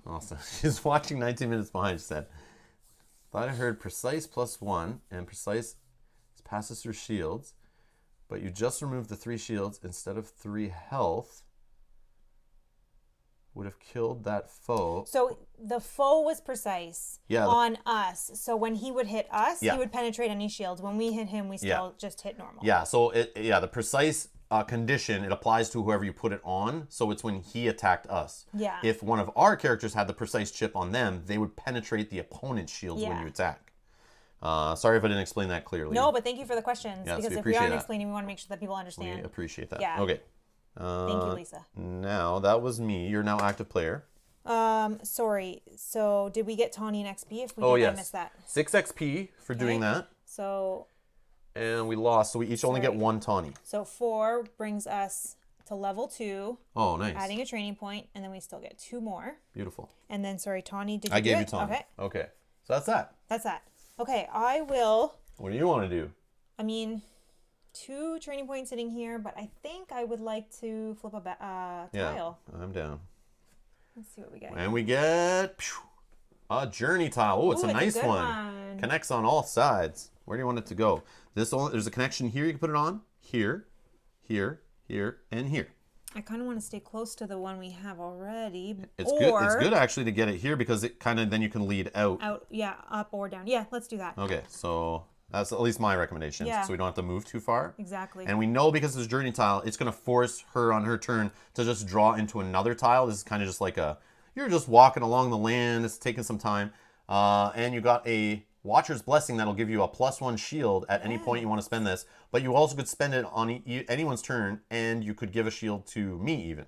Awesome. She's watching 19 minutes behind. She said, thought I heard precise +1 and precise passes through shields, but you just removed the 3 shields instead of 3 health. Would have killed that foe. So the foe was precise on us. So when he would hit us, he would penetrate any shields. When we hit him, we still just hit normal. Yeah, so the precise condition, it applies to whoever you put it on. So it's when he attacked us. Yeah. If one of our characters had the precise chip on them, they would penetrate the opponent's shields when you attack. Sorry if I didn't explain that clearly. No, but thank you for the questions. Yes, because if we aren't explaining, we want to make sure that people understand. We appreciate that. Yeah. Okay. Thank you, Lisa. Now, that was me. You're now active player. Sorry. So did we get Tawny and XP? If we did, I missed that. 6 XP for doing that. So. And we lost, so we each only get 1 Tawny. So 4 brings us to level 2. Oh, nice. Adding a training point, and then we still get 2 more. Beautiful. And then, sorry, Tawny, did you I gave do you it? Tawny. Okay. Okay. So that's that. That's that. Okay, I will. What do you want to do? I mean, 2 training points sitting here, but I think I would like to flip a tile. Yeah, I'm down. Let's see what we get. And we get a journey tile. Oh, it's a nice one. Connects on all sides. Where do you want it to go? There's a connection here. You can put it on. Here, here, here, and here. I kind of want to stay close to the one we have already. It's good. It's good actually to get it here because it kind of then you can lead out. Yeah, up or down. Yeah, let's do that. Okay, so that's at least my recommendation. Yeah. So we don't have to move too far. Exactly. And we know because it's journey tile, it's going to force her on her turn to just draw into another tile. This is kind of just like you're just walking along the land. It's taking some time. And you got a Watcher's Blessing that'll give you a +1 shield at any point you want to spend this. But you also could spend it on anyone's turn, and you could give a shield to me even.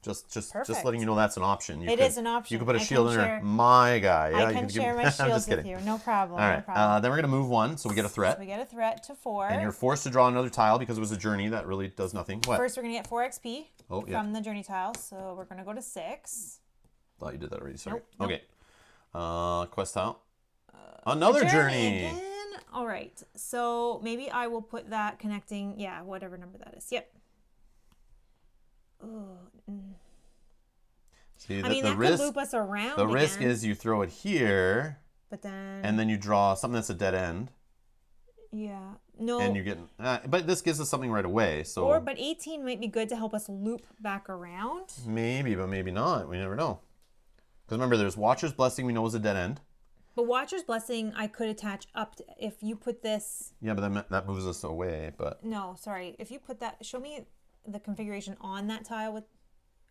Just letting you know that's an option. It is an option. You could put a shield in there. My guy. Yeah, I can share my shields with you. No problem. All right. Then we're going to move 1, so we get a threat. So we get a threat to 4. And you're forced to draw another tile because it was a journey that really does nothing. What? First, we're going to get 4 XP from the journey tile. So we're going to go to 6. Thought you did that already. Sorry. Nope. Okay. Quest tile. Another journey. Again. All right. So maybe I will put that connecting. Yeah, whatever number that is. Yep. Oh. See, I mean, that could loop us around. The risk is you throw it here, but then and then you draw something that's a dead end. Yeah. No. And you get, but this gives us something right away. So. But 18 might be good to help us loop back around. Maybe, but maybe not. We never know. Because remember, there's Watcher's Blessing. We know is a dead end. But Watcher's Blessing, I could attach up to, if you put this. Yeah, but then that moves us away. But no, sorry. If you put that, show me the configuration on that tile with.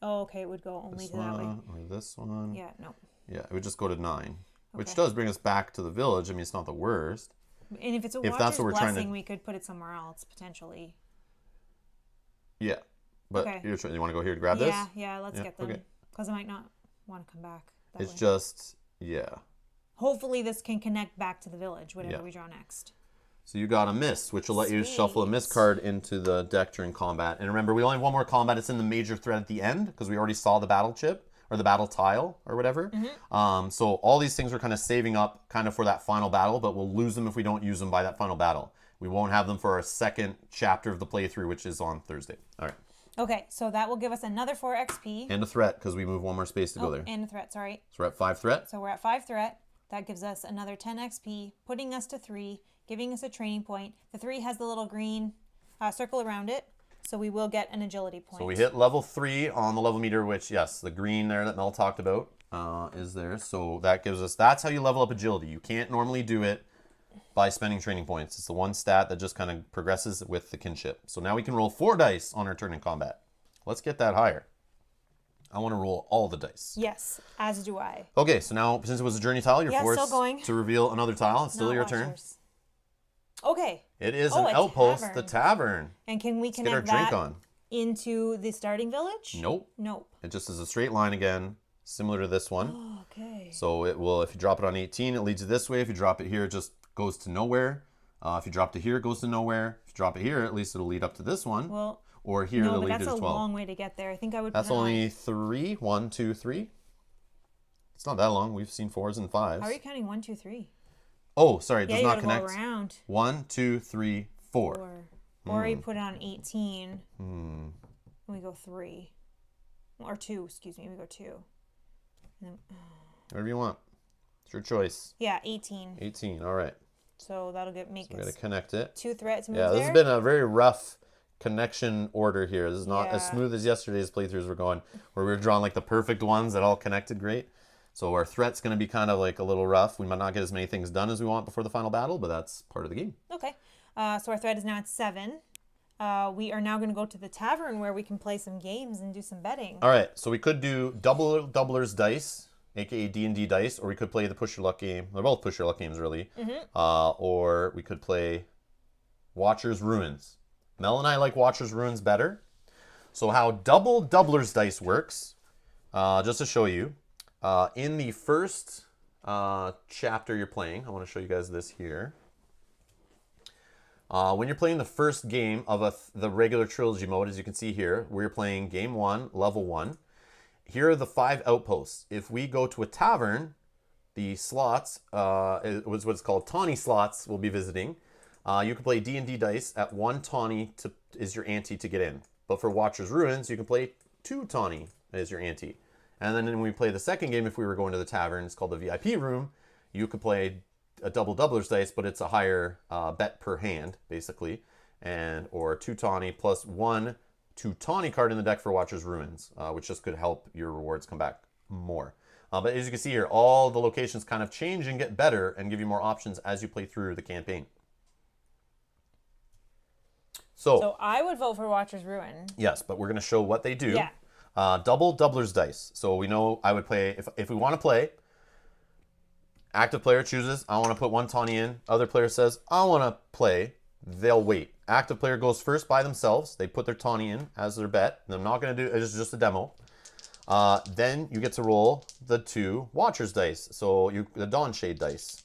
Oh, okay. It would go only to that way. Or this one. Yeah. No. Yeah, it would just go to 9, which does bring us back to the village. I mean, it's not the worst. And if it's a Watcher's Blessing, we could put it somewhere else potentially. Yeah, but you want to go here to grab this? Yeah. Let's get them because I might not want to come back. It's just Hopefully this can connect back to the village, whatever we draw next. So you got a miss, which will let you shuffle a miss card into the deck during combat. And remember, we only have 1 more combat. It's in the major threat at the end because we already saw the battle chip or the battle tile or whatever. So all these things are kind of saving up kind of for that final battle, but we'll lose them if we don't use them by that final battle. We won't have them for our second chapter of the playthrough, which is on Thursday. All right. Okay, so that will give us another 4 XP. And a threat because we move 1 more space to go there. And a threat, sorry. So we're at 5 threat. So we're at 5 threat. That gives us another 10 XP, putting us to 3, giving us a training point. The 3 has the little green circle around it, so we will get an agility point. So we hit level 3 on the level meter, which, yes, the green there that Mel talked about is there. So that gives us, that's how you level up agility. You can't normally do it by spending training points. It's the one stat that just kind of progresses with the kinship. So now we can roll 4 dice on our turn in combat. Let's get that higher. I want to roll all the dice. Yes, as do I. Okay, so now since it was a journey tile, you're forced to reveal another tile. It's still your turn. Okay. It is an outpost, the tavern. And can we connect that into the starting village? Nope. It just is a straight line again, similar to this one. Oh, okay. So it will, if you drop it on 18, it leads you this way. If you drop it here, it just goes to nowhere. If you drop it here, it goes to nowhere. If you drop it here, at least it'll lead up to this one. Well, or here, it'll lead to 12. That's a long way to get there. I think I would. That's only 3. 1, 2, 3. It's not that long. We've seen 4s and 5s. How are you counting 1, 2, 3? Oh, sorry, it does not connect. Go around. 1, 2, 3, 4. Or you put it on 18. And we go 3. Or 2, excuse me. We go 2. Whatever you want. It's your choice. Yeah, 18. 18. All right. So that'll make So we're going to connect it. 2 threats move Yeah, this has been a very rough connection order here. This is not as smooth as yesterday's playthroughs were going, where we were drawing like the perfect ones that all connected great. So our threat's going to be kind of like a little rough. We might not get as many things done as we want before the final battle, but that's part of the game. Okay. So our threat is now at 7. We are now going to go to the tavern where we can play some games and do some betting. All right. So we could do doublers dice, aka D&D dice, or we could play the push your luck game. They're both push your luck games, really. Or we could play Watcher's Ruins. Mel and I like Watcher's Ruins better. So how doublers dice works, just to show you, in the first chapter you're playing, I want to show you guys this here. When you're playing the first game of the regular Trilogy mode, as you can see here, we're playing Game 1, Level 1. Here are the 5 outposts. If we go to a tavern, the slots, it was what's called tawny slots, we'll be visiting. You can play D&D dice at 1 tawny is your ante to get in. But for Watcher's Ruins, you can play 2 tawny as your ante. And then when we play the second game, if we were going to the tavern, it's called the VIP room, you could play a doublers dice, but it's a higher bet per hand, basically. Or 2 tawny plus 1 2 tawny card in the deck for Watcher's Ruins, which just could help your rewards come back more. But as you can see here, all the locations kind of change and get better and give you more options as you play through the campaign. So I would vote for Watcher's Ruin. Yes, but we're going to show what they do. Yeah. Doublers dice. So we know I would play, if we want to play, active player chooses, I want to put 1 tawny in. Other player says, I want to play. They'll wait. Active player goes first by themselves. They put their tawny in as their bet. I'm not going to do, it's just a demo. Then you get to roll the 2 Watcher's dice. So the Dawnshade dice.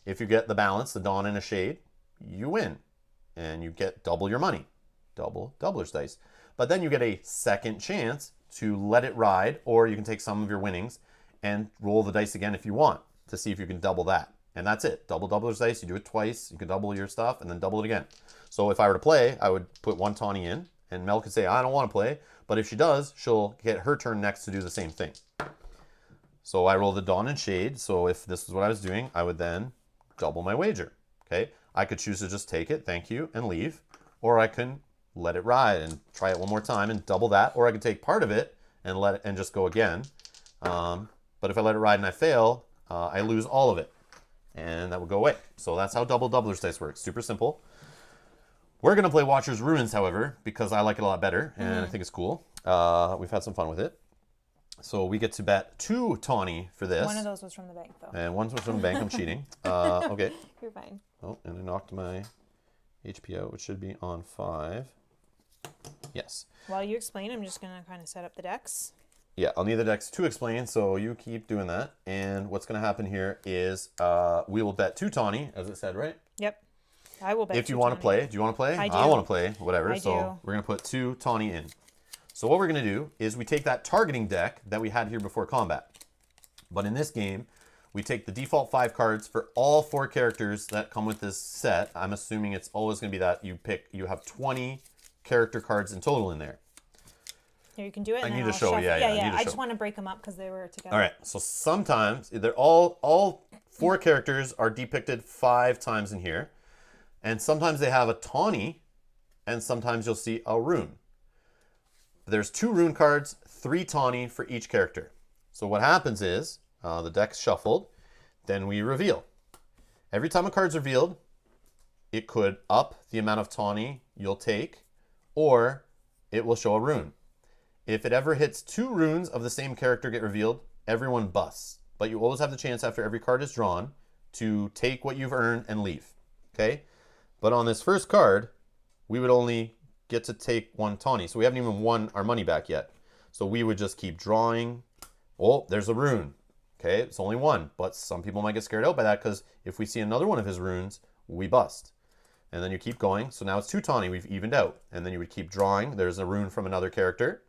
If you get the balance, the Dawn and a Shade, you win. And you get double your money. Doublers dice. But then you get a second chance to let it ride, or you can take some of your winnings and roll the dice again if you want to see if you can double that. And that's it. Doublers dice, you do it twice, you can double your stuff and then double it again. So if I were to play, I would put 1 tawny in, and Mel could say, I don't want to play, but if she does, she'll get her turn next to do the same thing. So I roll the Dawn and Shade, so if this is what I was doing, I would then double my wager. Okay, I could choose to just take it, thank you, and leave, or I can let it ride and try it one more time and double that, or I could take part of it and just go again. But if I let it ride and I fail, I lose all of it, and that would go away. So that's how doublers dice works. Super simple. We're going to play Watcher's Ruins, however, because I like it a lot better, and I think it's cool. We've had some fun with it. So we get to bet 2 tawny for this. One of those was from the bank, though. And one was from the bank. I'm cheating. Okay. You're fine. Oh, and I knocked my HP out, which should be on 5. Yes. While you explain, I'm just going to kind of set up the decks. Yeah, I'll need the decks to explain, so you keep doing that. And what's going to happen here is we will bet 2 tawny, as it said, right? Yep. I will bet if you want to play. Do you want to play? I do. I want to play. Whatever. I so do. we're going to put 2 tawny in. So what we're going to do is we take that targeting deck that we had here before combat. But in this game, we take the default 5 cards for all 4 characters that come with this set. I'm assuming it's always going to be that you have 20 character cards in total in there. Here, you can do it. I need to show. Yeah. I just want to break them up because they were together. All right. So sometimes they're all 4 characters are depicted 5 times in here, and sometimes they have a tawny, and sometimes you'll see a rune. There's 2 rune cards, 3 tawny for each character. So what happens is the deck's shuffled, then we reveal. Every time a card's revealed, it could up the amount of tawny you'll take, or it will show a rune. If it ever hits 2 runes of the same character get revealed, everyone busts. But you always have the chance after every card is drawn to take what you've earned and leave. Okay? But on this first card, we would only get to take 1 tawny. So we haven't even won our money back yet. So we would just keep drawing. Oh, there's a rune. Okay, it's only 1. But some people might get scared out by that because if we see another one of his runes, we bust. And then you keep going. So now it's 2 tawny. We've evened out. And then you would keep drawing. There's a rune from another character.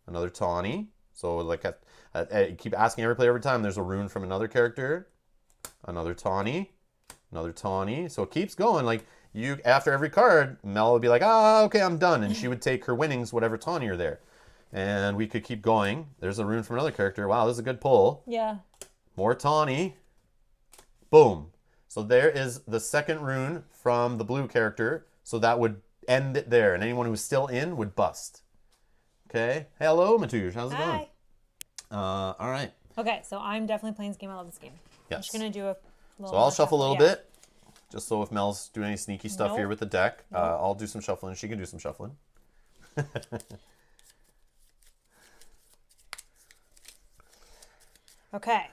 Another tawny. So like you keep asking every player every time. There's a rune from another character. Another tawny. Another tawny. So it keeps going. Like after every card, Mel would be like, okay, I'm done. And she would take her winnings, whatever tawny are there. And we could keep going. There's a rune from another character. Wow, this is a good pull. Yeah. More tawny. Boom. So there is the second rune from the blue character. So that would end it there. And anyone who's still in would bust. Okay. Hello, Matush. How's it going? All right. Okay, so I'm definitely playing this game. I love this game. Yes. I'm just going to do a little... So I'll shuffle a little yeah. bit. Just so if Mel's doing any sneaky stuff here with the deck, I'll do some shuffling. She can do some shuffling. Okay.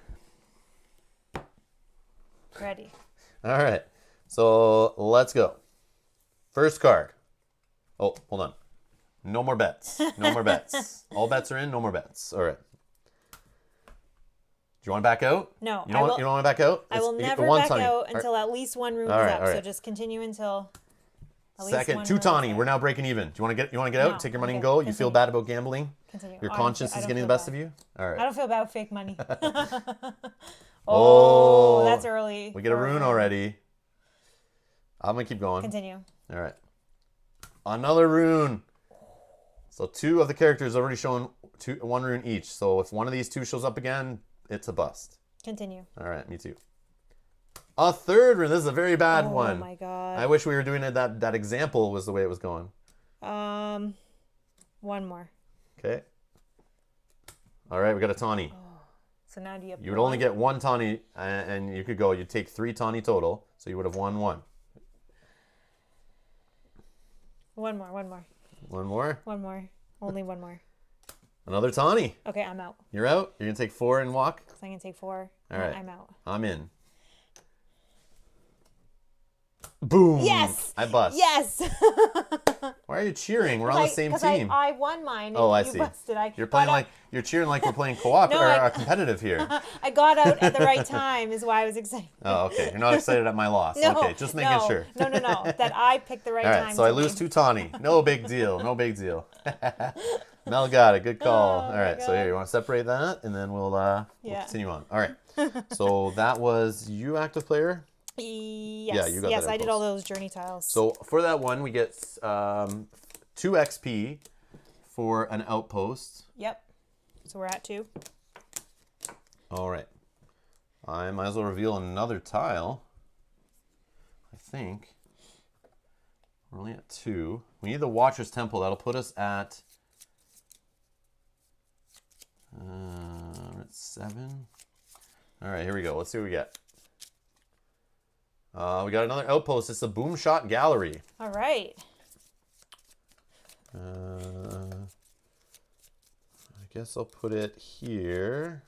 Ready. All right. So let's go. First card. Oh, hold on. No more bets. No more bets. All bets are in. No more bets. All right. Do you want to back out? No. You don't want to back out? I will never back out until at least one rune is up. So just continue until at least second. one Two rune tawny. is We're now breaking even. Do you want to get out? No, Take your money I'm and good. go? You Continue. feel bad about gambling? Continue. Your Oh, conscience is getting the best of you? All right. I don't feel bad with fake money. Oh, that's early. We get a rune already. I'm going to keep going. Continue. All right. Another rune. So two of the characters already shown one rune each. So if one of these two shows up again, it's a bust. Continue. All right, me too. A third rune. This is a very bad one. Oh my god. I wish we were doing it. That example was the way it was going. One more. Okay. All right, we got a tawny. So now do you have You would only get one tawny, and you could go. You'd take 3 tawny total, so you would have won 1. One more. One more? One more. Only one more. Another tawny. Okay, I'm out. You're out? You're going to take 4 and walk? So I'm going to take 4. All right. I'm out. I'm in. Boom. Yes. I bust. Yes. Why are you cheering? We're on the same team. I won mine. And I you see. Busted. You're playing you're cheering like we're playing co-op or competitive here. I got out at the right time is why I was excited. Oh, okay. You're not excited at my loss. No, okay, just making sure. No. That I picked the right All time. right, so I lose 2 tawny. No big deal. No big deal. Mel got it. Good call. All right, so here, you want to separate that, and then we'll continue on. All right. So that was you, active player? Yes. Yeah, you got that I did Outpost. all those journey tiles. So for that one, we get 2 XP for an outpost. Yep. So we're at 2. All right. I might as well reveal another tile. I think we're only at 2. We need the Watcher's Temple. That'll put us at 7. All right, here we go. Let's see what we get. We got another outpost. It's the Boom Shot Gallery. All right. I guess I'll put it here.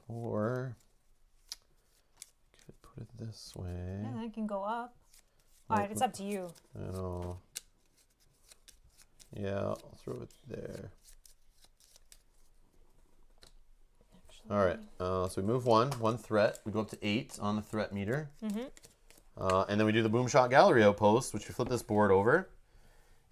Or I could put it this way. Yeah, that can go up. All right, it's up to you. I know. Yeah, I'll throw it there. All right, so we move one threat. We go up to 8 on the threat meter. And then we do the Boom Shot Gallery outpost, which we flip this board over.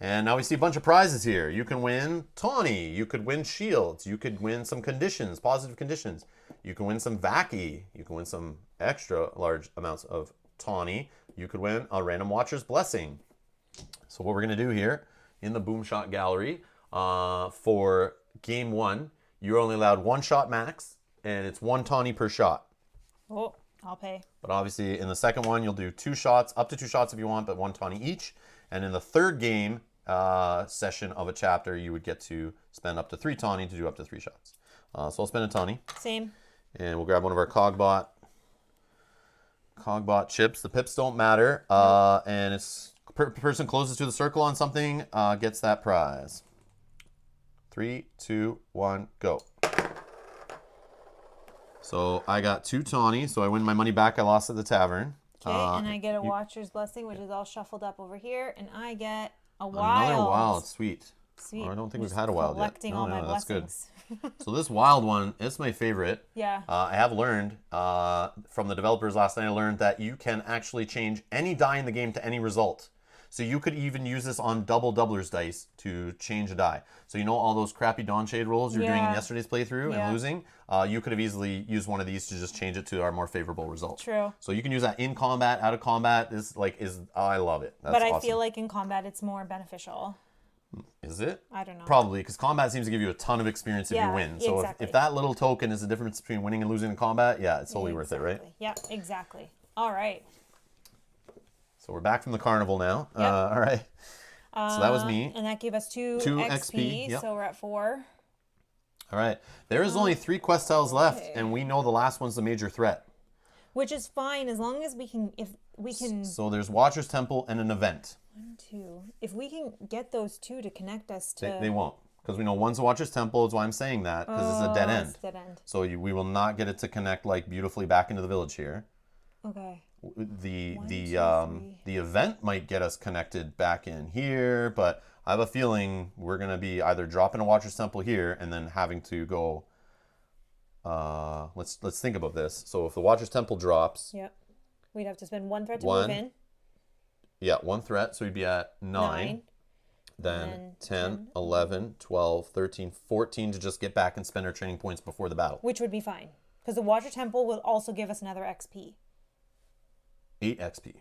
And now we see a bunch of prizes here. You can win tawny. You could win shields. You could win some conditions, positive conditions. You can win some vacky. You can win some extra large amounts of tawny. You could win a random Watcher's Blessing. So what we're going to do here in the Boom Shot Gallery for game 1, you're only allowed 1 shot max. And it's 1 tawny per shot. Oh, I'll pay. But obviously in the second one, you'll do 2 shots, up to 2 shots if you want, but 1 tawny each. And in the third game session of a chapter, you would get to spend up to 3 tawny to do up to 3 shots. So I'll spend a tawny. Same. And we'll grab one of our Cogbot chips. The pips don't matter. And it's person closest to the circle on something gets that prize. 3, 2, 1, go. So I got 2 tawny, so I win my money back I lost at the tavern. Okay, and I get a Watcher's Blessing, which is all shuffled up over here, and I get a wild. Another wild, sweet. Sweet. Oh, I don't think we've had a wild yet. Collecting all my that's blessings. good. So this wild one, it's my favorite. Yeah. I have learned from the developers last night, I learned that you can actually change any die in the game to any result. So you could even use this on doublers dice to change a die. So you know all those crappy Dawnshade rolls you were doing in yesterday's playthrough and losing? You could have easily used one of these to just change it to our more favorable result. True. So you can use that in combat, out of combat. I love it. That's but I awesome. feel like in combat it's more beneficial. Is it? I don't know. Probably, because combat seems to give you a ton of experience if you win. So exactly. if that little token is the difference between winning and losing in combat, yeah, it's totally worth it, right? Yeah, exactly. All right. So we're back from the carnival now. Yep. All right. So that was me. And that gave us 2 XP. Yep. So we're at 4. All right. There is only 3 quest tiles left, and we know the last one's the major threat. Which is fine as long as we can, So there's Watcher's Temple and an event. 1, 2. If we can get those 2 to connect us to... They won't. Because we know one's the Watcher's Temple, is why I'm saying that, because it's a dead end. It's dead end. So we will not get it to connect like beautifully back into the village here. Okay. The event might get us connected back in here, but I have a feeling we're gonna be either dropping a Watcher's Temple here and then having to go. Let's think about this. So if the Watcher's Temple drops, yep, we'd have to spend 1 threat to move in. Yeah, 1 threat, so we'd be at 9. Then 10, 11, 12, 13, 14 to just get back and spend our training points before the battle. Which would be fine, because the Watcher Temple will also give us another XP. 8 XP.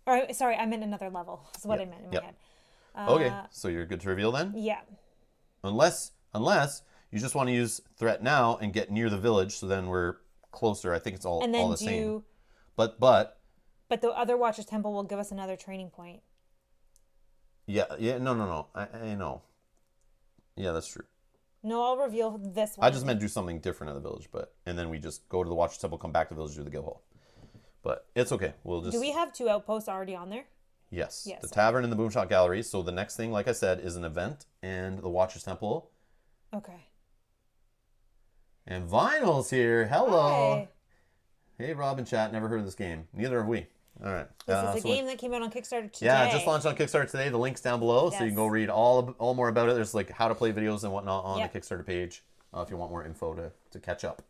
Or, sorry, I meant another level. That's what I meant in my head. Okay, so you're good to reveal then? Yeah. Unless you just want to use threat now and get near the village, so then we're closer. I think it's all the same. But the other Watcher's Temple will give us another training point. Yeah, no. I know. Yeah, that's true. No, I'll reveal this one. I just meant do something different at the village, and then we just go to the Watcher's Temple, come back to the village, do the guild hall. But it's okay. We'll just... Do we have 2 outposts already on there? Yes. The tavern and the Boomshot Gallery. So the next thing, like I said, is an event and the Watcher's Temple. Okay. And Vinyl's here. Hello. Hi. Hey, Rob and chat. Never heard of this game. Neither have we. All right. This is a game that came out on Kickstarter today. Yeah, it just launched on Kickstarter today. The link's down below, so you can go read all more about it. There's like how to play videos and whatnot on the Kickstarter page if you want more info to catch up.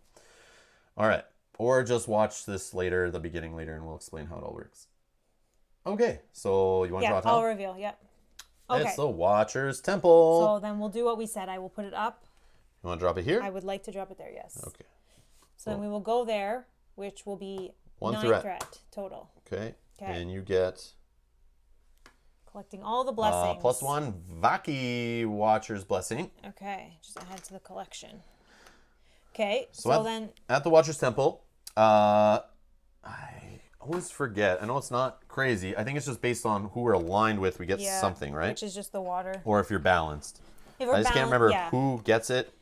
All right. Or just watch this later, the beginning later, and we'll explain how it all works. Okay, so you want to draw a tile? I'll reveal, yep. Okay. It's the Watcher's Temple. So then we'll do what we said. I will put it up. You want to drop it here? I would like to drop it there, yes. Okay. So then we will go there, which will be 1 9 threat total. Okay. And you get... Collecting all the blessings. +1 Vaki Watcher's Blessing. Okay, just add to the collection. Okay, so then... At the Watcher's Temple, I always forget. I know it's not crazy. I think it's just based on who we're aligned with. We get something, right? Which is just the water. Or if you're balanced. I just can't remember who gets it.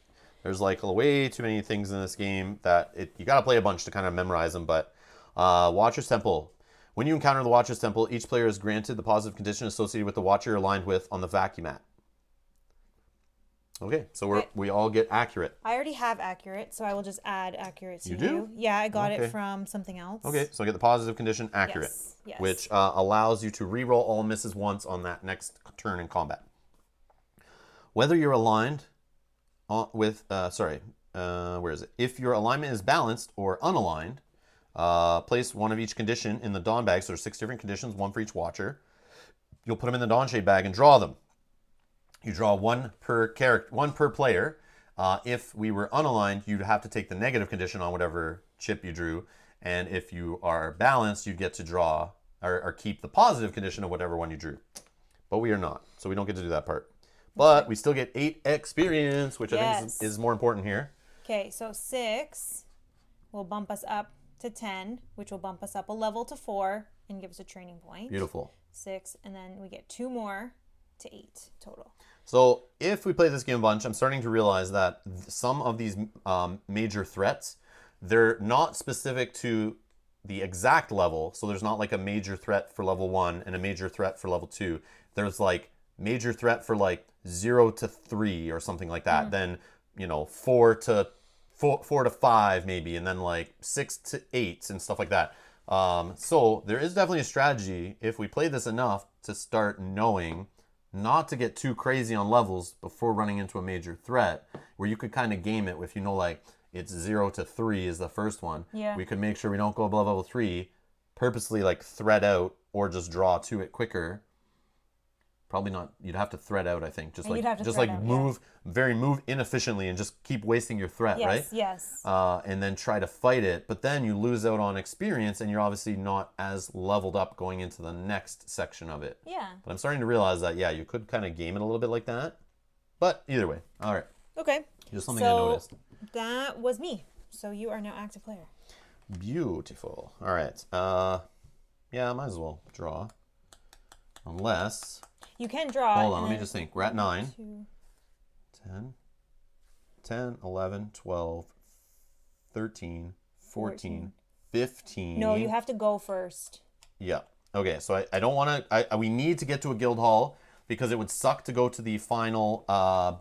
There's like way too many things in this game that you got to play a bunch to kind of memorize them. But Watcher's Temple. When you encounter the Watcher's Temple, each player is granted the positive condition associated with the Watcher you're aligned with on the vacuum mat. Okay, so we all get accurate. I already have accurate, so I will just add accurate to you. You do? Yeah, I got it from something else. Okay, so I get the positive condition accurate, which allows you to reroll all misses once on that next turn in combat. Whether you're aligned with, where is it? If your alignment is balanced or unaligned, place one of each condition in the Dawn bag. So there's 6 different conditions, 1 for each Watcher. You'll put them in the Dawnshade bag and draw them. You draw 1 per character, 1 per player. If we were unaligned, you'd have to take the negative condition on whatever chip you drew. And if you are balanced, you'd get to draw or keep the positive condition of whatever one you drew. But we are not, so we don't get to do that part. But we still get 8 experience, which I think is more important here. Okay, so 6 will bump us up to 10, which will bump us up a level to 4 and give us a training point. Beautiful. 6, and then we get 2 more to 8 total. So if we play this game a bunch, I'm starting to realize that some of these major threats, they're not specific to the exact level. So there's not like a major threat for level 1 and a major threat for level 2. There's like major threat for like 0 to 3 or something like that. Then, 4 to 5 maybe, and then like 6 to 8 and stuff like that. So there is definitely a strategy if we play this enough to start knowing not to get too crazy on levels before running into a major threat, where you could kind of game it if like it's 0 to 3 is the first one. Yeah. We could make sure we don't go above level 3, purposely like thread out or just draw to it quicker. Probably not. You'd have to threat out, I think. Just You'd have to just threat like out, move inefficiently and just keep wasting your threat, right? Yes. And then try to fight it, but then you lose out on experience, and you're obviously not as leveled up going into the next section of it. Yeah. But I'm starting to realize that you could kind of game it a little bit like that. But either way, all right. Okay. Just something I noticed. That was me. So you are now active player. Beautiful. All right. Yeah, I might as well draw. Unless... You can draw. Hold on, let me just think. We're at 9. 2. 10, 11, 12, 13, 14, 15. No, you have to go first. Yeah. Okay, so I don't want to... we need to get to a guild hall because it would suck to go to the final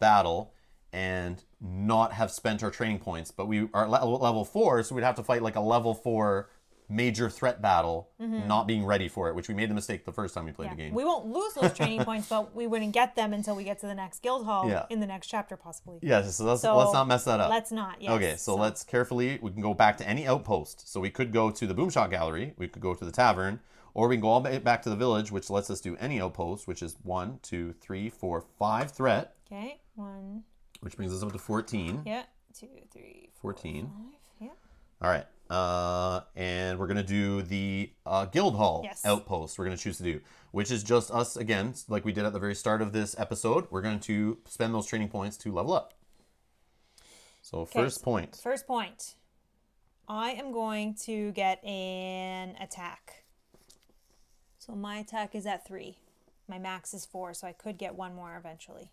battle and not have spent our training points. But we are level 4, so we'd have to fight like a level 4 major threat battle, not being ready for it, which we made the mistake the first time we played the game. We won't lose those training points, but we wouldn't get them until we get to the next guild hall in the next chapter, possibly. Yes, so let's not mess that up. Let's not, yes. Okay, so let's carefully, we can go back to any outpost. So we could go to the Boomshot Gallery, we could go to the tavern, or we can go all back to the village, which lets us do any outpost, which is 1, 2, 3, 4, 5 threat. Okay, 1. Which brings us up to 14. Yeah, 2, 3, 4, 14. 5. Yeah. All right. And we're going to do the guild hall outpost we're going to choose to do, which is just us, again, like we did at the very start of this episode. We're going to spend those training points to level up. So first point. First point. I am going to get an attack. So my attack is at 3. My max is 4, so I could get 1 more eventually.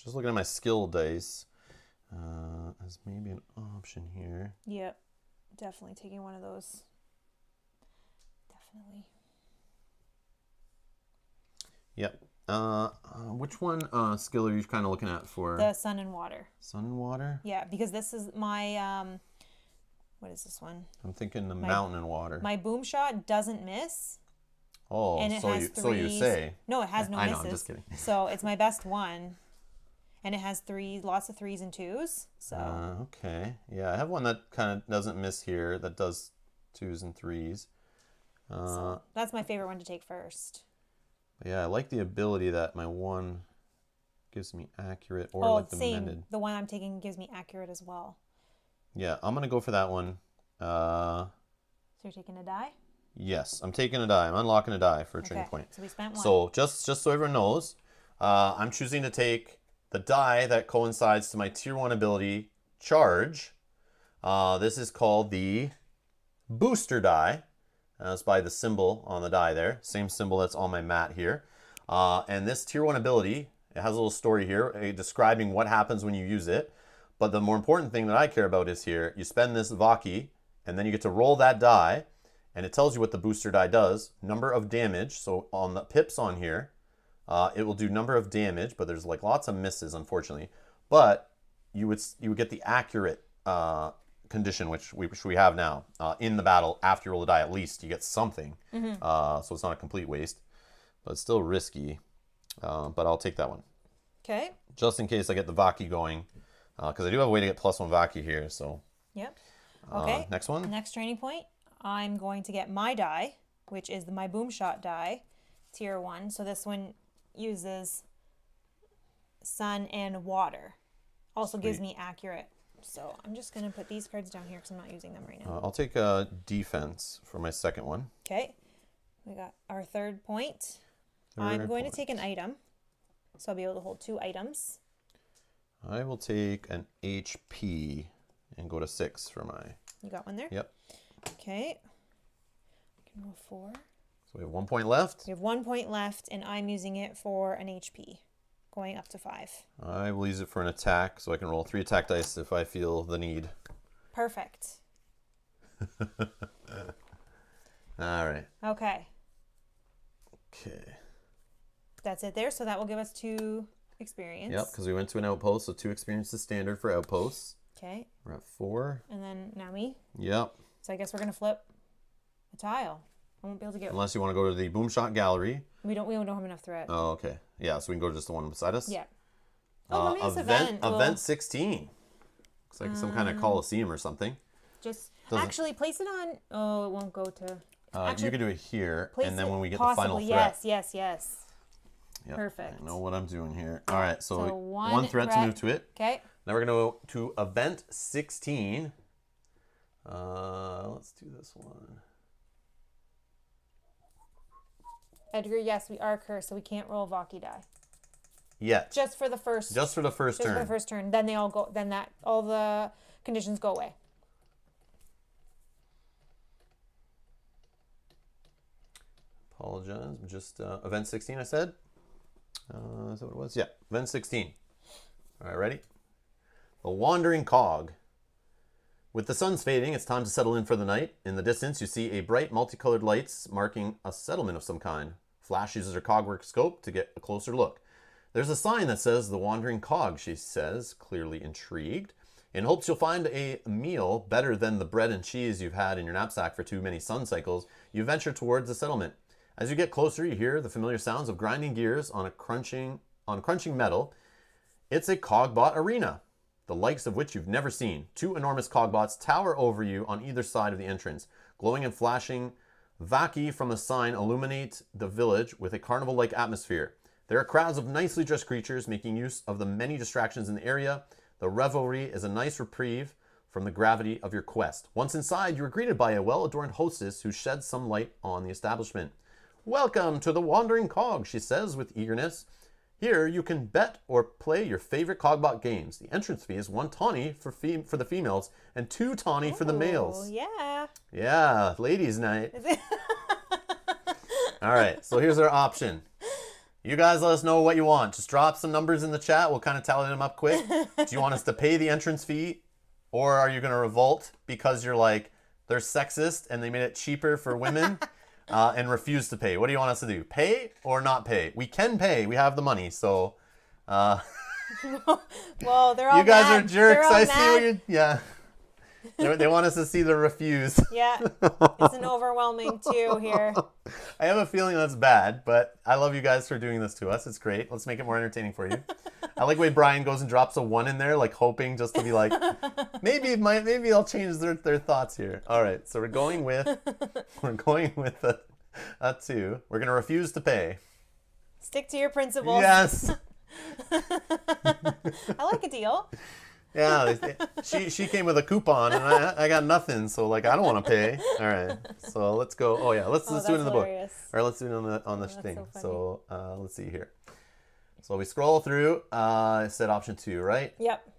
Just looking at my skill dice as maybe an option here. Yep. Definitely taking one of those. Definitely. Yep. Which one skill are you kind of looking at for? The sun and water. Sun and water? Yeah, because this is my, what is this one? I'm thinking the mountain and water. My boom shot doesn't miss. Oh, and it so, has so you say. No, it has no misses. I know, I'm just kidding. So it's my best one. And it has lots of 3s and 2s. So okay. Yeah, I have one that kind of doesn't miss here, that does 2s and 3s. So that's my favorite one to take first. Yeah, I like the ability that my one gives me accurate or like the same. mended. The one I'm taking gives me accurate as well. Yeah, I'm going to go for that one. So you're taking a die? Yes, I'm taking a die. I'm unlocking a die for a training point. So we spent 1. So just so everyone knows, I'm choosing to take the die that coincides to my tier 1 ability, Charge. This is called the Booster die. That's by the symbol on the die there. Same symbol that's on my mat here. And this tier 1 ability, it has a little story here describing what happens when you use it. But the more important thing that I care about is here, you spend this Vaki, and then you get to roll that die, and it tells you what the booster die does. Number of damage, so on the pips on here, it will do number of damage, but there's like lots of misses, unfortunately. But you would get the accurate condition, which we have now in the battle. After you roll the die, at least you get something. So it's not a complete waste, but it's still risky. But I'll take that one. Okay. Just in case I get the Vaki going, because I do have a way to get +1 Vaki here. So. Yep. Okay. Next one. Next training point. I'm going to get my die, which is my boom shot die, tier 1. So this one uses sun and water. Also gives me accurate. So I'm just going to put these cards down here because I'm not using them right now. I'll take defense for my second one. Okay. We got our third point. I'm going to take an item. So I'll be able to hold 2 items. I will take an HP and go to 6 for my... You got one there? Yep. Okay. I can roll 4. So we have 1 point left. We have 1 point left, and I'm using it for an HP, going up to 5. I will use it for an attack, so I can roll 3 attack dice if I feel the need. Perfect. All right. Okay. Okay. That's it there. So that will give us 2 experience. Yep, because we went to an outpost, so 2 experience is standard for outposts. Okay. We're at 4. And then now me. Yep. So I guess we're gonna flip a tile. I won't be able to get. Unless you want to go to the Boomshot Gallery. We don't have enough threat. Oh, okay. Yeah, so we can go to just the one beside us. Yeah. Oh, let me use Event 16. Looks like some kind of coliseum or something. Just actually place it on. Oh, it won't go to. You can do it here, and then when we get the final threat. Yes. Yep. Perfect. I know what I'm doing here. All right, so one threat to move to it. Okay. Now we're going to go to event 16. Let's do this one. Edgar, yes, we are cursed, so we can't roll Vaki die. Yet. Just for the first. Just for the first turn. Just for the first turn. Then they all go. Then all the conditions go away. Apologize. Just event 16, I said. Is that what it was? Yeah, event 16. All right, ready? The Wandering Cog. With the sun's fading, it's time to settle in for the night. In the distance, you see a bright multicolored lights marking a settlement of some kind. Flash uses her cogwork scope to get a closer look. There's a sign that says The Wandering Cog, she says, clearly intrigued. In hopes you'll find a meal better than the bread and cheese you've had in your knapsack for too many sun cycles, you venture towards the settlement. As you get closer, you hear the familiar sounds of grinding gears on crunching metal. It's a cogbot arena, the likes of which you've never seen. 2 enormous cogbots tower over you on either side of the entrance. Glowing and flashing Vaki from a sign illuminate the village with a carnival-like atmosphere. There are crowds of nicely dressed creatures making use of the many distractions in the area. The revelry is a nice reprieve from the gravity of your quest. Once inside, you are greeted by a well-adorned hostess who sheds some light on the establishment. Welcome to the Wandering Cog, she says with eagerness. Here you can bet or play your favorite cogbot games. The entrance fee is 1 tawny for the females and 2 tawny for the males. Yeah. Yeah, ladies' night. All right, so here's our option. You guys let us know what you want. Just drop some numbers in the chat. We'll kind of tally them up quick. Do you want us to pay the entrance fee? Or are you going to revolt because you're like, they're sexist and they made it cheaper for women and refuse to pay? What do you want us to do? Pay or not pay? We can pay. We have the money. So, well, they're all you guys mad. are jerks. I see what you're, yeah. They want us to see the refuse. Yeah, it's an overwhelming 2 here. I have a feeling that's bad, but I love you guys for doing this to us. It's great. Let's make it more entertaining for you. I like the way Brian goes and drops a 1 in there, like hoping just to be like, maybe I'll change their thoughts here. All right, so we're going with a 2. We're gonna refuse to pay. Stick to your principles. Yes. I like a deal. Yeah, she came with a coupon and I got nothing, so like I don't want to pay. All right, so let's go. Oh yeah, let's do it in the book. Or let's do it on the thing. So let's see here. So we scroll through. I said option 2, right? Yep.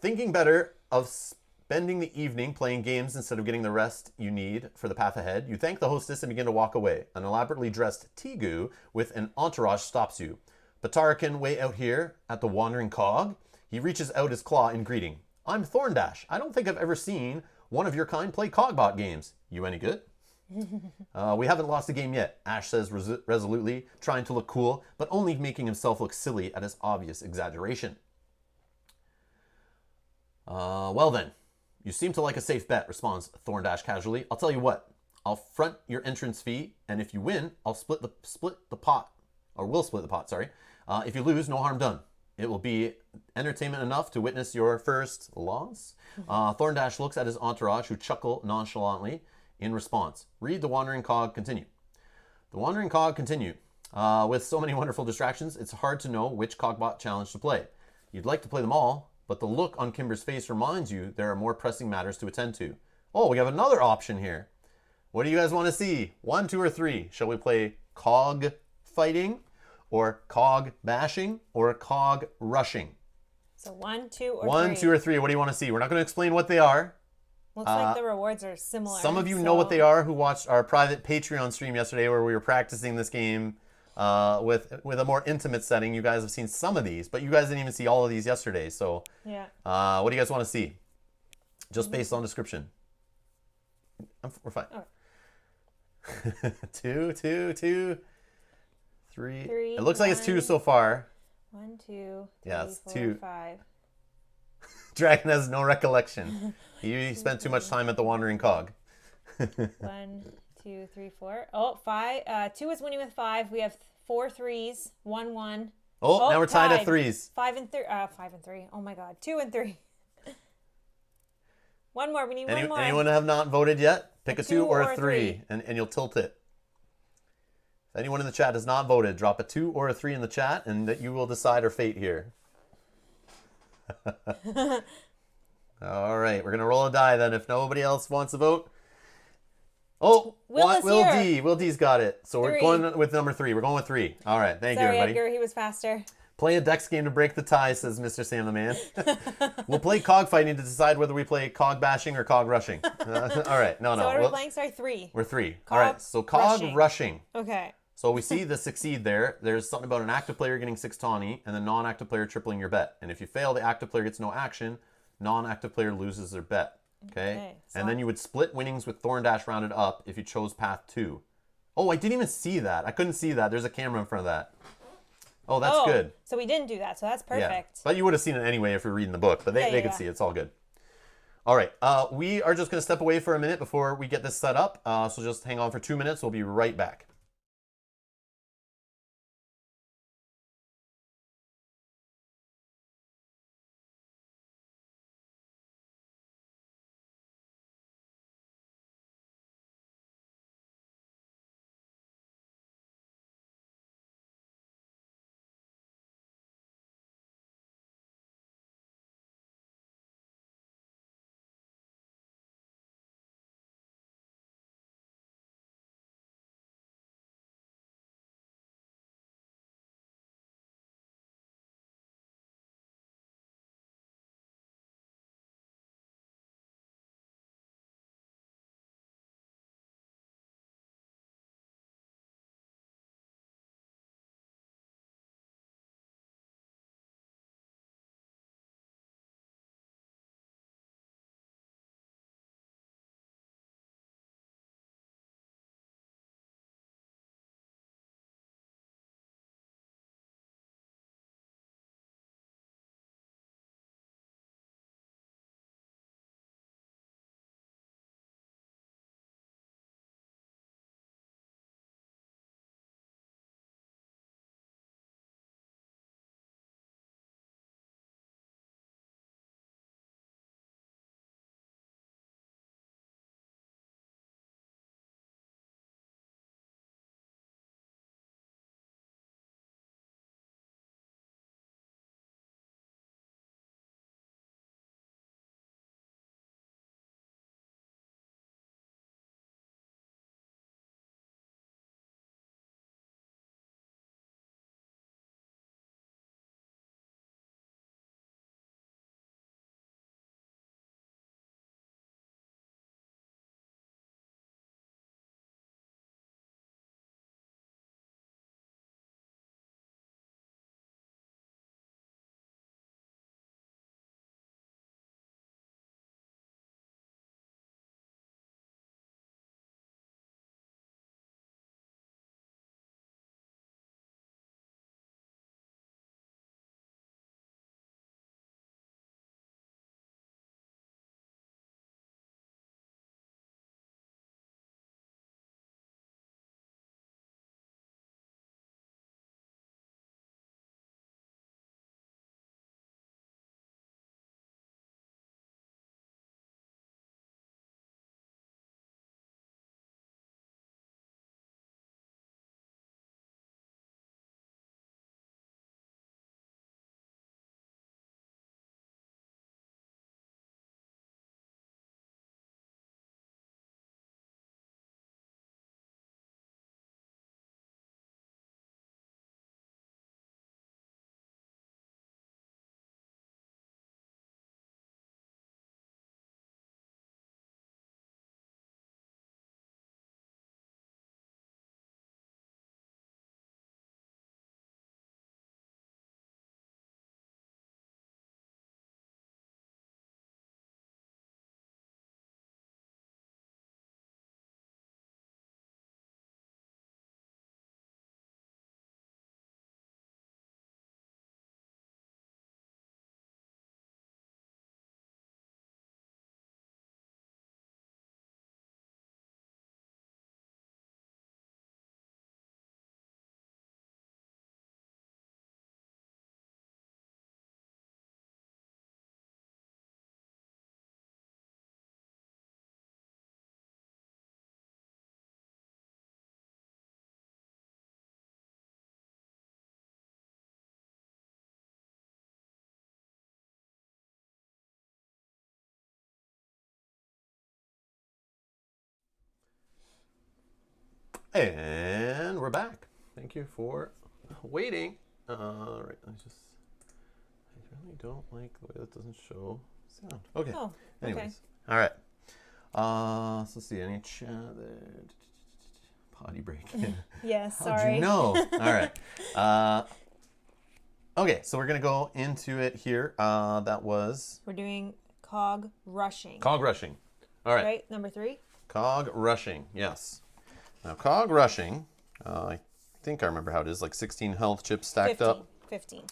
Thinking better of spending the evening playing games instead of getting the rest you need for the path ahead, you thank the hostess and begin to walk away. An elaborately dressed Tigu with an entourage stops you. Batarakan way out here at the Wandering Cog. He reaches out his claw in greeting. I'm Thorndash. I don't think I've ever seen one of your kind play cogbot games. You any good? We haven't lost a game yet, Ash says resolutely, trying to look cool, but only making himself look silly at his obvious exaggeration. Well then, you seem to like a safe bet, responds Thorndash casually. I'll tell you what, I'll front your entrance fee, and if you win, I'll split the pot. Or we'll split the pot, sorry. If you lose, no harm done. It will be entertainment enough to witness your first loss. Thorndash looks at his entourage, who chuckle nonchalantly in response. Read The Wandering Cog continue. The Wandering Cog continue. With so many wonderful distractions, it's hard to know which cogbot challenge to play. You'd like to play them all, but the look on Kimber's face reminds you there are more pressing matters to attend to. Oh, we have another option here. What do you guys want to see? 1, 2, or 3? Shall we play cog fighting? Or cog bashing, or cog rushing? So 1, 2, or 3. 1, 2, or 3. What do you want to see? We're not going to explain what they are. Looks like the rewards are similar. Some of you know what they are who watched our private Patreon stream yesterday where we were practicing this game with a more intimate setting. You guys have seen some of these, but you guys didn't even see all of these yesterday. So yeah. What do you guys want to see? Just based on description. We're fine. Okay. 2, 2, 2. 3. It looks like it's 2 so far. 1, 2, 3, yeah, it's 4, 2. 5. Dragon has no recollection. He spent too much time at the Wandering Cog. 1, 2, 3, 4. Oh, 5. 2 is winning with 5. We have 4 3s. 1, 1. Oh, now we're tied at 3s. 5 and 3. 5 and 3. Oh my God. 2 and 3. One more. We need one more. Anyone have not voted yet? Pick a 2 or a 3, three. and you'll tilt it. If anyone in the chat has not voted, drop a 2 or a 3 in the chat, and that you will decide our fate here. All right, we're going to roll a die then if nobody else wants to vote. Oh, Will D's got it. So we're going with number 3. We're going with 3. All right, thank you, everybody. Edgar, he was faster. Play a Dex game to break the tie, says Mr. Sam the Man. We'll play cog fighting to decide whether we play cog bashing or cog rushing. All right, no. So what are we playing? Sorry, 3. We're 3. All right, so cog rushing. Okay. So we see the succeed there. There's something about an active player getting 6 tawny and the non-active player tripling your bet. And if you fail, the active player gets no action. Non-active player loses their bet. Okay. And then you would split winnings with Thorn Dash rounded up if you chose path 2. Oh, I didn't even see that. I couldn't see that. There's a camera in front of that. Oh, that's good. So we didn't do that. So that's perfect. Yeah. But you would have seen it anyway if you're reading the book. But they could see it. It's all good. All right. We are just going to step away for a minute before we get this set up. So just hang on for 2 minutes. We'll be right back. And we're back. Thank you for waiting. Right, I really don't like the way that doesn't show sound. Okay. Oh, Anyways. All right. So let's see. Any chat there? Potty break. Yes, How'd sorry. you know? All right. Okay, so we're going to go into it here. That was... We're doing cog rushing. Cog rushing. All right. Right, number 3? Cog rushing, yes. Now, cog rushing, I think I remember how it is, like 16 health chips stacked 15. up. 15.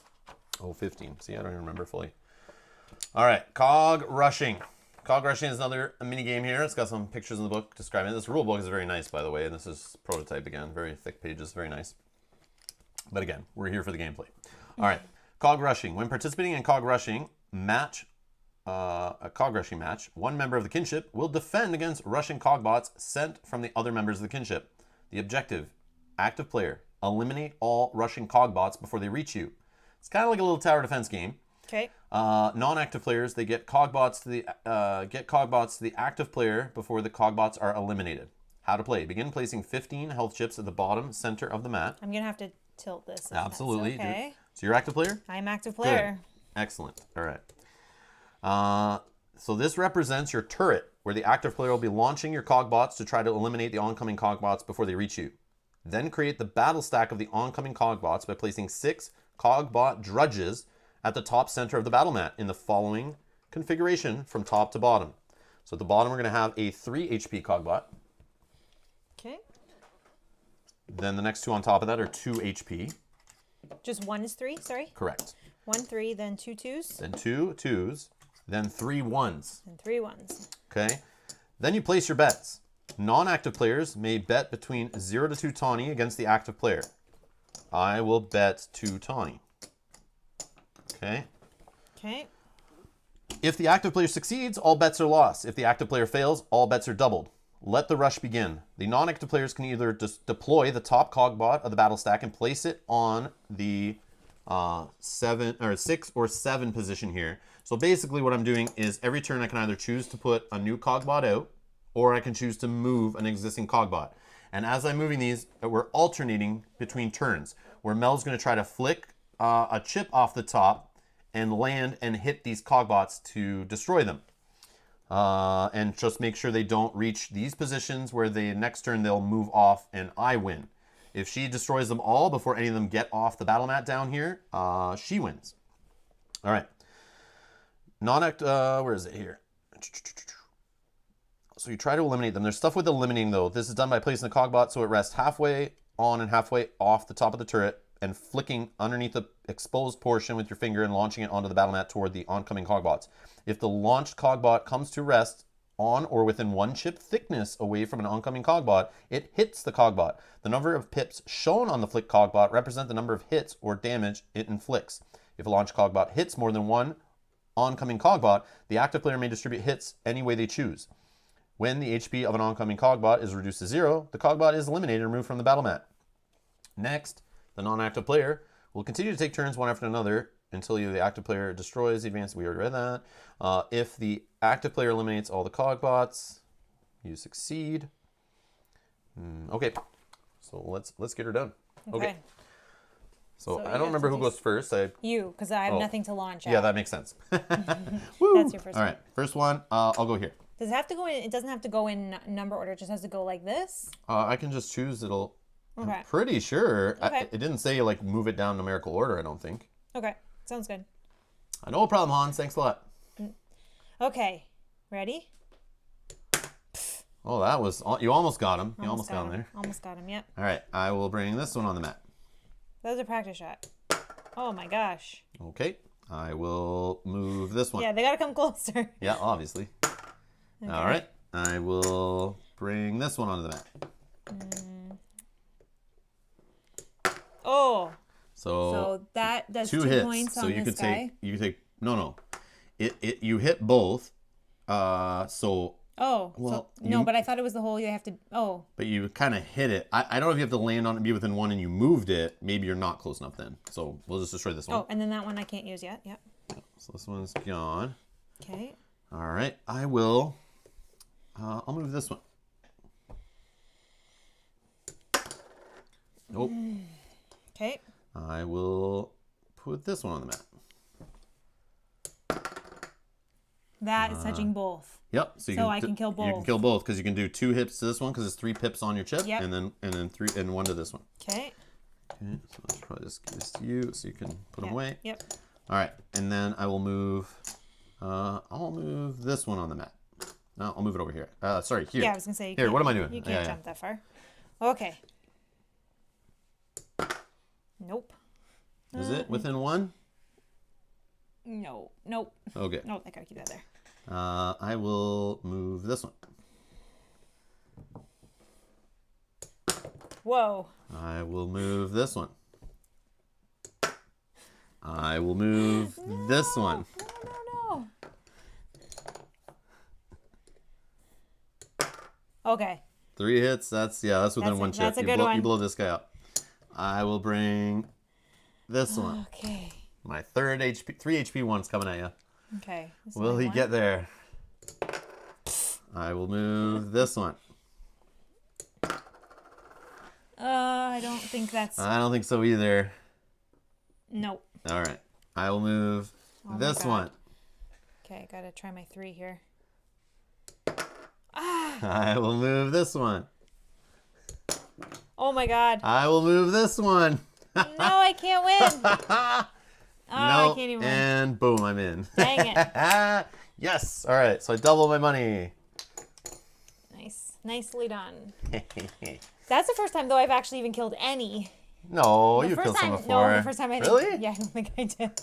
Oh, 15. See, I don't even remember fully. All right, cog rushing. Cog rushing is another mini game here. It's got some pictures in the book describing it. This rule book is very nice, by the way, and this is prototype again. Very thick pages, very nice. But again, we're here for the gameplay. All right, cog rushing. When participating in cog rushing match, a cog rushing match, one member of the kinship will defend against rushing cogbots sent from the other members of the kinship. The objective, active player, eliminate all rushing cogbots before they reach you. It's kind of like a little tower defense game. Okay. Non-active players, they get cogbots to the active player before the cogbots are eliminated. How to play. Begin placing 15 health chips at the bottom center of the mat. I'm going to have to tilt this. Absolutely. Okay. So you're active player? I'm active player. Good. Excellent. All right. So this represents your turret, where the active player will be launching your cogbots to try to eliminate the oncoming cogbots before they reach you. Then create the battle stack of the oncoming cogbots by placing 6 cogbot drudges at the top center of the battle mat in the following configuration from top to bottom. So at the bottom, we're going to have a 3 HP cogbot. Okay. Then the next 2 on top of that are 2 HP. Just 1 is 3, sorry? Correct. 1 3, then 2 2s. Then 2 2s, then 3 1s. And 3 1s. Okay. Then you place your bets. Non-active players may bet between 0 to 2 tawny against the active player. I will bet 2 tawny. Okay. Okay. If the active player succeeds, all bets are lost. If the active player fails, all bets are doubled. Let the rush begin. The non-active players can either just deploy the top cogbot of the battle stack and place it on the 6 or 7 position here. So basically what I'm doing is every turn I can either choose to put a new cogbot out, or I can choose to move an existing cogbot. And as I'm moving these, we're alternating between turns, where Mel's going to try to flick a chip off the top and land and hit these cogbots to destroy them. And just make sure they don't reach these positions, where the next turn they'll move off and I win. If she destroys them all before any of them get off the battle mat down here, she wins. All right. Where is it here? So you try to eliminate them. There's stuff with eliminating, though. This is done by placing the cogbot so it rests halfway on and halfway off the top of the turret, and flicking underneath the exposed portion with your finger and launching it onto the battle mat toward the oncoming cogbots. If the launched cogbot comes to rest on or within 1 chip thickness away from an oncoming cogbot, it hits the cogbot. The number of pips shown on the flick cogbot represent the number of hits or damage it inflicts. If a launch cogbot hits more than 1 oncoming cogbot, the active player may distribute hits any way they choose. When the HP of an oncoming cogbot is reduced to 0, the cogbot is eliminated and removed from the battle mat. Next, the non-active player will continue to take turns one after another until the active player destroys the advance. We already read that. If the active player eliminates all the cogbots, you succeed. Okay, so let's get her done. Okay. So I don't remember who goes first. You, because I have nothing to launch at. Yeah, that makes sense. Woo! That's your first one. All right, first one. I'll go here. Does it have to go in? It doesn't have to go in number order. It just has to go like this. I can just choose. Okay. I'm Okay. pretty sure. Okay. It didn't say like move it down numerical order, I don't think. Okay. Sounds good. No problem, Hans. Thanks a lot. Okay. Ready? Oh, that was... You almost got him. You almost got him there. Almost got him, yep. All right. I will bring this one on the mat. That was a practice shot. Oh my gosh. Okay. I will move this one. Yeah, they gotta come closer. Yeah, obviously. Okay. All right. I will bring this one onto the mat. Oh. So that does 2 2 hits. points so on you this could guy. take no. You hit both. So Oh. well, no, but I thought it was the whole you have to. Oh. But you kind of hit it. I don't know if you have to land on it and be within 1 and you moved it. Maybe you're not close enough then. So we'll just destroy this one. Oh, and then that one I can't use yet. Yep. So this one's gone. Okay. All right. I will. I'll move this one. Nope. Okay. I will put this one on the map. That is touching both. Yep. So I can kill both. You can kill both because you can do 2 hits to this one because it's 3 pips on your chip, Yep. and then 3 and 1 to this one. Okay. Okay. So let's probably just give this to you so you can put them away. Yep. All right, and then I will move. I'll move this one on the map. No, I'll move it over here. Sorry, here. Yeah, I was gonna say. Here, what am I doing? You can't jump that far. Okay. Nope. Is it within 1? No. Nope. Okay. Nope. I gotta keep that there. I will move this one. Whoa. I will move this one. I will move this one. No. Okay. 3 hits. That's within 1 chip. That's a good one. You blow this guy up. I will bring this one. Okay. My 3 HP one's coming at you. Okay. Will he get there? I will move this one. I don't think that's. I don't think so either. Nope. All right. I will move this one. Okay, I gotta try my 3 here. I will move this one. Oh my god. I will move this one. No, I can't win. I can't even win. And boom, I'm in. Dang it. Yes. All right. So I double my money. Nice. Nicely done. That's the first time, though, I've actually even killed any. No, The you first killed some time, before. No, the first time I didn't. Really? Yeah, I don't think I did.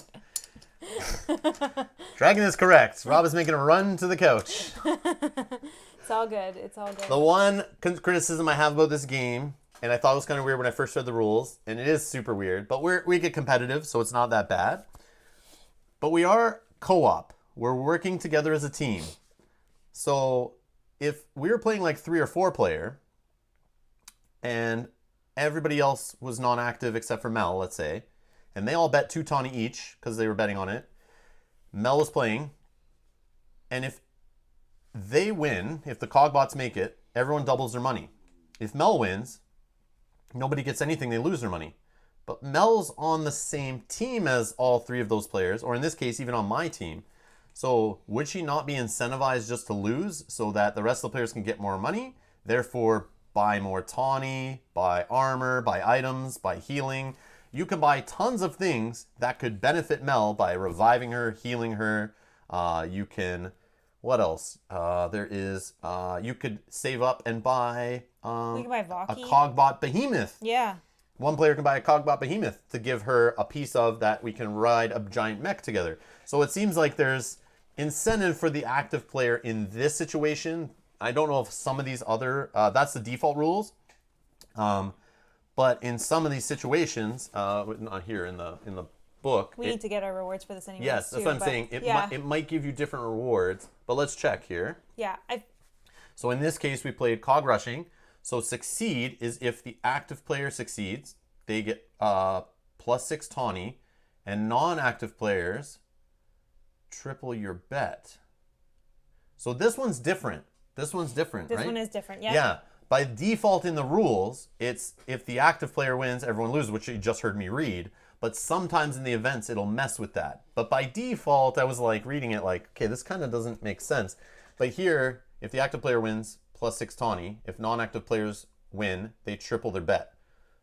Dragon is correct. Rob is making a run to the couch. It's all good. It's all good. The one criticism I have about this game, and I thought it was kind of weird when I first read the rules, and it is super weird, but we get competitive, so it's not that bad. But we are co-op. We're working together as a team. So if we were playing like 3 or 4 player, and everybody else was non-active except for Mel, let's say, and they all bet 2 tawny each because they were betting on it. Mel was playing, and if they win, if the Cogbots make it, everyone doubles their money. If Mel wins, nobody gets anything, they lose their money. But Mel's on the same team as all 3 of those players, or in this case, even on my team. So would she not be incentivized just to lose so that the rest of the players can get more money, therefore buy more tawny, buy armor, buy items, buy healing? You can buy tons of things that could benefit Mel by reviving her, healing her. You can... What else? You could save up and buy We can buy a Vaki. Cogbot Behemoth. Yeah. One player can buy a Cogbot Behemoth to give her a piece of that we can ride a giant mech together. So it seems like there's incentive for the active player in this situation. I don't know if some of these other, that's the default rules. But in some of these situations, not here in the book. We need to get our rewards for this anyway. Yes, that's what I'm saying. It might give you different rewards, but let's check here. Yeah. So in this case, we played Cog Rushing. So succeed is if the active player succeeds, they get +6 tawny, and non-active players triple your bet. So this one's different. This one is different, yeah. Yeah. By default in the rules, it's if the active player wins, everyone loses, which you just heard me read. But sometimes in the events, it'll mess with that. But by default, I was like reading it like, okay, this kind of doesn't make sense. But here, if the active player wins, +6 tawny. If non-active players win, they triple their bet.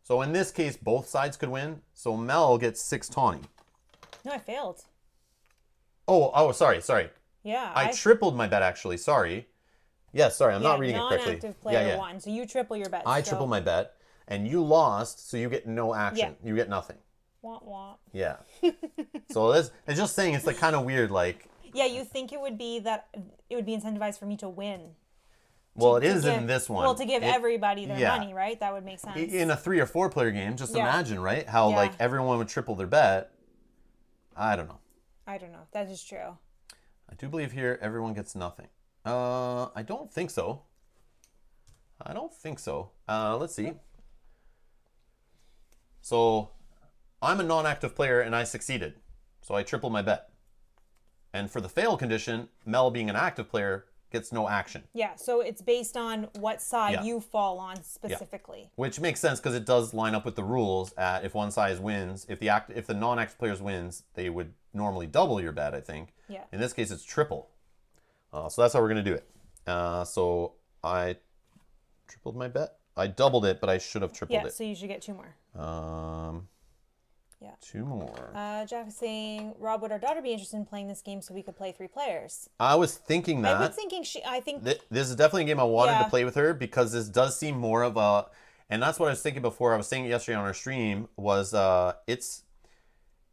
So in this case, both sides could win. So Mel gets 6 tawny. No, I failed. Oh, sorry. Yeah. I tripled my bet, actually. Sorry. Yes, sorry, I'm not reading it correctly. Non-active player won, so you triple your bet. I triple my bet, and you lost, so you get no action. Yeah. You get nothing. Wah, wah. Yeah. So it's just saying it's like kind of weird, like. Yeah, you think it would be incentivized for me to win. Well, it is in this one. Well, to give everybody their money, right? That would make sense. In a 3 or 4 player game, just imagine, right? How like everyone would triple their bet. I don't know. That is true. I do believe here everyone gets nothing. I don't think so. Let's see. So I'm a non-active player and I succeeded. So I triple my bet. And for the fail condition, Mel being an active player gets no action. Yeah, so it's based on what side you fall on specifically. Which makes sense because it does line up with the rules. If one side wins, if the non-active players wins, they would normally double your bet, I think. Yeah. In this case, it's triple. So that's how we're going to do it. So I tripled my bet. I doubled it, but I should have tripled it. Yeah, so you should get 2 more. Yeah. 2 more. Jack is saying, Rob, would our daughter be interested in playing this game so we could play 3 players? I was thinking that. I was thinking this is definitely a game I wanted to play with her because this does seem more of a, and that's what I was thinking before. I was saying it yesterday on our stream was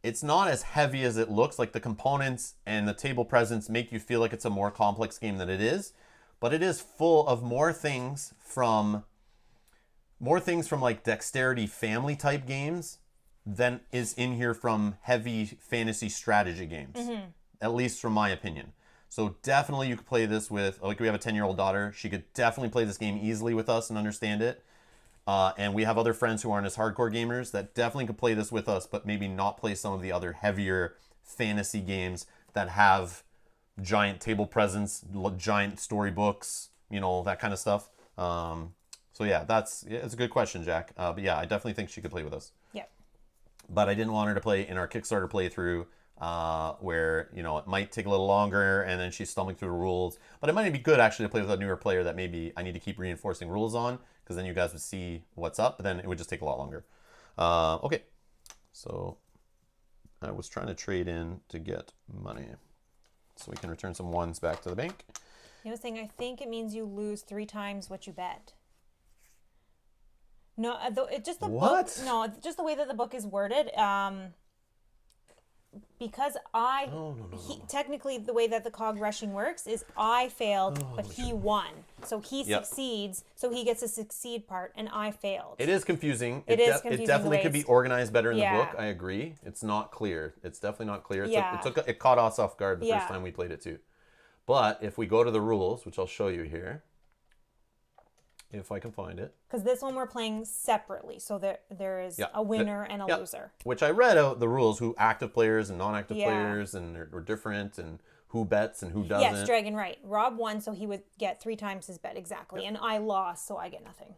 it's not as heavy as it looks. Like the components and the table presence make you feel like it's a more complex game than it is, but it is full of more things from like dexterity family type games than is in here from heavy fantasy strategy games, at least from my opinion. So definitely you could play this with, like we have a 10-year-old daughter. She could definitely play this game easily with us and understand it. And we have other friends who aren't as hardcore gamers that definitely could play this with us, but maybe not play some of the other heavier fantasy games that have giant table presence, giant storybooks, that kind of stuff. So yeah, it's a good question, Jack. But yeah, I definitely think she could play with us. Yeah. But I didn't want her to play in our Kickstarter playthrough where, it might take a little longer and then she's stumbling through the rules. But it might be good actually to play with a newer player that maybe I need to keep reinforcing rules on because then you guys would see what's up, but then it would just take a lot longer. Okay, so I was trying to trade in to get money so we can return some 1s back to the bank. He was saying, I think it means you lose 3 times what you bet. No, just the what? book. No, just the way that the book is worded. Because technically the way that the cog rushing works is I failed, but he won. So he succeeds, so he gets a succeed part, and I failed. It is confusing. It definitely could be organized better in the book. I agree. It's not clear. It's definitely not clear. It caught us off guard the first time we played it too. But if we go to the rules, which I'll show you here, if I can find it. Because this one we're playing separately, so there is a winner and a loser. Which I read out the rules, who active players and non-active players, and they're different, and who bets and who doesn't. Yes, Dragon, right. Rob won, so he would get 3 times his bet, exactly. And I lost, so I get nothing.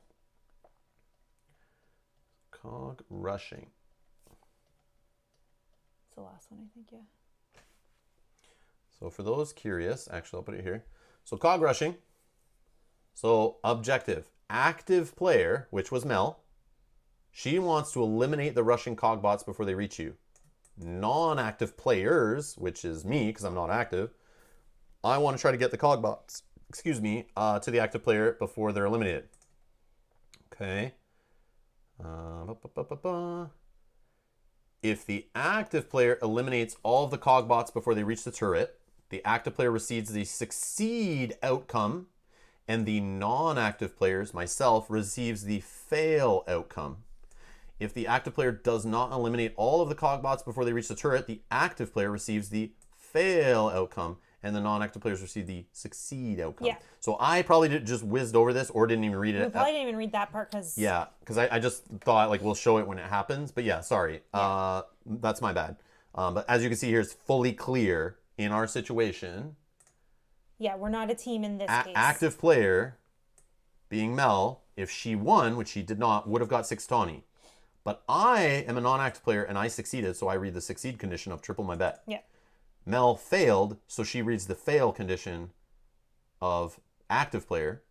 Cog rushing. It's the last one, I think, yeah. So for those curious, actually I'll put it here. So cog rushing. So objective, active player, which was Mel, she wants to eliminate the rushing cog bots before they reach you. Non-active players, which is me because I'm not active, I want to try to get the cog bots, to the active player before they're eliminated. Okay. If the active player eliminates all of the cog bots before they reach the turret, the active player receives the succeed outcome, and the non-active players, myself, receives the fail outcome. If the active player does not eliminate all of the cog bots before they reach the turret, the active player receives the fail outcome, and the non-active players receive the succeed outcome. Yeah. So I probably just whizzed over this or didn't even read it. We probably didn't even read that part because... Yeah, because I just thought we'll show it when it happens. But yeah, sorry. Yeah. That's my bad. But as you can see here, it's fully clear in our situation. Yeah, we're not a team in this case. Active player, being Mel, if she won, which she did not, would have got 6 tawny. But I am a non-active player and I succeeded, so I read the succeed condition of triple my bet. Yeah. Mel failed, so she reads the fail condition of active player,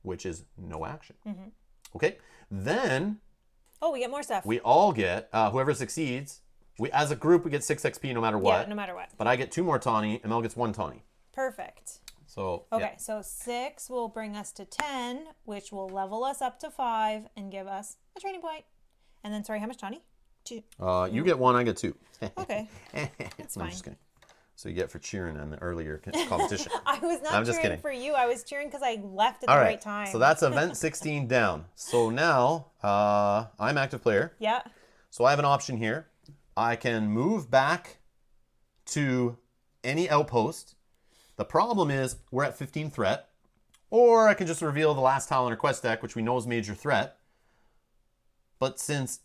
which is no action. Mm-hmm. Okay, then... Oh, we get more stuff. We all get, whoever succeeds, as a group we get 6 XP no matter what. Yeah, no matter what. But I get 2 more tawny and Mel gets 1 tawny. Perfect. So, okay, so 6 will bring us to 10, which will level us up to 5 and give us a training point. And then, sorry, how much, Tawny? 2. You get 1, I get 2. Okay, that's fine. I'm just kidding. So you get for cheering on the earlier competition. I was not cheering for you. I was cheering because I left at the right time. So that's event 16 down. So now I'm active player. Yeah. So I have an option here. I can move back to any outpost. The problem is we're at 15 threat. Or I can just reveal the last tile in our quest deck, which we know is major threat. But since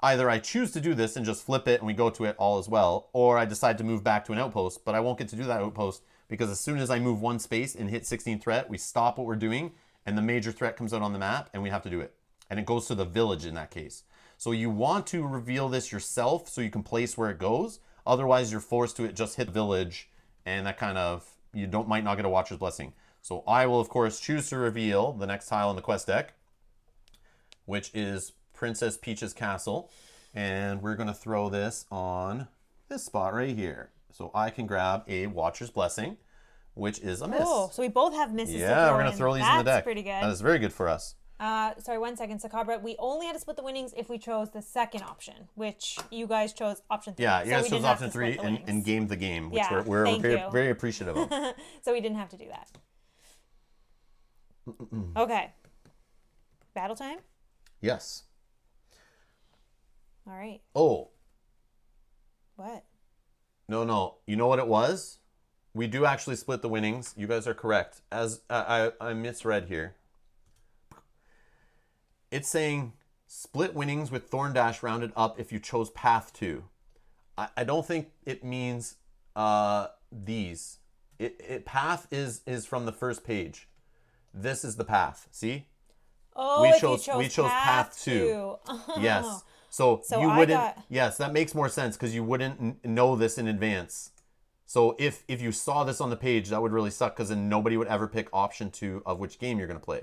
either I choose to do this and just flip it and we go to it all as well, or I decide to move back to an outpost, but I won't get to do that outpost because as soon as I move one space and hit 16 threat, we stop what we're doing and the major threat comes out on the map and we have to do it. And it goes to the village in that case. So you want to reveal this yourself so you can place where it goes. Otherwise, you're forced to just hit the village, and that kind of, might not get a Watcher's Blessing. So I will, of course, choose to reveal the next tile on the quest deck, which is Princess Peach's Castle. And we're going to throw this on this spot right here. So I can grab a Watcher's Blessing, which is a miss. Oh, so we both have misses. Yeah, we're going to throw these in the deck. That's pretty good. That is very good for us. Sorry, 1 second, Sakabra. We only had to split the winnings if we chose the second option, which you guys chose option 3. Yeah, you guys chose option 3 and gamed the game, which we're very appreciative of. So we didn't have to do that. Okay. Battle time? Yes. All right. Oh. What? No. You know what it was? We do actually split the winnings. You guys are correct. As I misread here. It's saying split winnings with Thorn Dash rounded up if you chose path 2. I don't think it means these. Path is from the first page. This is the path. See? Oh, we chose path 2. Yes. So you wouldn't. Yes, that makes more sense because you wouldn't know this in advance. So if you saw this on the page, that would really suck because then nobody would ever pick option 2 of which game you're going to play.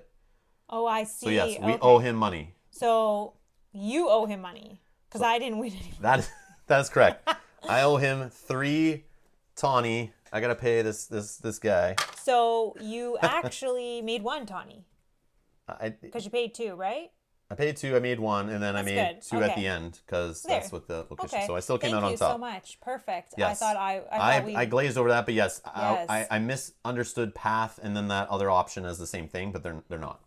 Oh, I see. So yes, we owe him money. So you owe him money because I didn't win anything. That is correct. I owe him 3 tawny. I gotta pay this guy. So you actually made 1 tawny. Because you paid 2, right? I paid 2. I made 1, and then I made 2 at the end because that's what the location. Okay. So I still came out on top. Thank you so much. Perfect. Yes. I glazed over that, but yes. I misunderstood path and then that other option as the same thing, but they're not.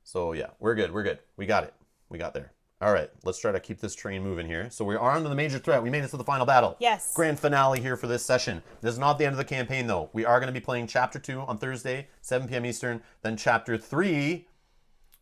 So yeah, we're good. We got it. We got there. All right, let's try to keep this train moving here. So we are on to the major threat. We made it to the final battle. Yes. Grand finale here for this session. This is not the end of the campaign, though. We are going to be playing Chapter 2 on Thursday, 7 p.m. Eastern. Then Chapter 3,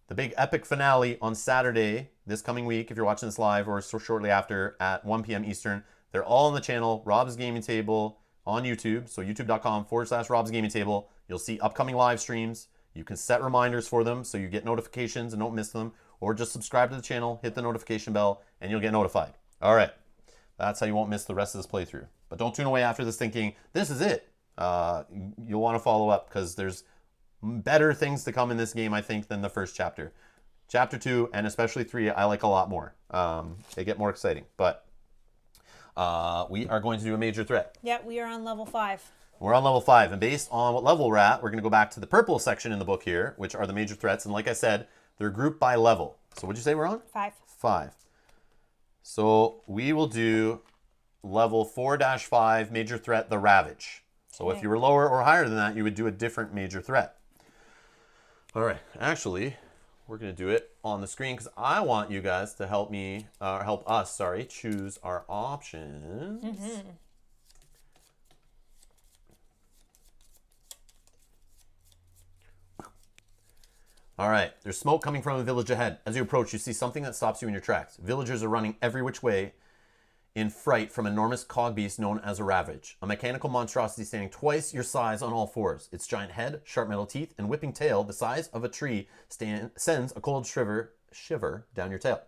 the big epic finale on Saturday this coming week, if you're watching this live or so shortly after at 1 p.m. Eastern. They're all on the channel, Rob's Gaming Table on YouTube. So youtube.com/Rob's Gaming Table. You'll see upcoming live streams. You can set reminders for them so you get notifications and don't miss them. Or just subscribe to the channel, hit the notification bell, and you'll get notified. All right. That's how you won't miss the rest of this playthrough. But don't tune away after this thinking, this is it. You'll want to follow up because there's better things to come in this game, I think, than the first chapter. Chapter 2, and especially 3, I like a lot more. They get more exciting. But we are going to do a major threat. Yeah, we are on level 5. We're on level 5, and based on what level we're at, we're going to go back to the purple section in the book here, which are the major threats. And like I said, they're grouped by level. So what'd you say we're on? 5. 5. So we will do level 4-5, major threat, the Ravage. So if you were lower or higher than that, you would do a different major threat. All right. Actually, we're going to do it on the screen because I want you guys to help us, choose our options. Mm-hmm. All right, there's smoke coming from a village ahead. As you approach, you see something that stops you in your tracks. Villagers are running every which way in fright from an enormous cog beast known as a Ravage, a mechanical monstrosity standing twice your size on all fours. Its giant head, sharp metal teeth, and whipping tail the size of a tree sends a cold shiver down your tail.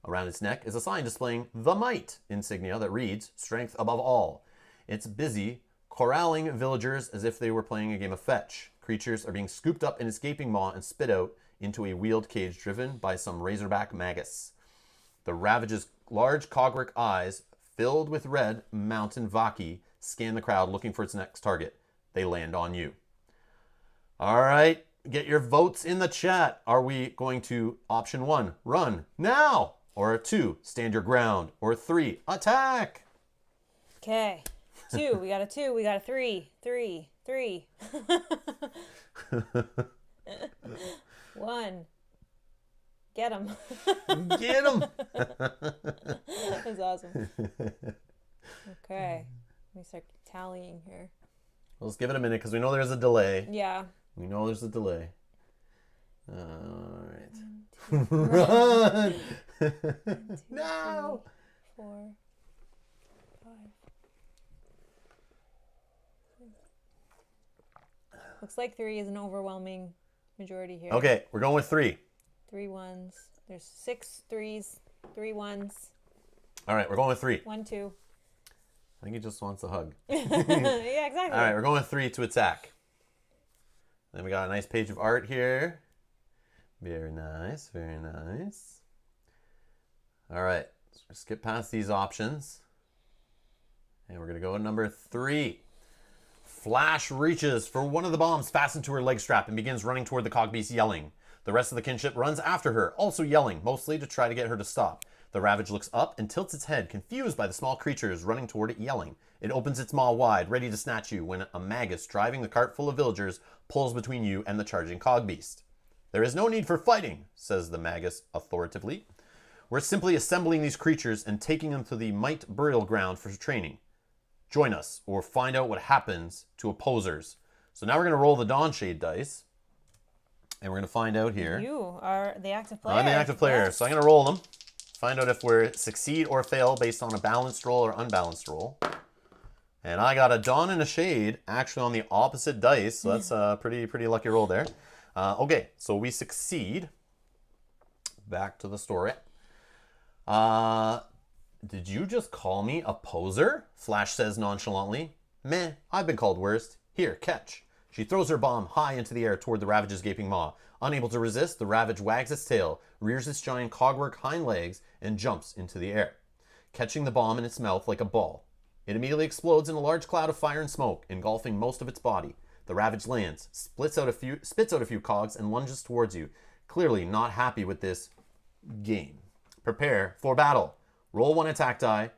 Around its neck is a sign displaying the Might insignia that reads, Strength above all. It's busy corralling villagers as if they were playing a game of fetch. Creatures are being scooped up in its gaping maw and spit out into a wheeled cage driven by some razorback magus. The Ravage's large cogwork eyes, filled with red mountain vaki, scan the crowd looking for its next target. They land on you. All right, get your votes in the chat. Are we going to option 1, run now? Or 2, stand your ground? Or 3, attack? Okay. 2, we got a 2, we got a 3. 1. Get him. Get him. That's awesome. Okay. Let me start tallying here. Let's give it a minute because we know there's a delay. Yeah. We know there's a delay. All right. Run! 1, 2, No! 3, 4, 5. Looks like 3 is an overwhelming majority here. Okay, we're going with 3. 3 1s. There's 6 3s, 3 1s. All right, we're going with 3. 1 2. I think he just wants a hug. Yeah, exactly. All right, we're going with 3 to attack. Then we got a nice page of art here. Very nice, very nice. All right, so we'll skip past these options. And we're going to go to number 3. Flash reaches for one of the bombs fastened to her leg strap and begins running toward the cog beast yelling. The rest of the kinship runs after her, also yelling, mostly to try to get her to stop. The Ravage looks up and tilts its head, confused by the small creatures running toward it yelling. It opens its maw wide, ready to snatch you, when a Magus driving the cart full of villagers pulls between you and the charging cog beast. There is no need for fighting, says the Magus authoritatively. We're simply assembling these creatures and taking them to the Might Burial Ground for training. Join us, or find out what happens to opposers. So now we're going to roll the Dawnshade dice. And we're going to find out here. You are the active player. I'm the active player, yes. so I'm going to roll them. Find out if we succeed or fail based on a balanced roll or unbalanced roll. And I got a Dawn and a Shade actually on the opposite dice, so that's a pretty lucky roll there. Okay, so we succeed. Back to the story. Did you just call me a poser? Flash says nonchalantly. Meh, I've been called worse. Here, catch. She throws her bomb high into the air toward the Ravage's gaping maw. Unable to resist, the Ravage wags its tail, rears its giant cogwork hind legs, and jumps into the air, catching the bomb in its mouth like a ball. It immediately explodes in a large cloud of fire and smoke, engulfing most of its body. The Ravage lands, spits out a few cogs, and lunges towards you, clearly not happy with this game. Prepare for battle. Roll 1 attack die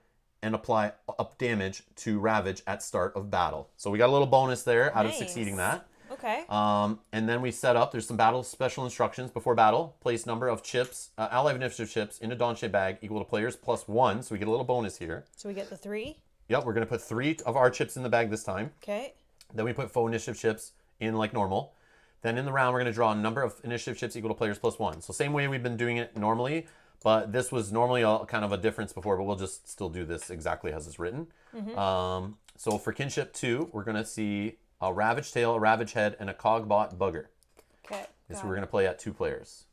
and apply up damage to Ravage at start of battle. So we got a little bonus there out of succeeding that. Okay. And then we set up, there's some battle special instructions. Before battle, place number of chips, ally of initiative chips in a Dawnshade bag equal to players +1. So we get a little bonus here. So we get the 3? Yep, we're going to put 3 of our chips in the bag this time. Okay. Then we put foe initiative chips in like normal. Then in the round, we're going to draw a number of initiative chips equal to players +1. So same way we've been doing it normally. But this was normally kind of a difference before, but we'll just still do this exactly as it's written. Mm-hmm. So for kinship 2, we're going to see a Ravage tail, a Ravage head, and a cogbot bugger. Okay. This we're going to play at 2 players.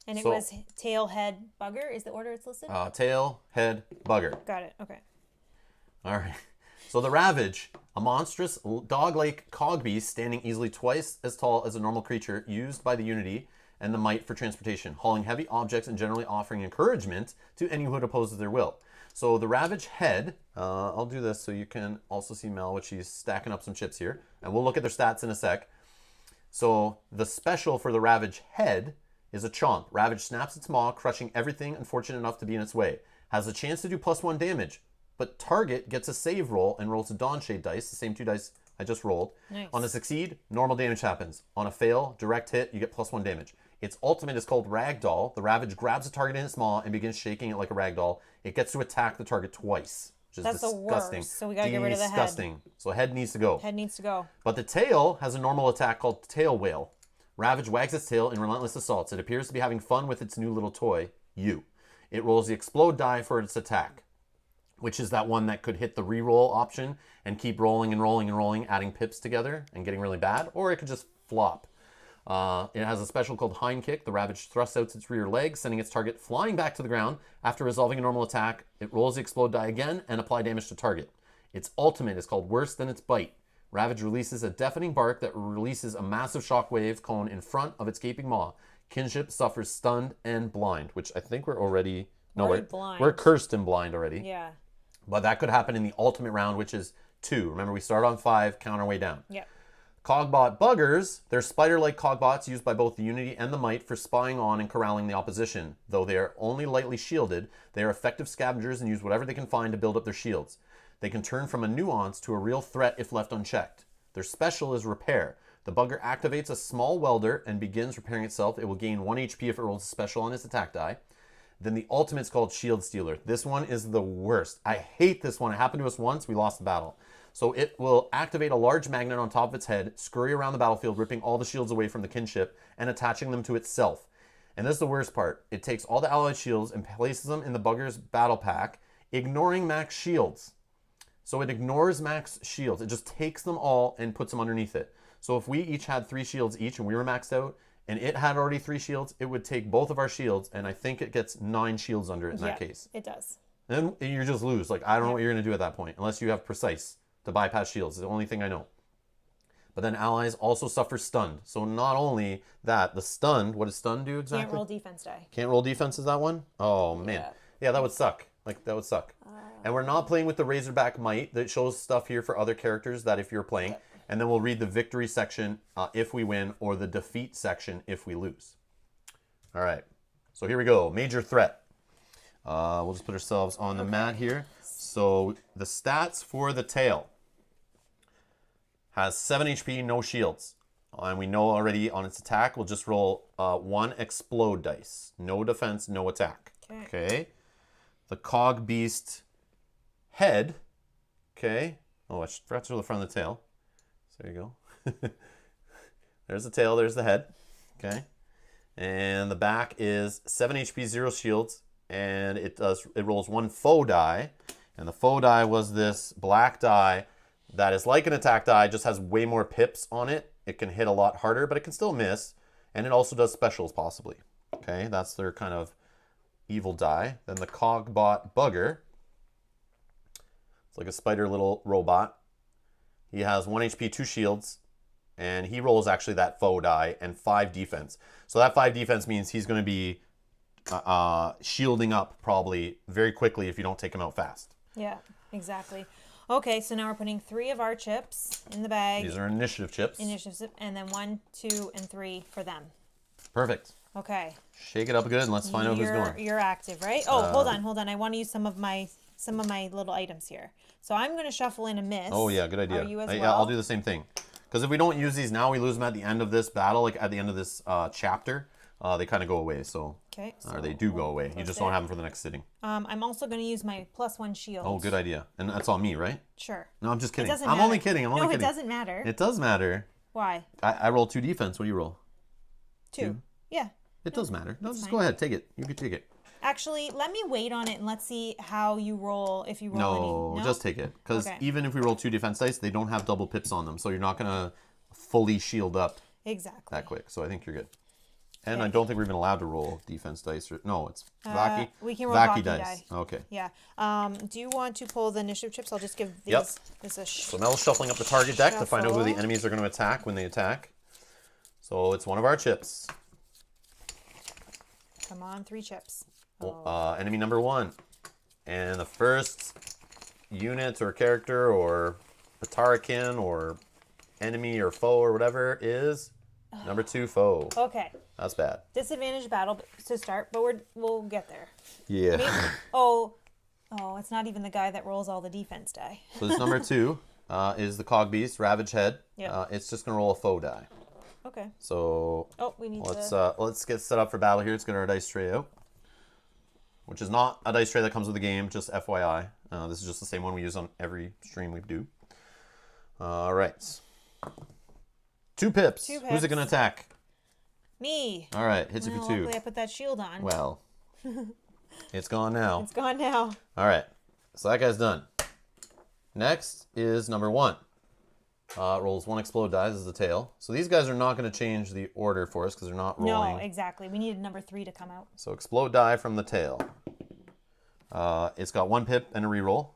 And it was tail, head, bugger is the order it's listed? Tail, head, bugger. Got it. Okay. All right. So the Ravage, a monstrous dog-like cog beast standing easily twice as tall as a normal creature, used by the Unity and the Might for transportation, hauling heavy objects and generally offering encouragement to anyone who opposes their will. So the Ravage head, I'll do this so you can also see Mel, which she's stacking up some chips here, and we'll look at their stats in a sec. So the special for the Ravage head is a chomp. Ravage snaps its maw, crushing everything unfortunate enough to be in its way. Has a chance to do +1 damage, but target gets a save roll and rolls a Dawnshade dice, the same 2 dice I just rolled. Nice. On a succeed, normal damage happens. On a fail, direct hit, you get +1 damage. Its ultimate is called Ragdoll. The Ravage grabs a target in its maw and begins shaking it like a ragdoll. It gets to attack the target twice, which is That's disgusting. the worst. So we gotta get rid of the head. Disgusting. So head needs to go. Head needs to go. But the tail has a normal attack called Tail Whale. Ravage wags its tail in relentless assaults. It appears to be having fun with its new little toy, you. It rolls the explode die for its attack, which is that one that could hit the reroll option and keep rolling and rolling and rolling, adding pips together and getting really bad, or it could just flop. It has a special called Hind Kick. The Ravage thrusts out its rear leg, sending its target flying back to the ground. After resolving a normal attack, it rolls the explode die again and apply damage to target. Its ultimate is called Worse Than Its Bite. Ravage releases a deafening bark that releases a massive shockwave cone in front of its gaping maw. Kinship suffers stunned and blind, which I think we're already... No, we're cursed and blind already. Yeah. But that could happen in the ultimate round, which is 2. Remember, we start on 5, count our way down. Yep. Cogbot buggers, they're spider-like cogbots used by both the Unity and the Might for spying on and corralling the opposition. Though they are only lightly shielded, they are effective scavengers and use whatever they can find to build up their shields. They can turn from a nuance to a real threat if left unchecked. Their special is repair. The bugger activates a small welder and begins repairing itself. It will gain 1 HP if it rolls a special on its attack die. Then the ultimate's called Shield Stealer. This one is the worst. I hate this one. It happened to us once. We lost the battle. So it will activate a large magnet on top of its head, scurry around the battlefield, ripping all the shields away from the kinship and attaching them to itself. And this is the worst part. It takes all the allied shields and places them in the bugger's battle pack, ignoring max shields. So it ignores max shields. It just takes them all and puts them underneath it. So if we each had 3 shields each and we were maxed out, and it had already 3 shields, it would take both of our shields, and I think it gets 9 shields under it in that case. It does. And you just lose. Like, I don't know what you're going to do at that point, unless you have precise to bypass shields. It's the only thing I know. But then allies also suffer stunned. So not only that, the stunned, what does stunned do exactly? Can't roll defense die. Can't roll defense is that one? Oh, man. Yeah, that would suck. Like, that would suck. And we're not playing with the Razorback Might. That shows stuff here for other characters that if you're playing. And then we'll read the victory section if we win, or the defeat section if we lose. All right. So here we go. Major threat. We'll just put ourselves on the mat here. So the stats for the tail has 7 HP, no shields. And we know already on its attack, we'll just roll 1 explode dice. No defense, no attack. Okay. The cog beast head. Okay. Oh, I forgot to roll the front of the tail. So there you go. There's the tail, there's the head. Okay. And the back is 7 HP, 0 shields. And it rolls 1 foe die. And the foe die was this black die that is like an attack die, just has way more pips on it. It can hit a lot harder, but it can still miss. And it also does specials, possibly. Okay, that's their kind of evil die. Then the Cogbot Bugger. It's like a spider little robot. He has 1 HP, 2 shields. And he rolls actually that foe die and 5 defense. So that 5 defense means he's going to be shielding up probably very quickly if you don't take him out fast. Yeah, exactly. Okay, so now we're putting 3 of our chips in the bag. These are initiative chips. Initiative, and then 1, 2, and 3 for them. Perfect. Okay. Shake it up good and let's find out who's going. You're active, right? Oh, hold on. I want to use some of my little items here. So I'm going to shuffle in a miss. Oh yeah, good idea. Are you as well? Yeah, I'll do the same thing. Because if we don't use these now, we lose them at the end of this battle, like at the end of this chapter. They kind of go away, so. Okay. Or they do go away. You just don't have them for the next sitting. I'm also going to use my +1 shield. Oh, good idea. And that's on me, right? Sure. No, I'm just kidding. I'm only kidding. No, it doesn't matter. It does matter. Why? I roll 2 defense. What do you roll? 2. Yeah. It does matter. No, just go ahead. Take it. You can take it. Actually, let me wait on it and let's see how you roll. If you roll any. No, just take it. Because even if we roll 2 defense dice, they don't have double pips on them. So you're not going to fully shield up that quick. So I think you're good. And I don't think we're even allowed to roll defense dice. No, it's Vaki. We can roll Vaki dice. Okay. Yeah. Do you want to pull the initiative chips? I'll just give these this a So Mel's shuffling up the target deck to find out who the enemies are going to attack when they attack. So it's one of our chips. Come on, 3 chips. Enemy number 1. And the first unit or character or Patarakin or enemy or foe or whatever is number 2 foe. Okay. That's bad. Disadvantage battle to start, but we'll get there. Yeah. Maybe, it's not even the guy that rolls all the defense die. So this number 2 is the Cog Beast, Ravage Head. Yeah. It's just gonna roll a foe die. Okay. So we need let's get set up for battle here. Let's get our dice tray out, which is not a dice tray that comes with the game. Just FYI, this is just the same one we use on every stream we do. All right. 2 pips. 2 pips. Who's it gonna attack? Me. All right, hits you for 2. Hopefully I put that shield on. Well, it's gone now. It's gone now. All right, so that guy's done. Next is number 1. Rolls 1 explode dies as the tail. So these guys are not going to change the order for us because they're not rolling. No, exactly. We needed number 3 to come out. So explode die from the tail. It's got 1 pip and a reroll.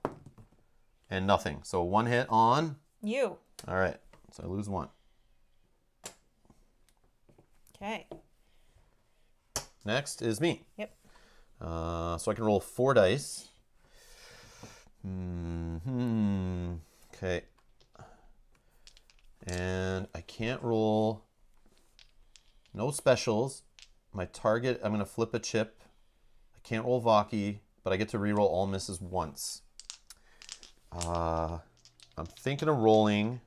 And nothing. So 1 hit on... You. All right, so I lose 1. Okay. Next is me. Yep. So I can roll 4 dice. Okay. And I can't roll no specials. My target, I'm going to flip a chip. I can't roll Vaki, but I get to reroll all misses once. I'm thinking of rolling...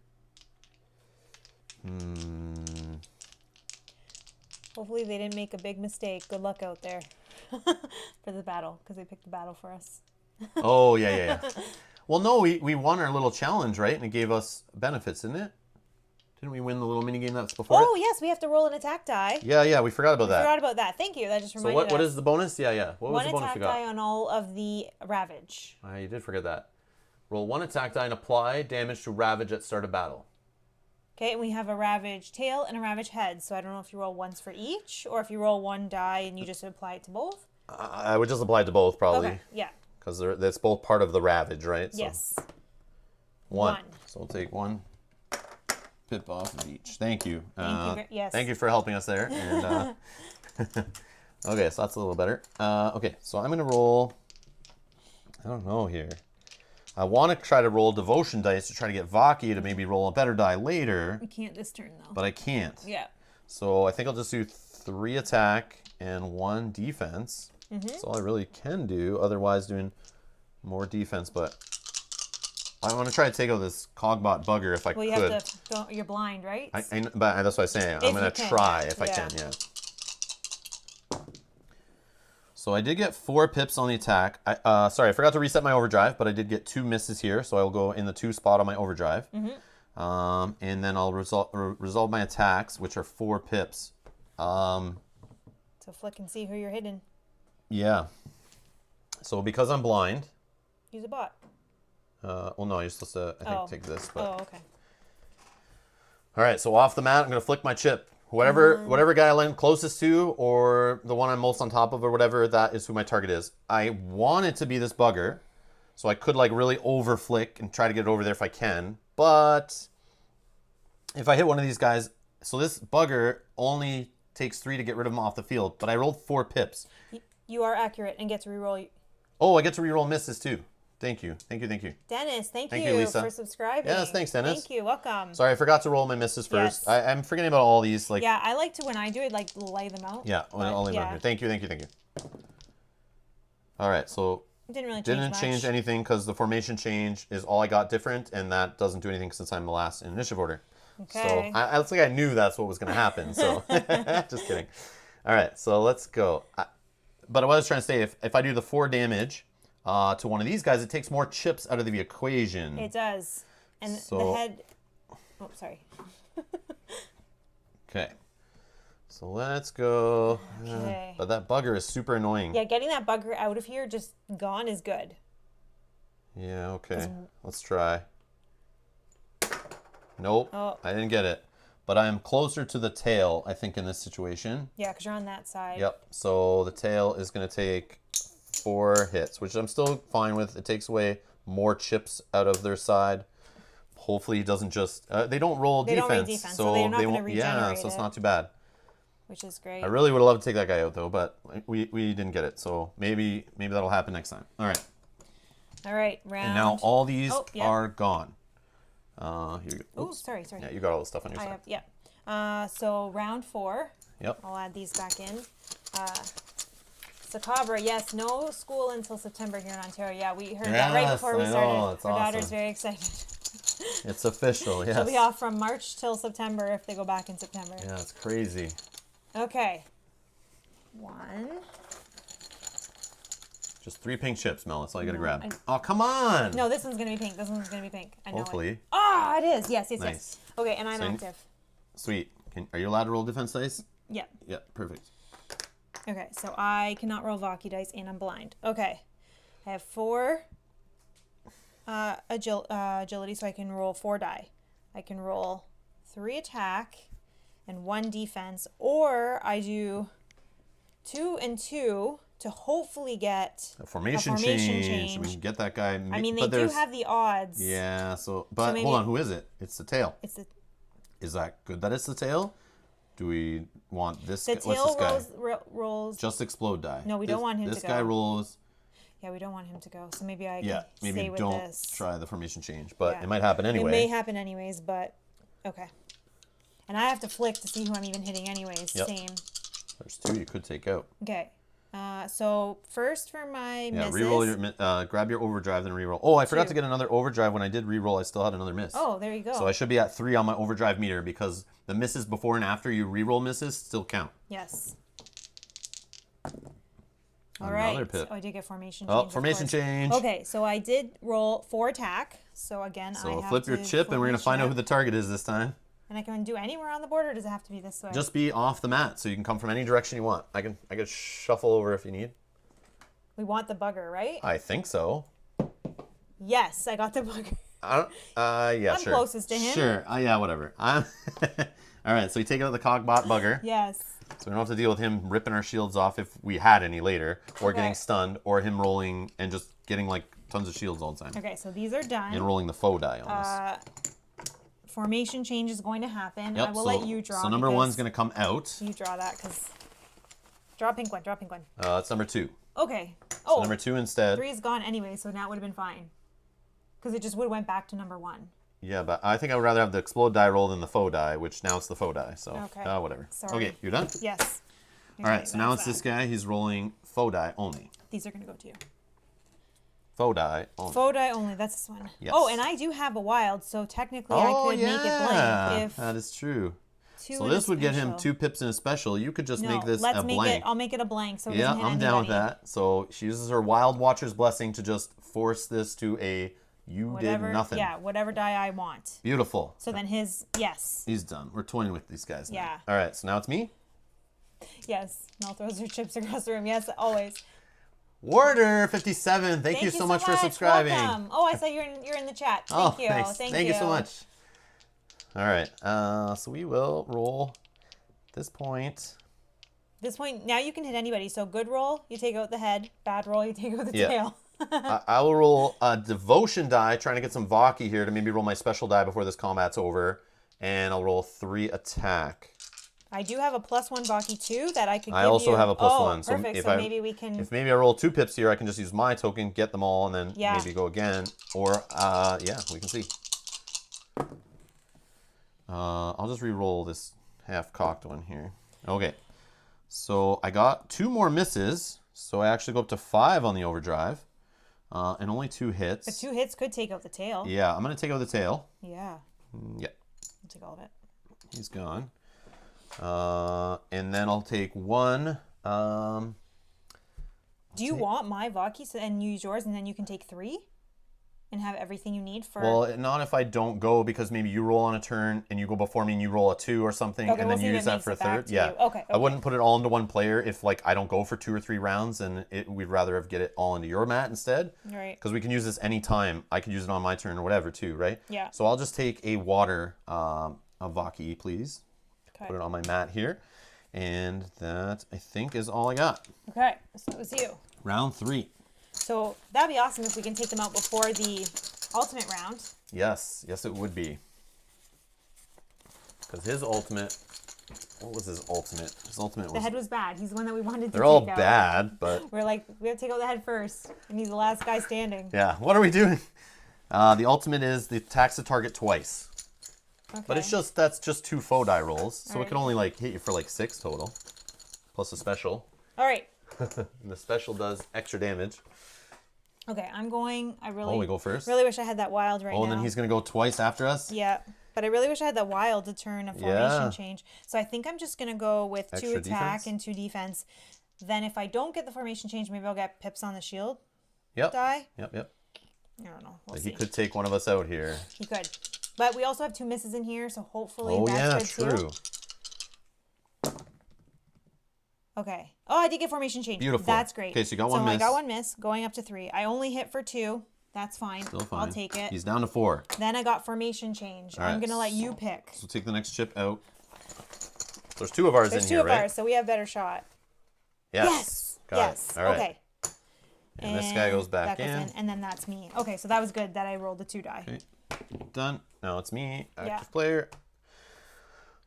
Hopefully they didn't make a big mistake. Good luck out there for the battle, because they picked the battle for us. Oh, yeah. Well, no, we won our little challenge, right? And it gave us benefits, didn't it? Didn't we win the little minigame that's before it? Oh, yes, we have to roll an attack die. Yeah, we forgot about that. We forgot about that. Thank you. That just reminded us. So what is the bonus? Yeah. What was the bonus we got? 1 attack die on all of the Ravage. You did forget that. Roll 1 attack die and apply damage to Ravage at start of battle. Okay, and we have a ravage tail and a ravage head. So I don't know if you roll once for each, or if you roll one die and you just apply it to both. I would just apply it to both, probably. Okay, yeah. Because that's both part of the ravage, right? So Yes. one. So we'll take one pip off of each. Thank you. Yes. Thank you for helping us there. And, okay, so that's a little better. Okay, so I'm going to roll... I don't know here. I want to try to roll devotion dice to try to get Vaki to maybe roll a better die later. You can't this turn, though. But I can't. Yeah. So I think I'll just do 3 attack and 1 defense. That's all I really can do. Otherwise, doing more defense. But I want to try to take out this Cogbot bugger if I could. Well, you have to go. You're blind, right? But that's what I'm saying. I'm going to try if I can, yeah. So I did get 4 pips on the attack. Sorry, I forgot to reset my overdrive, but I did get 2 misses here. So I will go in the 2 spot on my overdrive. And then I'll resolve my attacks, which are 4 pips. So flick and see who you're hitting. Yeah. So because I'm blind. Use a bot. Well, no, you're supposed to, I think, take this. But... Oh, okay. All right, so off the mat, I'm going to flick my chip. Whatever guy I land closest to, or the one I'm most on top of, or whatever, that is who my target is. I want it to be this bugger, so I could like really over flick and try to get it over there if I can. But if I hit one of these guys, so this bugger only takes 3 to get rid of him off the field, but I rolled 4 pips. You are accurate and get to reroll. Oh, I get to reroll misses too. Thank you. Dennis, thank you, you Lisa. for subscribing. Yes, thanks, Dennis. Thank you. Welcome. Sorry, I forgot to roll my misses first. Yes. I'm forgetting about all these. Like, yeah, I like to, when I do it, like lay them out. Yeah, I'll leave them here. Thank you. All right, so it didn't really change anything because the formation change is all I got different, and that doesn't do anything since I'm the last in initiative order. Okay. So I think I knew that's what was going to happen. So just kidding. All right, so let's go. But what I was trying to say, if I do the 4 damage to one of these guys, it takes more chips out of the equation. It does. And the head... Oh, sorry. Okay. So let's go. Okay. But that bugger is super annoying. Yeah, getting that bugger out of here, just gone, is good. Yeah, okay. Let's try. Nope, I didn't get it. But I am closer to the tail, I think, in this situation. Yeah, because you're on that side. Yep, so the tail is going to take 4 hits, which I'm still fine with. It takes away more chips out of their side. Hopefully he doesn't just... they don't roll defense. They don't roll defense, so they're not going to regenerate Yeah, so it's not too bad. Which is great. I really would have loved to take that guy out, though, but we didn't get it. So maybe that'll happen next time. All right. All right, round... And now all these are gone. Here you go. Oh, sorry. Yeah, you got all the stuff on your side. So round 4. Yep. I'll add these back in. Sakabra, yes, no school until September here in Ontario. Yeah, we heard that right before we started. It's Our awesome. daughter's very excited. It's official, yes. She'll be off from March till September if they go back in September. Yeah, it's crazy. Okay. 1. Just 3 pink chips, Mel. That's all you got to grab. Oh, come on! No, this one's going to be pink. I know Hopefully. it. Oh, it is. Yes. Nice. Okay, and I'm active. Sweet. Are you allowed to roll defense dice? Yeah. Yeah, perfect. Okay, so I cannot roll Vaki dice and I'm blind. Okay. I have 4 agility, so I can roll 4 die. I can roll 3 attack and 1 defense, or I do 2 and 2 to hopefully get a formation change. We can get that guy. I mean, they do have the odds. Yeah, but hold on, who is it? It's the tail. Is that good that it's the tail? Do we want this guy? The tail rolls... Just explode die. No, we don't want him to go. This guy rolls... Yeah, we don't want him to go. So maybe I can stay with don't this. try the formation change. But it might happen anyway. It may happen anyways, but... Okay. And I have to flick to see who I'm even hitting anyways. Yep. Same. There's 2 you could take out. Okay. So first for my misses. Reroll your grab your overdrive, then reroll. Oh, I forgot to get another overdrive. When I did reroll, I still had another miss. Oh, there you go. So I should be at 3 on my overdrive meter because the misses before and after you reroll misses still count. Yes. Another All right. pip. Oh, I did get formation change. Oh, formation change. Okay, so I did roll 4 attack. So again, I have flip your chip, and we're gonna find out who the target is this time. And I can do anywhere on the board, or does it have to be this way? Just be off the mat, so you can come from any direction you want. I can shuffle over if you need. We want the bugger, right? I think so. Yes, I got the bugger. Yeah, I'm sure. closest to him. Sure. Yeah, whatever. All right, so we take out the cogbot bugger. Yes. So we don't have to deal with him ripping our shields off if we had any later, or Okay. getting stunned, or him rolling and just getting like tons of shields all the time. Okay, so these are done. And rolling the faux die on us. Formation change is going to happen. Yep, I will let you draw. So number one's going to come out. You draw that because. Draw a pink one. Draw a pink one. That's number 2. Okay. So number 2 instead. 3 is gone anyway, so now it would have been fine. Because it just would have went back to number 1. Yeah, but I think I would rather have the explode die roll than the faux die, which now it's the faux die. So okay. Whatever. Sorry. Okay, you're done? Yes. All right, so now it's this guy. He's rolling faux die only. These are going to go to you. Faux die only. Faux die only. That's this one. Yes. Oh, and I do have a wild, so technically I could make it blank. If that is true. So this would get him 2 pips in a special. You could just make this a blank. I'll make it a blank. So it yeah, doesn't hit I'm anybody. down with that. So she uses her Wild Watcher's Blessing to just force this to a did nothing. Yeah, whatever die I want. Beautiful. So then yes. He's done. We're toying with these guys now. Yeah. All right, so now it's me. Yes. Mel throws her chips across the room. Yes, always. Warder 57. Thank you so much for subscribing. Welcome. Oh, I saw you're in the chat. Thank you. Thanks. Thank you so much. All right. So we will roll this point. This point, now you can hit anybody. So good roll, you take out the head. Bad roll, you take out the tail. I will roll a devotion die, trying to get some Vaki here to maybe roll my special die before this combat's over. And I'll roll 3 attack. I do have a +1 Vaki too that I could give you. I also have a +1. So perfect. Maybe we can... If maybe I roll 2 pips here, I can just use my token, get them all, and then maybe go again. Or, yeah, we can see. I'll just re-roll this half-cocked one here. Okay. So I got 2 more misses. So I actually go up to 5 on the overdrive. And only 2 hits. But 2 hits could take out the tail. Yeah, I'm going to take out the tail. Yeah. Yeah. I'll take all of it. He's gone. And then I'll take 1. Do you want my Vaki and use yours, and then you can take 3? And have everything you need for... Well, not if I don't go, because maybe you roll on a turn and you go before me and you roll a 2 or something, and then you use that for a third. Yeah. Okay. I wouldn't put it all into one player if like I don't go for 2 or 3 rounds, and we'd rather get it all into your mat instead. Right. Because we can use this anytime. I could use it on my turn or whatever too, right? Yeah. So I'll just take a water a Vaki, please. Okay. Put it on my mat here. And that, I think, is all I got. Okay. So it was you. Round 3. So that'd be awesome if we can take them out before the ultimate round. Yes. Yes, it would be. Because his ultimate... What was his ultimate? His ultimate was... The head was bad. He's the one that we wanted to take out. They're all bad, but... We're like, we have to take out the head first. And he's the last guy standing. Yeah. What are we doing? The ultimate is the attacks the target twice. Okay. But that's just 2 faux die rolls. So All it can only hit you for 6 total. Plus a special. All right. And the special does extra damage. Okay, I'm going. we go first? Really wish I had that wild right now. Oh, and then he's going to go twice after us? Yeah. But I really wish I had that wild to turn a formation change. So I think I'm just going to go with Extra 2 attack defense? and 2 defense. Then if I don't get the formation change, maybe I'll get pips on the shield Yep. die. Yep. I don't know. We'll He see. could take one of us out here. He could. But we also have 2 misses in here, so hopefully Oh, that's yeah, good true. too. Okay. Oh, I did get formation change. Beautiful. That's great. Okay, so you got 1 miss. I got 1 miss, going up to 3. I only hit for 2. That's fine. Still fine. I'll take it. He's down to 4. Then I got formation change. All I'm right. going to let you pick. So take the next chip out. There's 2 of ours There's in 2 here, of right? ours, so we have better shot. Yes. Got it. All right. Okay. And this guy goes back that in. goes in. And then that's me. Okay, so that was good that I rolled the 2 die. Okay. Done. Now it's me, active Yeah. player.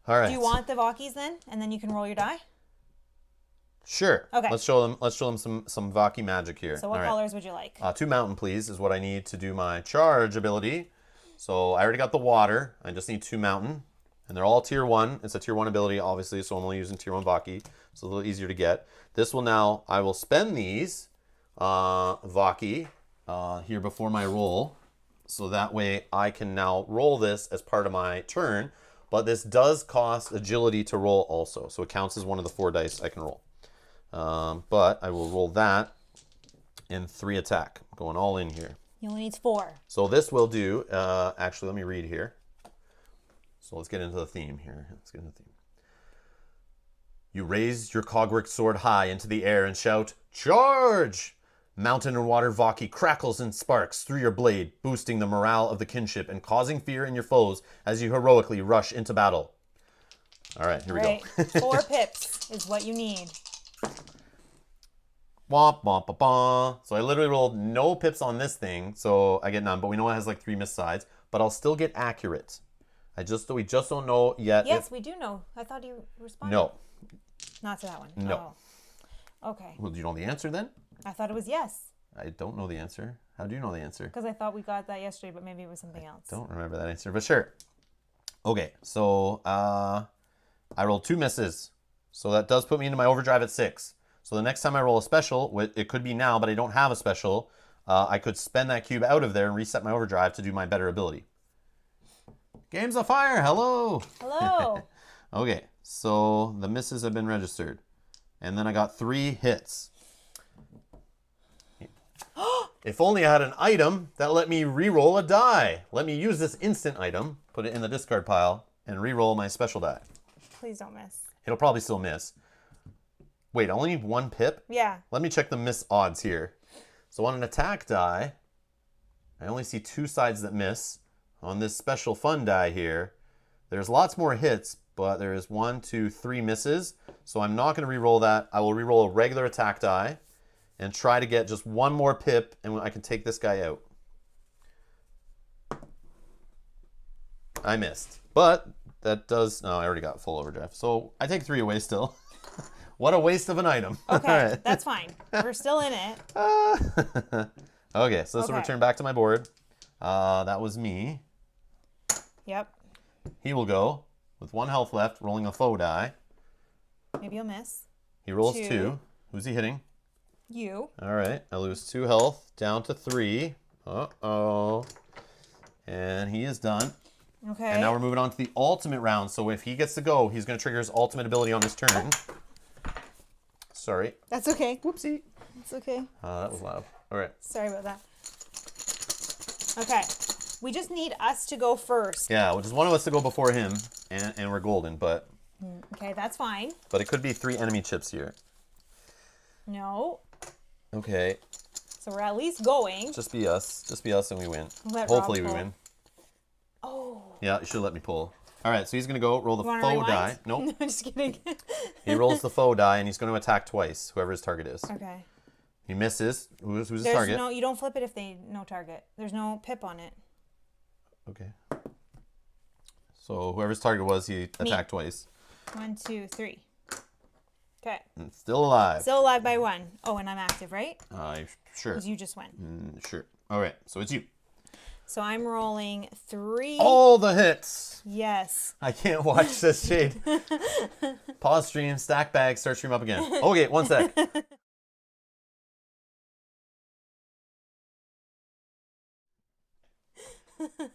All right. Do you want the Vakis then? And then you can roll your die? Sure. Okay. Let's show them some Vaki magic here. So what All right. colors would you like? 2 mountain, please, is what I need to do my charge ability. So I already got the water. I just need 2 mountain. And they're all tier 1. It's a tier 1 ability, obviously, so I'm only using tier 1 Vaki. So a little easier to get. This will now, I will spend these Vaki here before my roll. So that way I can now roll this as part of my turn. But this does cost agility to roll also. So it counts as one of the 4 dice I can roll. But I will roll that in 3 attack. I'm going all in here. He only needs 4. So this will do, actually, let me read here. So let's get into the theme here. You raise your cogwork sword high into the air and shout, "Charge!" Mountain and Water Vaki crackles and sparks through your blade, boosting the morale of the kinship and causing fear in your foes as you heroically rush into battle. All right, here we go. 4 pips is what you need. Womp, womp, womp, womp. So I literally rolled no pips on this thing, so I get none. But we know it has like 3 missed sides. But I'll still get accurate. We just don't know yet. Yes, we do know. I thought you responded. No. Not to that one. No. Oh. Okay. Well, do you know the answer then? I thought it was yes. I don't know the answer. How do you know the answer? Because I thought we got that yesterday, but maybe it was something else. Don't remember that answer, but sure. Okay, so I rolled 2 misses. So that does put me into my overdrive at 6. So the next time I roll a special, it could be now, but I don't have a special, I could spend that cube out of there and reset my overdrive to do my better ability. Game's on fire! Hello! Hello! Okay, so the misses have been registered. And then I got 3 hits. If only I had an item that let me re-roll a die. Let me use this instant item, put it in the discard pile, and re-roll my special die. Please don't miss. It'll probably still miss. Wait, I only need 1 pip? Yeah. Let me check the miss odds here. So on an attack die, I only see 2 sides that miss. On this special fun die here, there's lots more hits, but there is 1, 2, 3 misses. So I'm not going to re-roll that. I will re-roll a regular attack die and try to get just 1 more pip, and I can take this guy out. I missed. But that does... No, I already got full overdrive. So I take 3 away still. What a waste of an item. Okay, Right. that's fine. We're still in it. Okay, so this will return back to my board. That was me. Yep. He will go with 1 health left, rolling a foe die. Maybe you'll miss. He rolls 2. Who's he hitting? You. All right, I lose 2 health, down to 3. Uh-oh. And he is done. Okay. And now we're moving on to the ultimate round. So if he gets to go, he's going to trigger his ultimate ability on his turn. Sorry. That's okay. Whoopsie. It's okay. That was loud. All right. Sorry about that. Okay. We just need us to go first. Yeah, well, just one of us to go before him, and we're golden, but... Okay, that's fine. But it could be 3 enemy chips here. No. Okay. So we're at least going. Just be us. Just be us and we win. Let Hopefully Rob we pull. win. Oh. Yeah, you should let me pull. All right, so he's going to go roll the You wanna foe rewind? die. Nope. No, I'm just kidding. He rolls the foe die, and he's going to attack twice, whoever his target is. Okay. He misses. Who's his There's target? no, you don't flip it if they no target. There's no pip on it. Okay. So whoever's target was, he attacked twice. 1, 2, 3. Okay. And still alive. Still alive by 1. Oh, and I'm active, right? Sure. Because you just went. Sure. All right, so it's you. So I'm rolling 3. All the hits. Yes. I can't watch this shade. Pause stream, stack bag, start stream up again. Okay, 1 sec.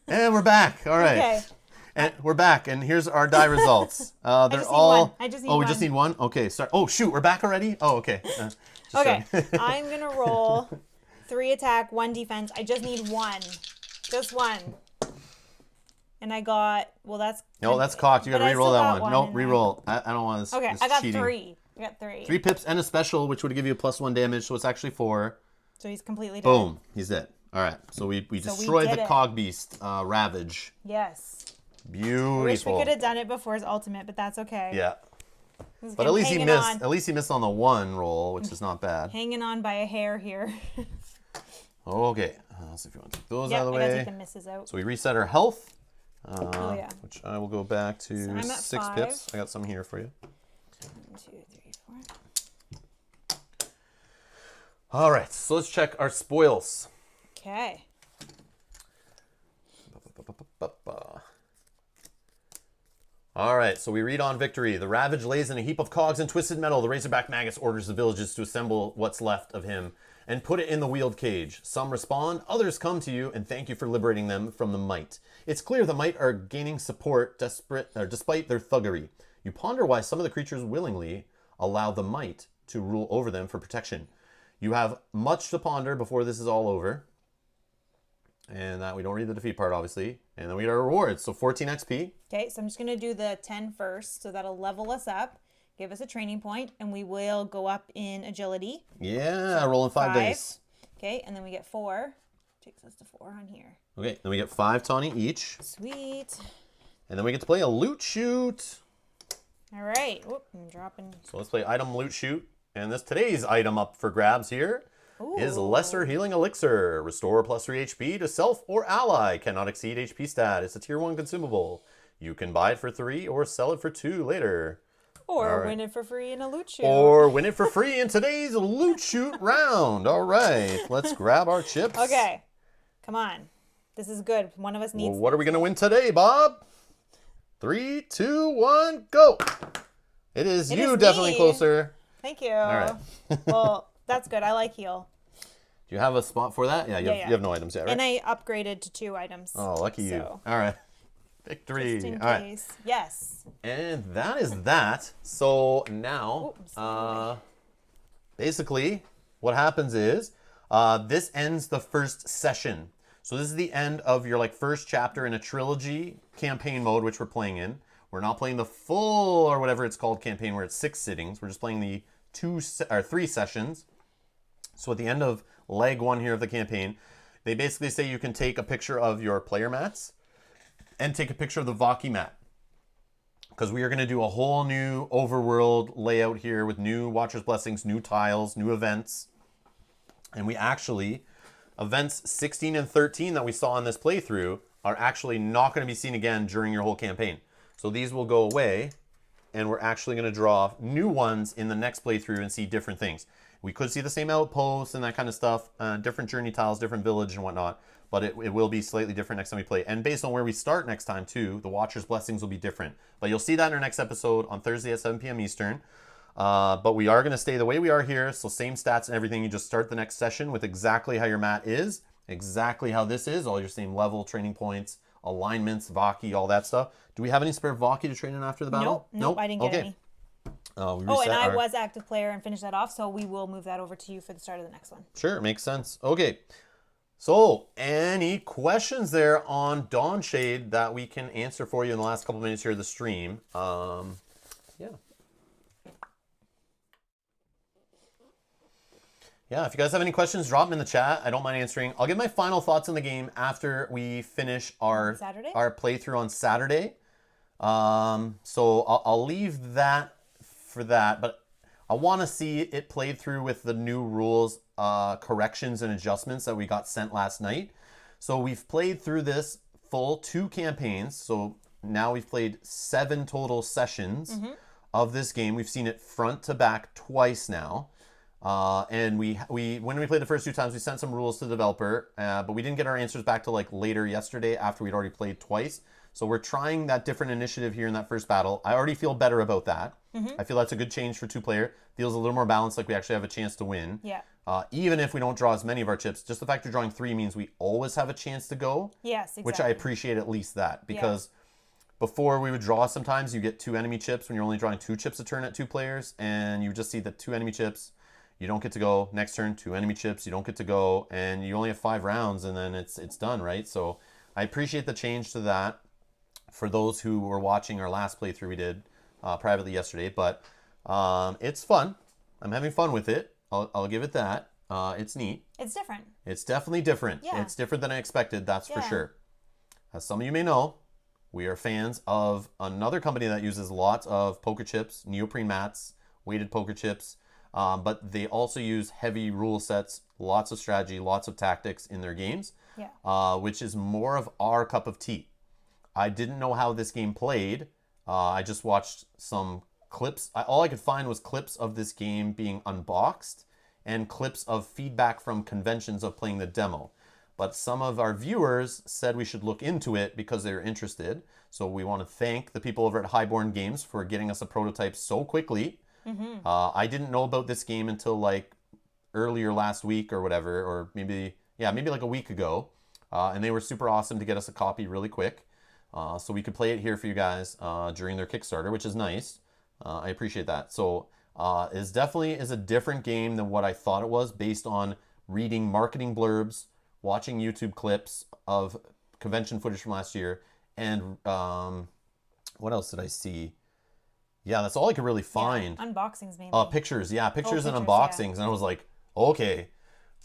And we're back. All right. Okay. And we're back, and here's our die results. They're just need all. one. I just need oh, we one. just need 1. Okay, sorry. Oh shoot, we're back already. Oh, okay. Okay. Sorry. I'm gonna roll 3 attack, 1 defense. I just need 1. Just 1. And I got, well, that's... No, that's cocked. You gotta but I re-roll still that got one. one Nope, in there. re-roll. I don't want this. Okay, this I got cheating. 3. I got 3. 3 pips and a special, which would give you a +1 damage, so it's actually 4. So he's completely dead. Boom, he's dead. All right, so we destroyed did the it. cog beast, Ravage. Yes. Beautiful. Wish we could have done it before his ultimate, but that's okay. Yeah, This but game at least he hanging missed. on. At least he missed on the 1 roll, which is not bad. Hanging on by a hair here. Okay, let's see if you want to take those Yeah, out of the I gotta way. take the misses out. So we reset our health, Oh, yeah. which I will go back to So I'm at 6 5. pips. I got some here for you. 1, 2, 3, 4. All right, so let's check our spoils. Okay. All right, so we read on victory. The Ravage lays in a heap of cogs and twisted metal. The Razorback Magus orders the villages to assemble what's left of him and put it in the wheeled cage. Some respond, others come to you and thank you for liberating them from the Might. It's clear the Might are gaining support despite their thuggery. You ponder why some of the creatures willingly allow the Might to rule over them for protection. You have much to ponder before this is all over. And that we don't read the defeat part, obviously. And then we get our rewards. So 14 XP. Okay, so I'm just going to do the 10 first. So that'll level us up, give us a training point, and we will go up in agility. Yeah, rolling 5 dice. Okay, and then we get 4. Takes us to 4 on here. Okay, then we get 5 tawny each. Sweet. And then we get to play a loot shoot. All right. Whoop, I'm dropping. So let's play item loot shoot. And today's item up for grabs here is Lesser Healing Elixir. Restore +3 HP to self or ally. Cannot exceed HP stat. It's a tier 1 consumable. You can buy it for 3 or sell it for 2 later. Or win it for free in a loot shoot. Or win it for free in today's loot shoot round. All right, let's grab our chips. Okay, come on. This is good. One of us needs. Well, what are we going to win today, Bob? 3, 2, 1, go. It is you definitely me. closer. Thank you. All right. Well, that's good. I like heal. Do you have a spot for that? Yeah, you have no items yet, right? And I upgraded to 2 items. Oh, lucky you. All right. Victory. Just in All case. Right. Yes. And that is that. So now, basically, what happens is this ends the first session. So this is the end of your first chapter in a trilogy campaign mode, which we're playing in. We're not playing the full or whatever it's called campaign where it's 6 sittings. We're just playing the 3 sessions. So at the end of leg 1 here of the campaign, they basically say you can take a picture of your player mats and take a picture of the Vaki mat. Because we are going to do a whole new overworld layout here with new Watcher's Blessings, new tiles, new events. And we actually, events 16 and 13 that we saw in this playthrough are actually not going to be seen again during your whole campaign. So these will go away, and we're actually going to draw new ones in the next playthrough and see different things. We could see the same outposts and that kind of stuff, different journey tiles, different village and whatnot, but it will be slightly different next time we play. And based on where we start next time too, the Watcher's Blessings will be different. But you'll see that in our next episode on Thursday at 7 p.m. Eastern. But we are going to stay the way we are here, so same stats and everything. You just start the next session with exactly how your mat is, exactly how this is, all your same level, training points, alignments, Vaki, all that stuff. Do we have any spare Vaki to train in after the battle? Nope, I didn't get any. And I was active player and finished that off, so we will move that over to you for the start of the next one. Sure, makes sense. Okay, so any questions there on Dawnshade that we can answer for you in the last couple minutes here of the stream? Yeah, if you guys have any questions, drop them in the chat. I don't mind answering. I'll give my final thoughts on the game after we finish our playthrough on Saturday. So I'll leave that for that, but I want to see it played through with the new rules, corrections and adjustments that we got sent last night. So we've played through this full 2 campaigns. So now we've played 7 total sessions of this game. We've seen it front to back twice now. And when we played the first 2 times, we sent some rules to the developer, but we didn't get our answers back till later yesterday after we'd already played twice. So we're trying that different initiative here in that first battle. I already feel better about that. I feel that's a good change for 2-player. Feels a little more balanced, like we actually have a chance to win. Yeah. Even if we don't draw as many of our chips, just the fact you're drawing 3 means we always have a chance to go. Yes, exactly. Which I appreciate at least that, because before we would draw, sometimes you get 2 enemy chips when you're only drawing 2 chips a turn at 2 players, and you just see the 2 enemy chips. You don't get to go. Next turn, 2 enemy chips. You don't get to go, and you only have 5 rounds, and then it's done, right? So I appreciate the change to that for those who were watching our last playthrough we did privately yesterday. But it's fun. I'm having fun with it. I'll give it that. It's neat. It's different. It's definitely different. Yeah. It's different than I expected, that's for sure. As some of you may know, we are fans of another company that uses lots of poker chips, neoprene mats, weighted poker chips. But they also use heavy rule sets, lots of strategy, lots of tactics in their games, which is more of our cup of tea. I didn't know how this game played. I just watched some clips. All I could find was clips of this game being unboxed and clips of feedback from conventions of playing the demo. But some of our viewers said we should look into it because they're interested. So we want to thank the people over at Highborne Games for getting us a prototype so quickly. I didn't know about this game until earlier last week or whatever, or maybe a week ago. And they were super awesome to get us a copy really quick. So we could play it here for you guys during their Kickstarter, which is nice. I appreciate that. So it definitely is a different game than what I thought it was based on reading marketing blurbs, watching YouTube clips of convention footage from last year, and what else did I see? Yeah, that's all I could really find. Unboxings mainly. Pictures and unboxings. And I was like, okay,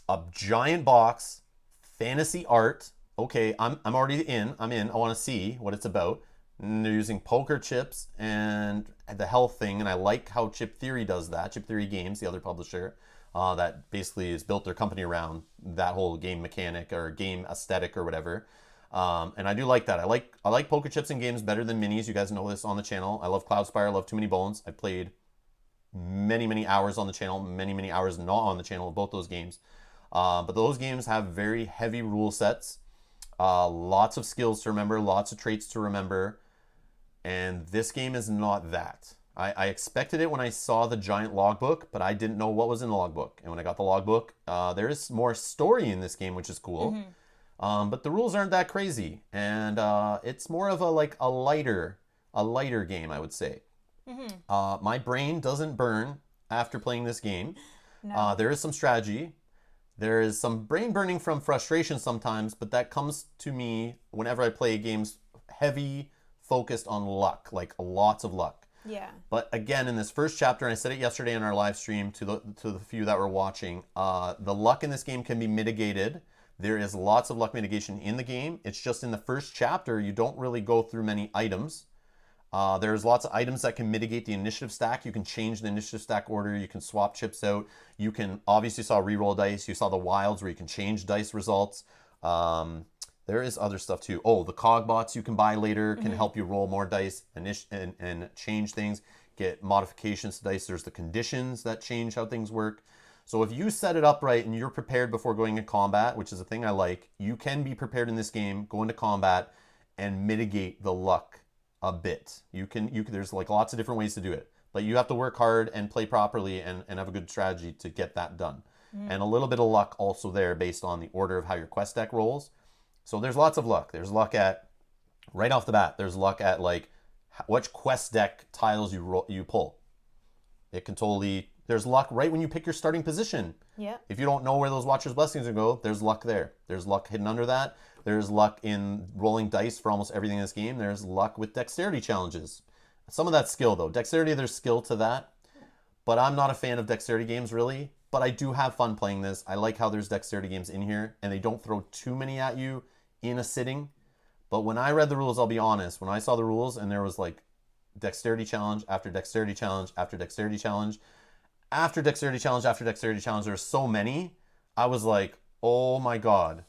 a giant box, fantasy art. Okay, I'm already in. I'm in. I want to see what it's about. And they're using poker chips and the health thing, and I like how Chip Theory does that. Chip Theory Games, the other publisher, that basically has built their company around that whole game mechanic or game aesthetic or whatever. And I do like that. I like poker chips in games better than minis. You guys know this on the channel. I love Cloudspire. I love Too Many Bones. I played many hours on the channel, many hours not on the channel of both those games. But those games have very heavy rule sets, lots of skills to remember, lots of traits to remember. And this game is not that. I expected it when I saw the giant logbook, but I didn't know what was in the logbook. And when I got the logbook, there is more story in this game, which is cool. But the rules aren't that crazy. And it's more of a lighter game, I would say. My brain doesn't burn after playing this game. No. There is some strategy. There is some brain burning from frustration sometimes, but that comes to me whenever I play games heavy, focused on luck, like lots of luck. Yeah. But again, in this first chapter, and I said it yesterday in our live stream to the few that were watching, the luck in this game can be mitigated. There is lots of luck mitigation in the game. It's just in the first chapter, you don't really go through many items. There's lots of items that can mitigate the initiative stack. You can change the initiative stack order. You can swap chips out. You can obviously saw reroll dice. You saw the wilds where you can change dice results. There is other stuff too. Oh, the cog bots you can buy later can help you roll more dice and change things, get modifications to dice. There's the conditions that change how things work. So if you set it up right and you're prepared before going into combat, which is a thing I like, you can be prepared in this game, go into combat, and mitigate the luck a bit. You can there's lots of different ways to do it, but you have to work hard and play properly and have a good strategy to get that done. And a little bit of luck also there based on the order of how your quest deck rolls. So there's lots of luck. There's luck at, right off the bat, there's luck at which quest deck tiles you pull. It can totally, there's luck right when you pick your starting position. Yeah. If you don't know where those Watcher's Blessings are going to go, there's luck there. There's luck hidden under that. There's luck in rolling dice for almost everything in this game. There's luck with dexterity challenges. Some of that's skill though. Dexterity, there's skill to that. But I'm not a fan of dexterity games really. But I do have fun playing this. I like how there's dexterity games in here. And they don't throw too many at you in a sitting. But when I read the rules, I'll be honest. When I saw the rules and there was dexterity challenge after dexterity challenge after dexterity challenge after dexterity challenge after dexterity challenge, there's so many. I was like, oh my God.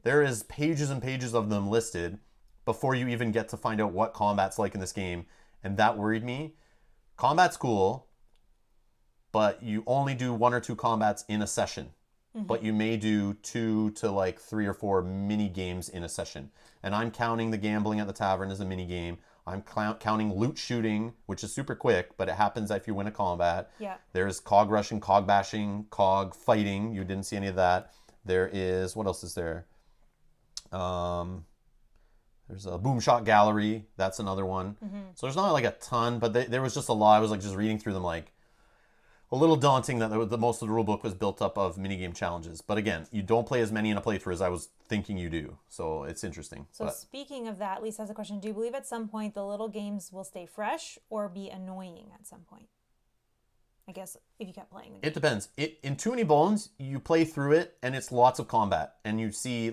There is pages and pages of them listed before you even get to find out what combat's like in this game. And that worried me. Combat's cool, but you only do 1 or 2 combats in a session. But you may do 2 to 3 or 4 mini games in a session. And I'm counting the gambling at the tavern as a mini game. I'm counting loot shooting, which is super quick, but it happens if you win a combat. Yeah. There's cog rushing, cog bashing, cog fighting. You didn't see any of that. There is, what else is there? There's a boom shot gallery. That's another one. So there's not a ton, but there was just a lot. I was just reading through them a little daunting that the most of the rule book was built up of minigame challenges. But again, you don't play as many in a playthrough as I was thinking you do. So it's interesting. So speaking of that, Lisa has a question. Do you believe at some point the little games will stay fresh or be annoying at some point? I guess if you kept playing the game. It depends. In Too Many Bones, you play through it and it's lots of combat. And you see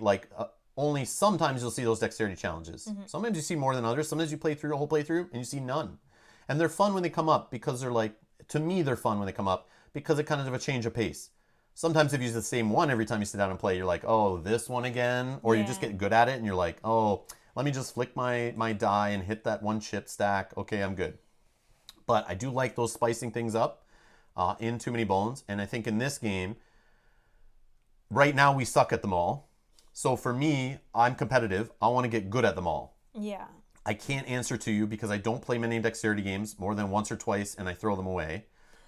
only sometimes you'll see those dexterity challenges. Sometimes you see more than others. Sometimes you play through a whole playthrough and you see none. And they're fun when they come up because they're to me, they're fun when they come up because it kind of a change of pace. Sometimes if you use the same one every time you sit down and play, you're like, oh, this one again. Or you just get good at it and you're like, oh, let me just flick my die and hit that one chip stack. Okay, I'm good. But I do like those spicing things up in Too Many Bones. And I think in this game, right now we suck at them all. So for me, I'm competitive. I want to get good at them all. Yeah. I can't answer to you because I don't play many dexterity games more than once or twice and I throw them away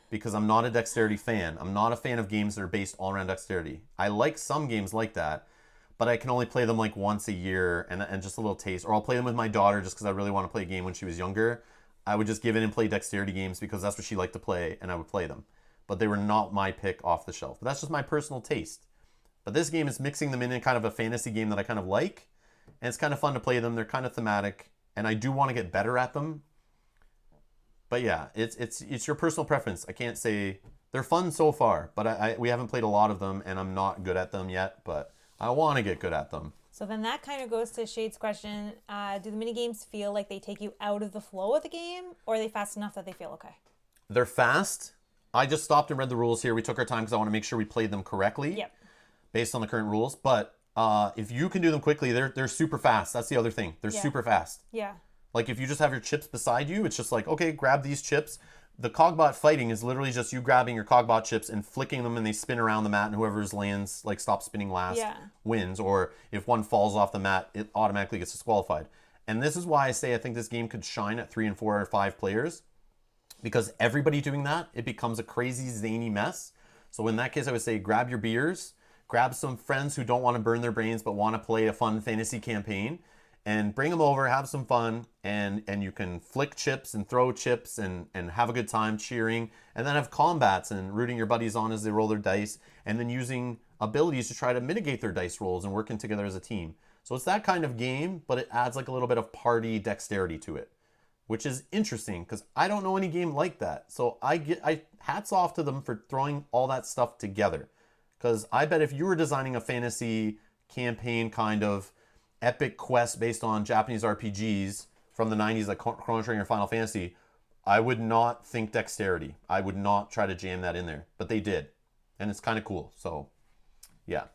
because I'm not a dexterity fan. I'm not a fan of games that are based all around dexterity. I like some games like that, but I can only play them once a year and just a little taste. Or I'll play them with my daughter just because I really want to play a game when she was younger. I would just give in and play dexterity games because that's what she liked to play and I would play them. But they were not my pick off the shelf. But that's just my personal taste. But this game is mixing them in kind of a fantasy game that I kind of like. And it's kind of fun to play them. They're kind of thematic. And I do want to get better at them. But yeah, it's your personal preference. I can't say They're fun so far, but we haven't played a lot of them, and I'm not good at them yet, but I want to get good at them. So then that kind of goes to Shade's question. Do the mini games feel like they take you out of the flow of the game, or are they fast enough that they feel okay? They're fast. I just stopped and read the rules here. We took our time because I want to make sure we played them correctly. Yep. Based on the current rules. But if you can do them quickly, they're super fast. That's the other thing. They're super fast. Yeah. Like if you just have your chips beside you, it's just like, okay, grab these chips. The Cogbot fighting is literally just you grabbing your Cogbot chips and flicking them, and they spin around the mat, and whoever's lands, like stops spinning last, wins. Or if one falls off the mat, it automatically gets disqualified. And this is why I say I think this game could shine at 3 and 4 or 5 players, because everybody doing that, it becomes a crazy zany mess. So in that case, I would say grab your beers, grab some friends who don't want to burn their brains but want to play a fun fantasy campaign, and bring them over, have some fun, and you can flick chips and throw chips and have a good time cheering, and then have combats and rooting your buddies on as they roll their dice, and then using abilities to try to mitigate their dice rolls and working together as a team. So it's that kind of game, but it adds like a little bit of party dexterity to it, which is interesting because I don't know any game like that. So I hats off to them for throwing all that stuff together, because I bet if you were designing a fantasy campaign kind of epic quest based on Japanese RPGs from the 90s like Chrono Trigger and Final Fantasy, I would not think dexterity. I would not try to jam that in there, but they did, and it's kind of cool. So yeah.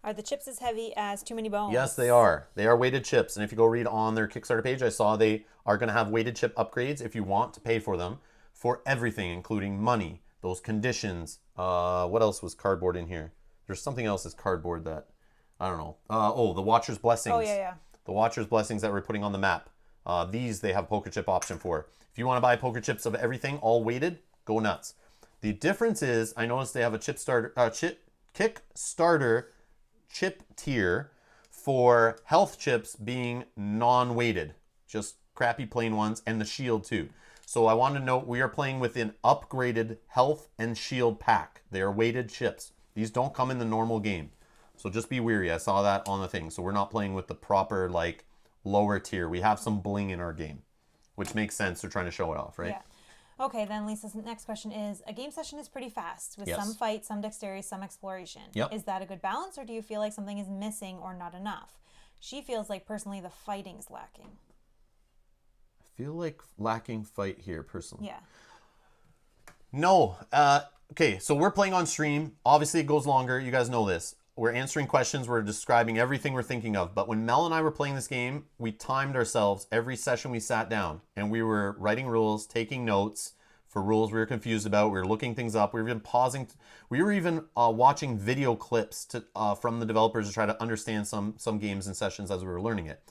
Are the chips as heavy as Too Many Bones? Yes, they are. They are weighted chips, and if you go read on their Kickstarter page, I saw they are going to have weighted chip upgrades if you want to pay for them, for everything, including money, those conditions. What else was cardboard in here? There's something else that's cardboard that I don't know. The Watcher's Blessings. Oh, yeah. The Watcher's Blessings that we're putting on the map. These they have poker chip option for. If you want to buy poker chips of everything, all weighted, go nuts. The difference is, I noticed they have a Kickstarter chip tier for health chips being non-weighted. Just crappy plain ones, and the shield too. So I want to note we are playing with an upgraded health and shield pack. They are weighted chips. These don't come in the normal game. So just be wary. I saw that on the thing. So we're not playing with the proper, like, lower tier. We have some bling in our game, which makes sense. They're trying to show it off, right? Yeah. Okay, then Lisa's next question is, a game session is pretty fast, with some fight, some dexterity, some exploration. Yep. Is that a good balance, or do you feel like something is missing or not enough? She feels like, personally, the fighting's lacking. I feel like lacking fight here, personally. Yeah. No. Okay, so we're playing on stream. Obviously, it goes longer. You guys know this. We're answering questions. We're describing everything we're thinking of. But when Mel and I were playing this game, we timed ourselves every session we sat down. And we were writing rules, taking notes for rules we were confused about. We were looking things up. We were even pausing. We were even watching video clips from the developers to try to understand some games and sessions as we were learning it.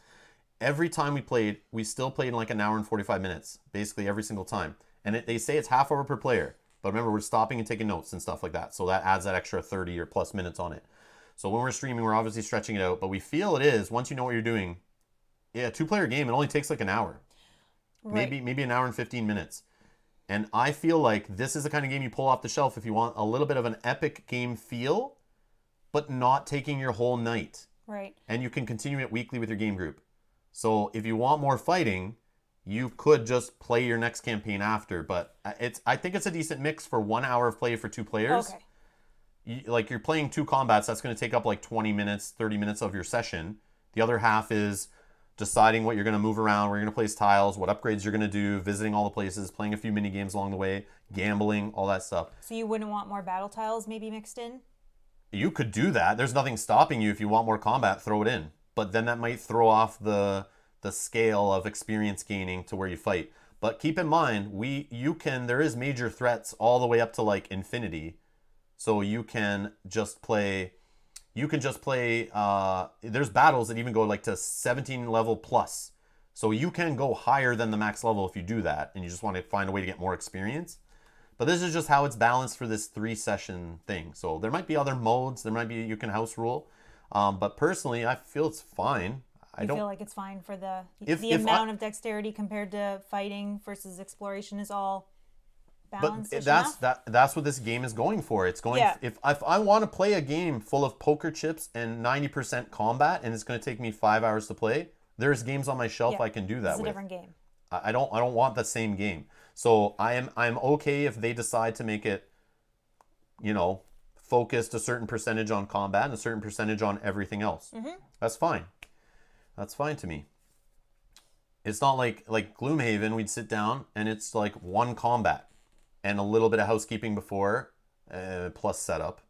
Every time we played, we still played in like an hour and 45 minutes, basically every single time. And they say it's half hour per player. But remember, we're stopping and taking notes and stuff like that. So that adds that extra 30 or plus minutes on it. So when we're streaming, we're obviously stretching it out, but we feel it is, once you know what you're doing, a 2-player game, it only takes like an hour. Right. Maybe an hour and 15 minutes. And I feel like this is the kind of game you pull off the shelf if you want a little bit of an epic game feel, but not taking your whole night. Right. And you can continue it weekly with your game group. So if you want more fighting, you could just play your next campaign after, but I think it's a decent mix for 1 hour of play for 2 players. Okay. You're playing 2 combats, that's going to take up like 20 minutes, 30 minutes of your session. The other half is deciding what you're going to move around, where you're going to place tiles, what upgrades you're going to do, visiting all the places, playing a few mini games along the way, gambling, all that stuff. So you wouldn't want more battle tiles maybe mixed in? You could do that. There's nothing stopping you. If you want more combat, throw it in. But then that might throw off the scale of experience gaining to where you fight. But keep in mind, there is major threats all the way up to like infinity. So you can just play, there's battles that even go like to 17 level plus. So you can go higher than the max level if you do that, and you just want to find a way to get more experience. But this is just how it's balanced for this 3-session thing. So there might be other modes, you can house rule. But personally, I feel it's fine. I feel like it's fine for the amount of dexterity compared to fighting versus exploration is all balanced. But that's what this game is going for. It's going. Yeah. If I want to play a game full of poker chips and 90% combat, and it's going to take me 5 hours to play, there's games on my shelf I can do that with. It's a different game. I don't want the same game. So I'm okay if they decide to make it focused a certain percentage on combat and a certain percentage on everything else. That's fine. That's fine to me. It's not like Gloomhaven, we'd sit down and it's like one combat and a little bit of housekeeping before, plus setup.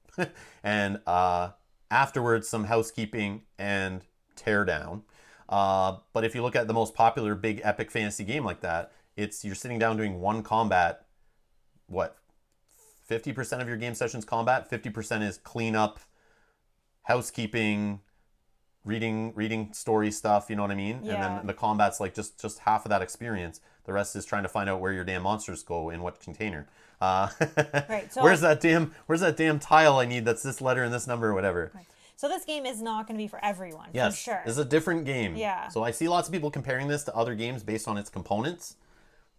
And afterwards, some housekeeping and teardown. But if you look at the most popular big epic fantasy game like that, you're sitting down doing one combat. What? 50% of your game session's combat, 50% is cleanup, housekeeping, reading story stuff, you know what I mean? Yeah. And then the combat's like just half of that experience. The rest is trying to find out where your damn monsters go in what container. Right. So where's that damn tile I need that's this letter and this number or whatever. Right. So this game is not going to be for everyone, Yes, for sure. It's a different game. Yeah. So I see lots of people comparing this to other games based on its components.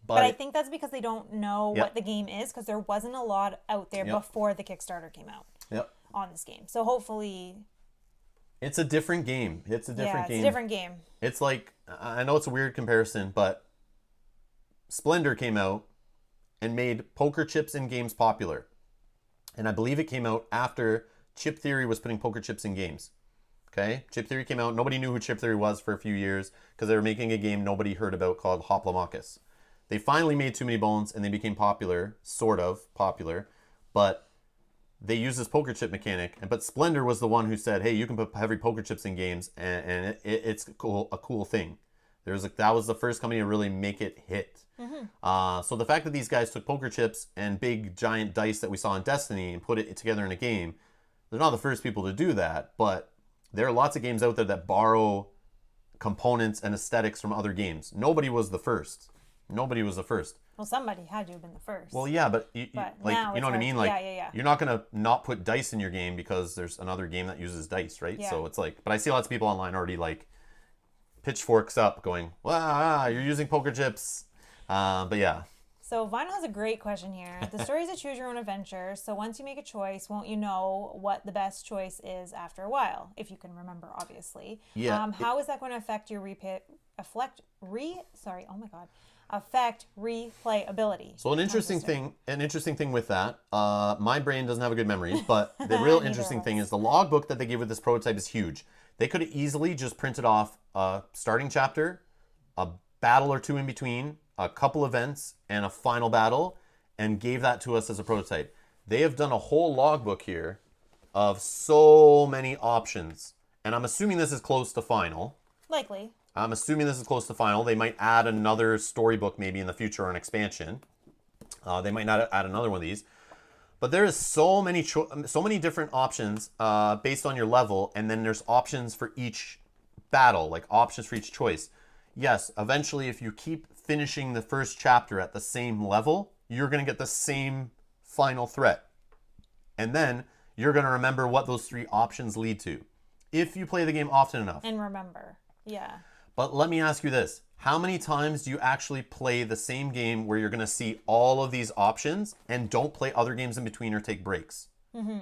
But I think that's because they don't know Yep. what the game is, because there wasn't a lot out there Yep. before the Kickstarter came out Yep. on this game. So hopefully... It's a different game. It's a different game. It's a different game. It's like, I know it's a weird comparison, but Splendor came out and made poker chips in games popular. And I believe it came out after Chip Theory was putting poker chips in games. Okay? Chip Theory came out. Nobody knew who Chip Theory was for a few years because they were making a game nobody heard about called Hoplomachus. They finally made Too Many Bones and they became popular, sort of popular, but they used this poker chip mechanic. But Splendor was the one who said, hey, you can put heavy poker chips in games and it's a cool thing. That was the first company to really make it hit. So the fact that these guys took poker chips and big giant dice that we saw in Destiny and put it together in a game, they're not the first people to do that, but there are lots of games out there that borrow components and aesthetics from other games. Nobody was the first. Well, somebody had to have been the first. Well, yeah, but you know what I mean? Like, yeah. You're not going to not put dice in your game because there's another game that uses dice, right? Yeah. So it's like, but I see lots of people online already like pitchforks up going, wow, you're using poker chips. But yeah. So Vinyl has a great question here. The story is a choose your own adventure. So once you make a choice, won't you know what the best choice is after a while? If you can remember, obviously. Yeah. How is that going to affect your affect replayability? So an interesting thing with that, my brain doesn't have a good memory, but the real interesting thing is the logbook that they gave with this prototype is huge. They could have easily just printed off a starting chapter, a battle or two in between, a couple events, and a final battle, and gave that to us as a prototype. They have done a whole logbook here of so many options, and I'm assuming this is close to final. Likely. I'm assuming this is close to final. They might add another storybook maybe in the future or an expansion. They might not add another one of these. But there is so many different options based on your level, and then there's options for each battle, like options for each choice. Yes, eventually if you keep finishing the first chapter at the same level, you're going to get the same final threat. And then you're going to remember what those three options lead to. If you play the game often enough. And remember, yeah. But let me ask you this. How many times do you actually play the same game where you're going to see all of these options and don't play other games in between or take breaks? Mm-hmm.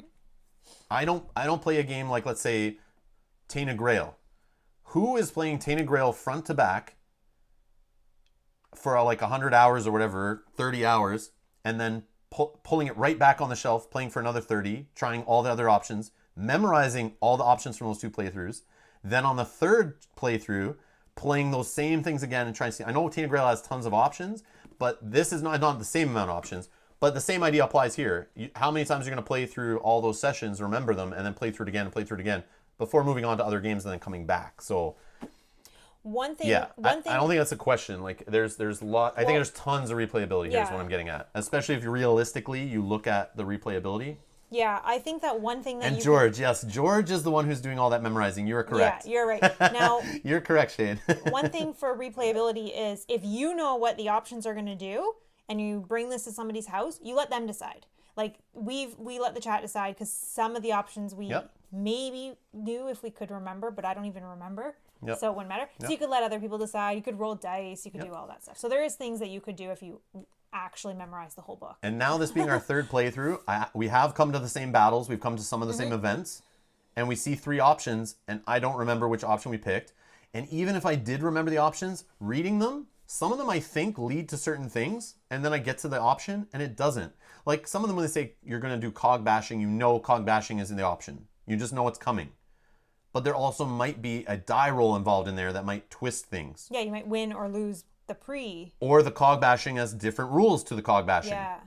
I don't play a game like, let's say, Tainted Grail. Who is playing Tainted Grail front to back for like 100 hours or whatever, 30 hours, and then pulling it right back on the shelf, playing for another 30, trying all the other options, memorizing all the options from those two playthroughs, then on the third playthrough, playing those same things again and trying to see. I know Tainted Grail has tons of options, but this is not the same amount of options. But the same idea applies here. How many times are you going to play through all those sessions, remember them, and then play through it again and play through it again before moving on to other games and then coming back? So one thing. I don't think that's a question. Like there's a lot. I think there's tons of replayability here is what I'm getting at. Especially if you realistically you look at the replayability. Yeah, I think that one thing that and George is the one who's doing all that memorizing. You are correct. Yeah, you're right. Now, you're correct, Shane. One thing for replayability is if you know what the options are going to do and you bring this to somebody's house, you let them decide. Like we let the chat decide because some of the options we maybe knew if we could remember, but I don't even remember. Yep. So it wouldn't matter. So you could let other people decide. You could roll dice. You could do all that stuff. So there is things that you could do if you actually memorize the whole book. And now this being our third playthrough, we have come to the same battles. We've come to some of the same events. And we see three options. And I don't remember which option we picked. And even if I did remember the options, reading them some of them I think lead to certain things, and then I get to the option and it doesn't. Like some of them when they say you're going to do cog bashing, you know cog bashing is in the option. You just know it's coming. But there also might be a die roll involved in there that might twist things. Yeah, you might win or lose the pre. Or the cog bashing has different rules to the cog bashing. Yeah.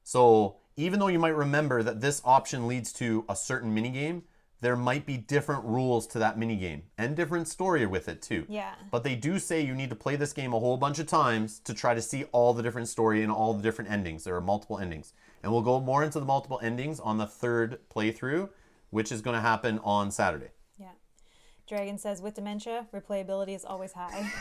So even though you might remember that this option leads to a certain minigame, there might be different rules to that minigame and different story with it too. Yeah. But they do say you need to play this game a whole bunch of times to try to see all the different story and all the different endings. There are multiple endings. And we'll go more into the multiple endings on the third playthrough, which is going to happen on Saturday. Dragon says, with dementia, replayability is always high.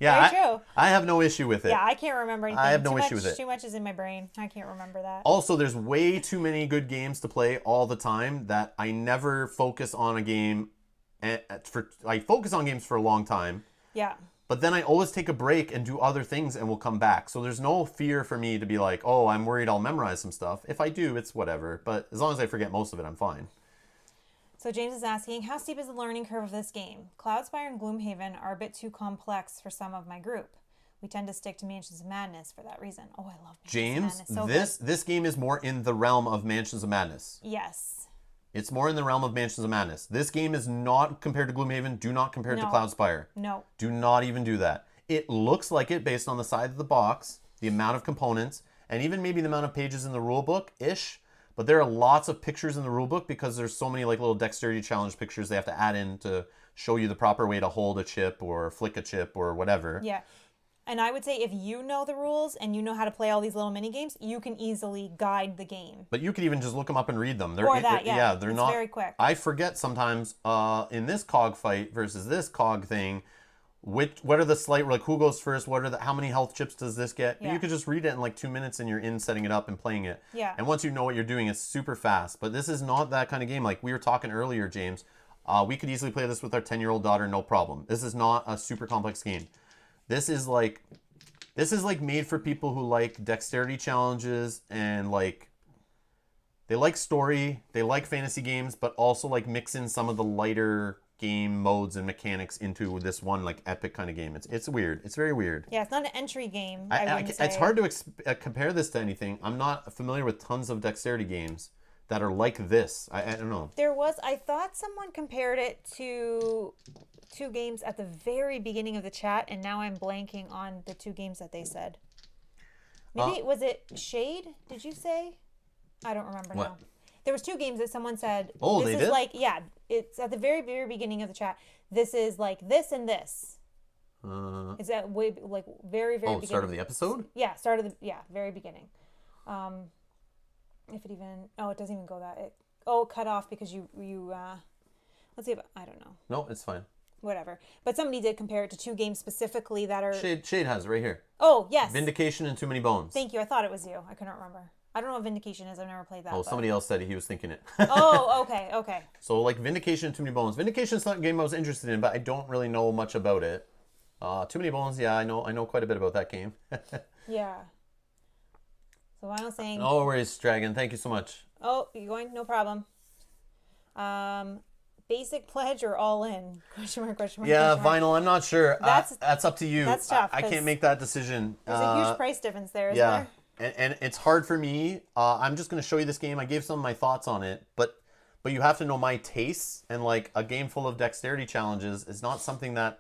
Yeah, Very true. I have no issue with it. Yeah, I can't remember anything. I have no issue with it. Too much is in my brain. I can't remember that. Also, there's way too many good games to play all the time that I never focus on a game. I focus on games for a long time. Yeah. But then I always take a break and do other things and will come back. So there's no fear for me to be like, oh, I'm worried I'll memorize some stuff. If I do, it's whatever. But as long as I forget most of it, I'm fine. So James is asking, how steep is the learning curve of this game? Cloudspire and Gloomhaven are a bit too complex for some of my group. We tend to stick to Mansions of Madness for that reason. Oh, I love Mansions of Madness. This game is more in the realm of Mansions of Madness. Yes. It's more in the realm of Mansions of Madness. This game is not compared to Gloomhaven. Do not compare it to Cloudspire. No. Do not even do that. It looks like it based on the side of the box, the amount of components, and even maybe the amount of pages in the rulebook-ish. But there are lots of pictures in the rulebook because there's so many like little dexterity challenge pictures they have to add in to show you the proper way to hold a chip or flick a chip or whatever. Yeah. And I would say if you know the rules and you know how to play all these little mini games, you can easily guide the game. But you could even just look them up and read them. They're, or that, yeah. They're it's not very quick. I forget sometimes in this cog fight versus this cog thing, what are the slight, like who goes first? How many health chips does this get? Yeah. You could just read it in like 2 minutes and you're in setting it up and playing it. Yeah. And once you know what you're doing, it's super fast. But this is not that kind of game. Like we were talking earlier, James, we could easily play this with our 10-year-old daughter, no problem. This is not a super complex game. This is like made for people who like dexterity challenges and like they like story, they like fantasy games, but also like mix in some of the lighter game modes and mechanics into this one like epic kind of game. It's weird. It's very weird. Yeah, it's not an entry game. I wouldn't say. It's hard to compare this to anything. I'm not familiar with tons of dexterity games that are like this. I don't know. I thought someone compared it to two games at the very beginning of the chat, and now I'm blanking on the two games that they said. Maybe was it Shade? Did you say? I don't remember now. There was two games that someone said. Oh, this they is did? like it's at the very very beginning of the chat. This is like this and this. Is that way like very very beginning? Start of the episode? Yeah, start of the very beginning. If it even it doesn't even go that cut off because you let's see if I don't know. No, it's fine. Whatever. But somebody did compare it to two games specifically that are Shade has it right here. Oh, yes. Vindication and Too Many Bones. Thank you. I thought it was you. I couldn't remember. I don't know what Vindication is. I've never played that. Oh, somebody else said he was thinking it. Oh, okay. So like Vindication and Too Many Bones. Vindication's not a game I was interested in, but I don't really know much about it. Too Many Bones, yeah, I know quite a bit about that game. Yeah. So Vinyl saying No worries, Dragon. Thank you so much. Oh, you going? No problem. Basic pledge or all in? Question mark. Yeah, Vinyl, I'm not sure. That's up to you. That's tough. I can't make that decision. There's a huge price difference there, isn't there? And it's hard for me. I'm just going to show you this game. I gave some of my thoughts on it, but you have to know my tastes, and like a game full of dexterity challenges is not something that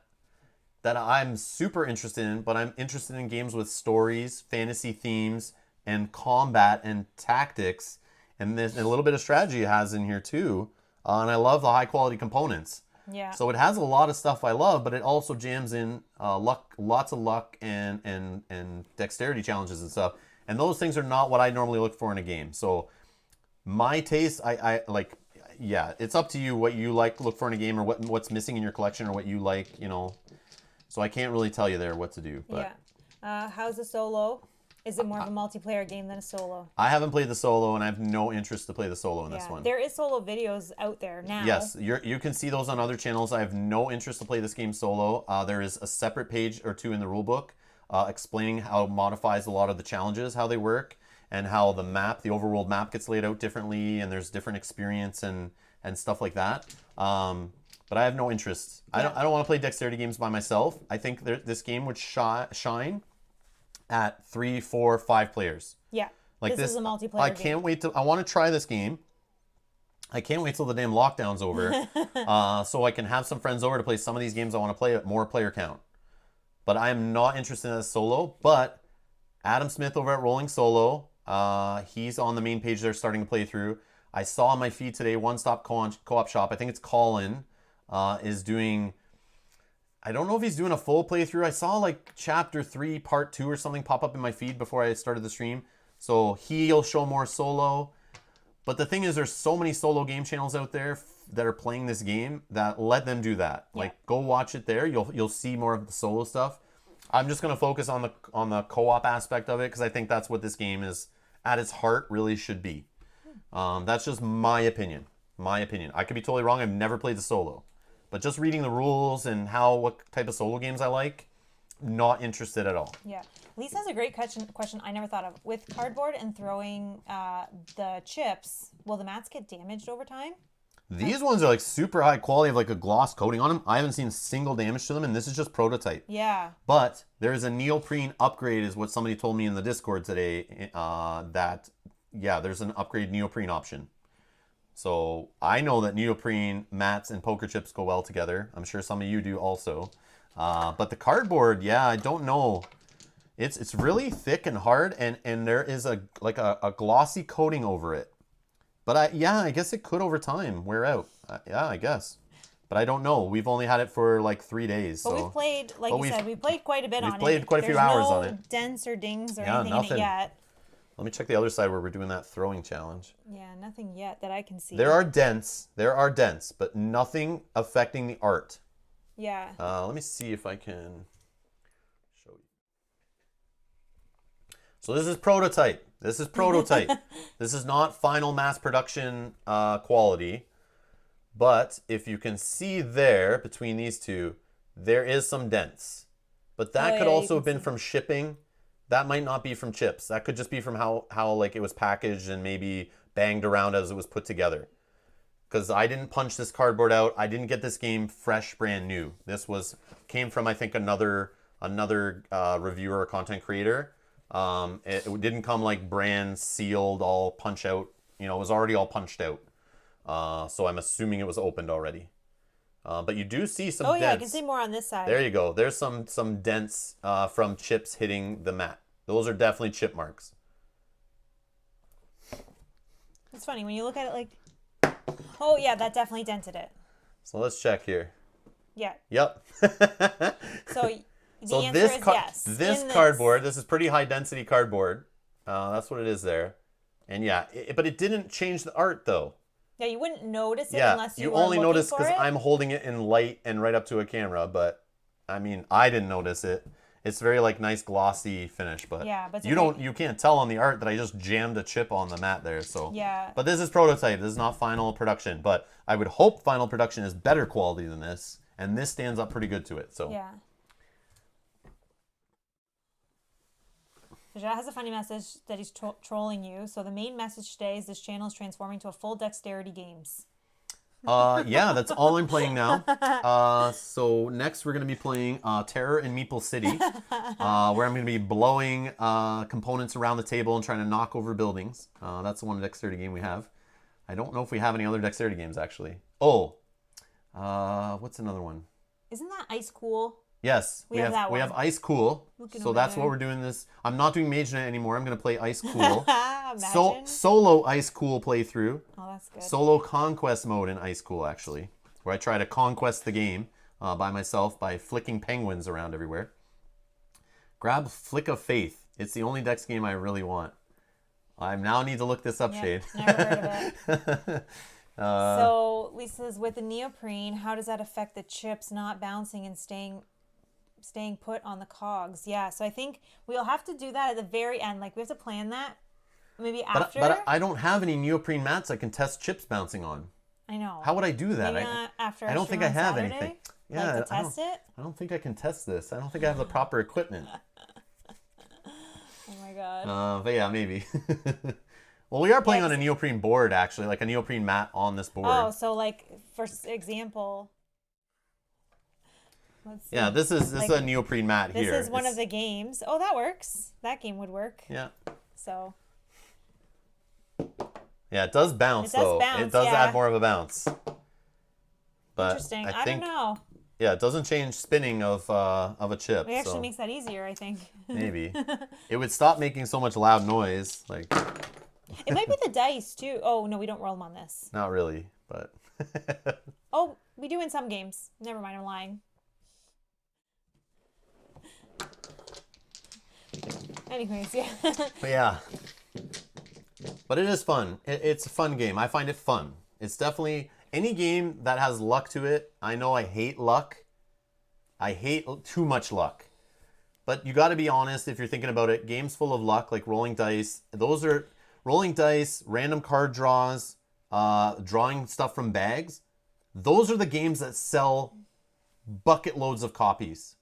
I'm super interested in, but I'm interested in games with stories, fantasy themes, and combat and tactics, and a little bit of strategy it has in here too. And I love the high quality components. Yeah. So it has a lot of stuff I love, but it also jams in lots of luck and dexterity challenges and stuff. And those things are not what I normally look for in a game. So my taste, I like, yeah, it's up to you what you look for in a game, or what's missing in your collection, or what you like, So I can't really tell you there what to do. But yeah. How's the solo? Is it more of a multiplayer game than a solo? I haven't played the solo, and I have no interest to play the solo in this one. There is solo videos out there now. Yes, you can see those on other channels. I have no interest to play this game solo. There is a separate page or two in the rulebook explaining how it modifies a lot of the challenges, how they work, and how the overworld map gets laid out differently, and there's different experience and stuff like that. But but I have no interest. Yeah. I don't want to play dexterity games by myself. I think this game would shine at 3, 4, 5 players. Yeah. Like this is a multiplayer I game. can't wait to. I want to try this game. I can't wait till the damn lockdown's over, so I can have some friends over to play some of these games I want to play at more player count. But I am not interested in a solo. But Adam Smith over at Rolling Solo, he's on the main page there starting to play through. I saw on my feed today, One Stop Co-op Shop, I think it's Colin, is doing, I don't know if he's doing a full playthrough. I saw like chapter 3, part 2 or something pop up in my feed before I started the stream. So he'll show more solo. But the thing is, there's so many solo game channels out there that are playing this game that let them do that. Yeah. Like, go watch it there. You'll see more of the solo stuff. I'm just gonna focus on the co-op aspect of it because I think that's what this game is at its heart really should be. That's just my opinion. My opinion. I could be totally wrong. I've never played the solo, but just reading the rules and what type of solo games I like, not interested at all. Yeah. Lisa has a great question I never thought of. With cardboard and throwing the chips, will the mats get damaged over time? These ones are like super high quality, have like a gloss coating on them. I haven't seen single damage to them, and this is just prototype. Yeah. But there is a neoprene upgrade, is what somebody told me in the Discord today. There's an upgrade neoprene option. So I know that neoprene mats and poker chips go well together. I'm sure some of you do also. But the cardboard, yeah, I don't know. It's really thick and hard, and there is a glossy coating over it. But I guess it could over time wear out. I guess. But I don't know. We've only had it for like 3 days. But we've played, like you said, we played quite a bit on it. We've played quite a few hours on it. There's no dents or dings or anything in it yet. Let me check the other side where we're doing that throwing challenge. Yeah, nothing yet that I can see. There are dents, but nothing affecting the art. Yeah. Let me see if I can show you. So this is prototype. This is not final mass production quality. But if you can see there, between these two, there is some dents. But that could also have been from shipping. That might not be from chips. That could just be from how like it was packaged and maybe banged around as it was put together. Because I didn't punch this cardboard out. I didn't get this game fresh, brand new. This came from, I think, another reviewer or content creator. It didn't come like brand sealed, all punch out. It was already all punched out. So I'm assuming it was opened already. But you do see some dents. Oh yeah, I can see more on this side. There you go. There's some dents from chips hitting the mat. Those are definitely chip marks. It's funny when you look at it like, oh yeah, that definitely dented it. So let's check here. Yeah. Yep. So the answer is yes. This cardboard, this is pretty high density cardboard. That's what it is there. And yeah, but it didn't change the art though. Yeah, you wouldn't notice it unless you were only looking notice for because it. I'm holding it in light and right up to a camera. But I mean, I didn't notice it. It's very like nice glossy finish, but yeah, but you can't tell on the art that I just jammed a chip on the mat there. So yeah. But this is prototype. This is not final production. But I would hope final production is better quality than this, and this stands up pretty good to it. So yeah. Jad has a funny message that he's trolling you. So the main message today is this channel is transforming to a full dexterity games. Yeah, that's all I'm playing now. So next we're going to be playing Terror in Meeple City, where I'm going to be blowing components around the table and trying to knock over buildings. That's the one dexterity game we have. I don't know if we have any other dexterity games, actually. Oh, what's another one? Isn't that Ice Cool? Yes, we have Ice Cool. So that's what we're doing this. I'm not doing Mage Knight anymore. I'm going to play Ice Cool. Solo Ice Cool playthrough. Oh, that's good. Solo conquest mode in Ice Cool, actually, where I try to conquest the game by myself by flicking penguins around everywhere. Grab Flick of Faith. It's the only Dex game I really want. I now need to look this up, Shade. Never heard of it. So Lisa says, with the neoprene, how does that affect the chips not bouncing and staying put on the cogs? Yeah, so I think we'll have to do that at the very end. Like, we have to plan that maybe after. But I don't have any neoprene mats I can test chips bouncing on. I know. How would I do that? Maybe after I don't think I have Saturday? anything. Yeah, like to test it? I don't think I can test this. I don't think I have the proper equipment. Oh my god. But yeah, maybe. Well, we are playing on a neoprene board, actually, like a neoprene mat on this board. Oh, so like, for example, Let's see. Yeah, this is Like, a neoprene mat this here. This is one of the games. Oh, that works. That game would work. Yeah. So. Yeah, it does bounce, It does though. bounce, It does yeah. add more of a bounce. But Interesting. I don't know. Yeah, it doesn't change spinning of a chip. It actually makes that easier, I think. Maybe. It would stop making so much loud noise. Like. It might be the dice, too. Oh, no, we don't roll them on this. Not really, but. Oh, we do in some games. Never mind, I'm lying. Anyways, yeah. But yeah. But it is fun. It's a fun game. I find it fun. It's definitely any game that has luck to it. I know I hate luck. I hate too much luck. But you got to be honest if you're thinking about it. Games full of luck, like rolling dice. Those are rolling dice, random card draws, drawing stuff from bags. Those are the games that sell bucket loads of copies.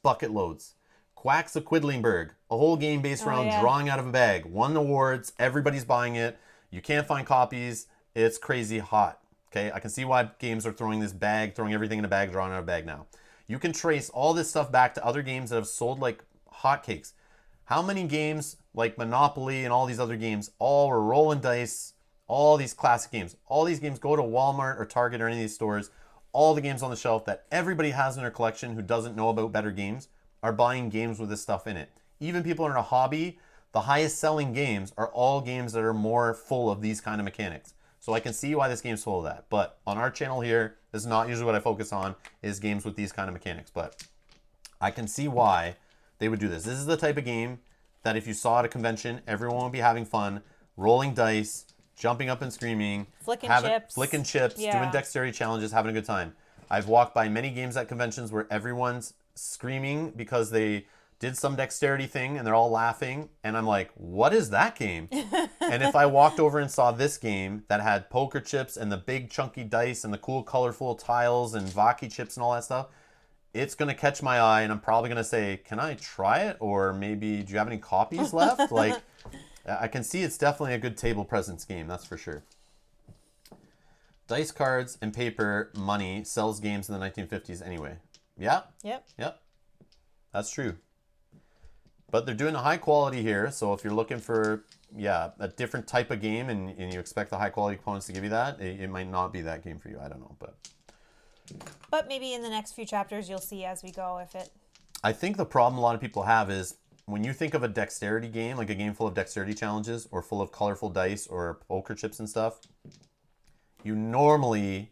Bucket loads. Quacks of Quedlinburg, a whole game based around drawing out of a bag. Won awards, everybody's buying it. You can't find copies. It's crazy hot. Okay, I can see why games are throwing everything in a bag, drawing out of a bag now. You can trace all this stuff back to other games that have sold like hotcakes. How many games like Monopoly and all these other games all were rolling dice, all these classic games. All these games go to Walmart or Target or any of these stores. All the games on the shelf that everybody has in their collection who doesn't know about better games are buying games with this stuff in it. Even people in a hobby, the highest selling games are all games that are more full of these kind of mechanics. So I can see why this game's full of that. But on our channel here, this is not usually what I focus on, is games with these kind of mechanics. But I can see why they would do this. This is the type of game that if you saw at a convention, everyone would be having fun, rolling dice, jumping up and screaming, flicking chips, doing dexterity challenges, having a good time. I've walked by many games at conventions where everyone's screaming because they did some dexterity thing and they're all laughing, and I'm like, what is that game? And if I walked over and saw this game that had poker chips and the big chunky dice and the cool colorful tiles and Vaki chips and all that stuff, it's going to catch my eye, and I'm probably going to say, can I try it? Or maybe, do you have any copies left? Like, I can see it's definitely a good table presence game, that's for sure. Dice, cards, and paper money sells games in the 1950s anyway. Yeah? Yep. That's true. But they're doing a high quality here, so if you're looking for, a different type of game and you expect the high quality components to give you that, it might not be that game for you. I don't know, But maybe in the next few chapters you'll see as we go if it... I think the problem a lot of people have is when you think of a dexterity game, like a game full of dexterity challenges or full of colorful dice or poker chips and stuff, you normally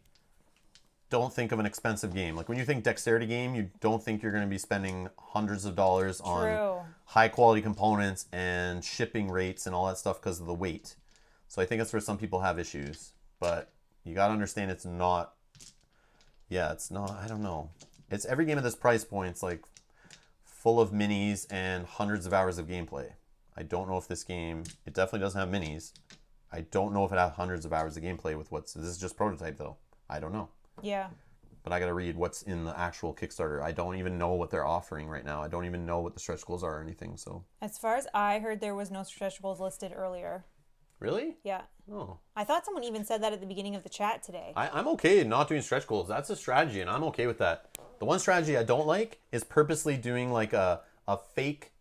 don't think of an expensive game. Like when you think dexterity game, you don't think you're going to be spending hundreds of dollars on high quality components and shipping rates and all that stuff because of the weight. So I think that's where some people have issues. But you got to understand it's not, I don't know. It's every game at this price point's like full of minis and hundreds of hours of gameplay. I don't know if this game, it definitely doesn't have minis. I don't know if it has hundreds of hours of gameplay with this is just prototype though. I don't know. Yeah. But I got to read what's in the actual Kickstarter. I don't even know what they're offering right now. I don't even know what the stretch goals are or anything. So as far as I heard, there was no stretch goals listed earlier. Really? Yeah. Oh. I thought someone even said that at the beginning of the chat today. I'm okay not doing stretch goals. That's a strategy, and I'm okay with that. The one strategy I don't like is purposely doing like a fake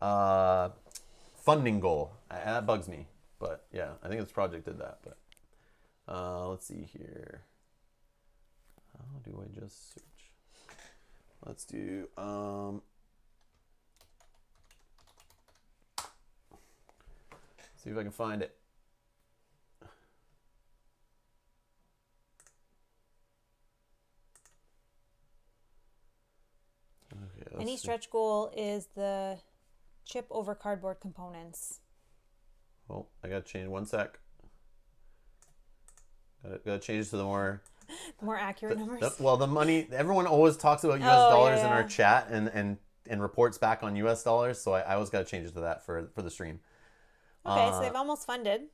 funding goal. That bugs me. But yeah, I think this project did that. But let's see here. How do I just search? Let's do see if I can find it. Okay, any stretch goal is the chip over cardboard components. Well, I gotta change 1 sec. Gotta change to the more accurate numbers. Well, the money, everyone always talks about US dollars in our chat and reports back on US dollars, so I always got to change it to that for the stream. Okay, so they've almost funded.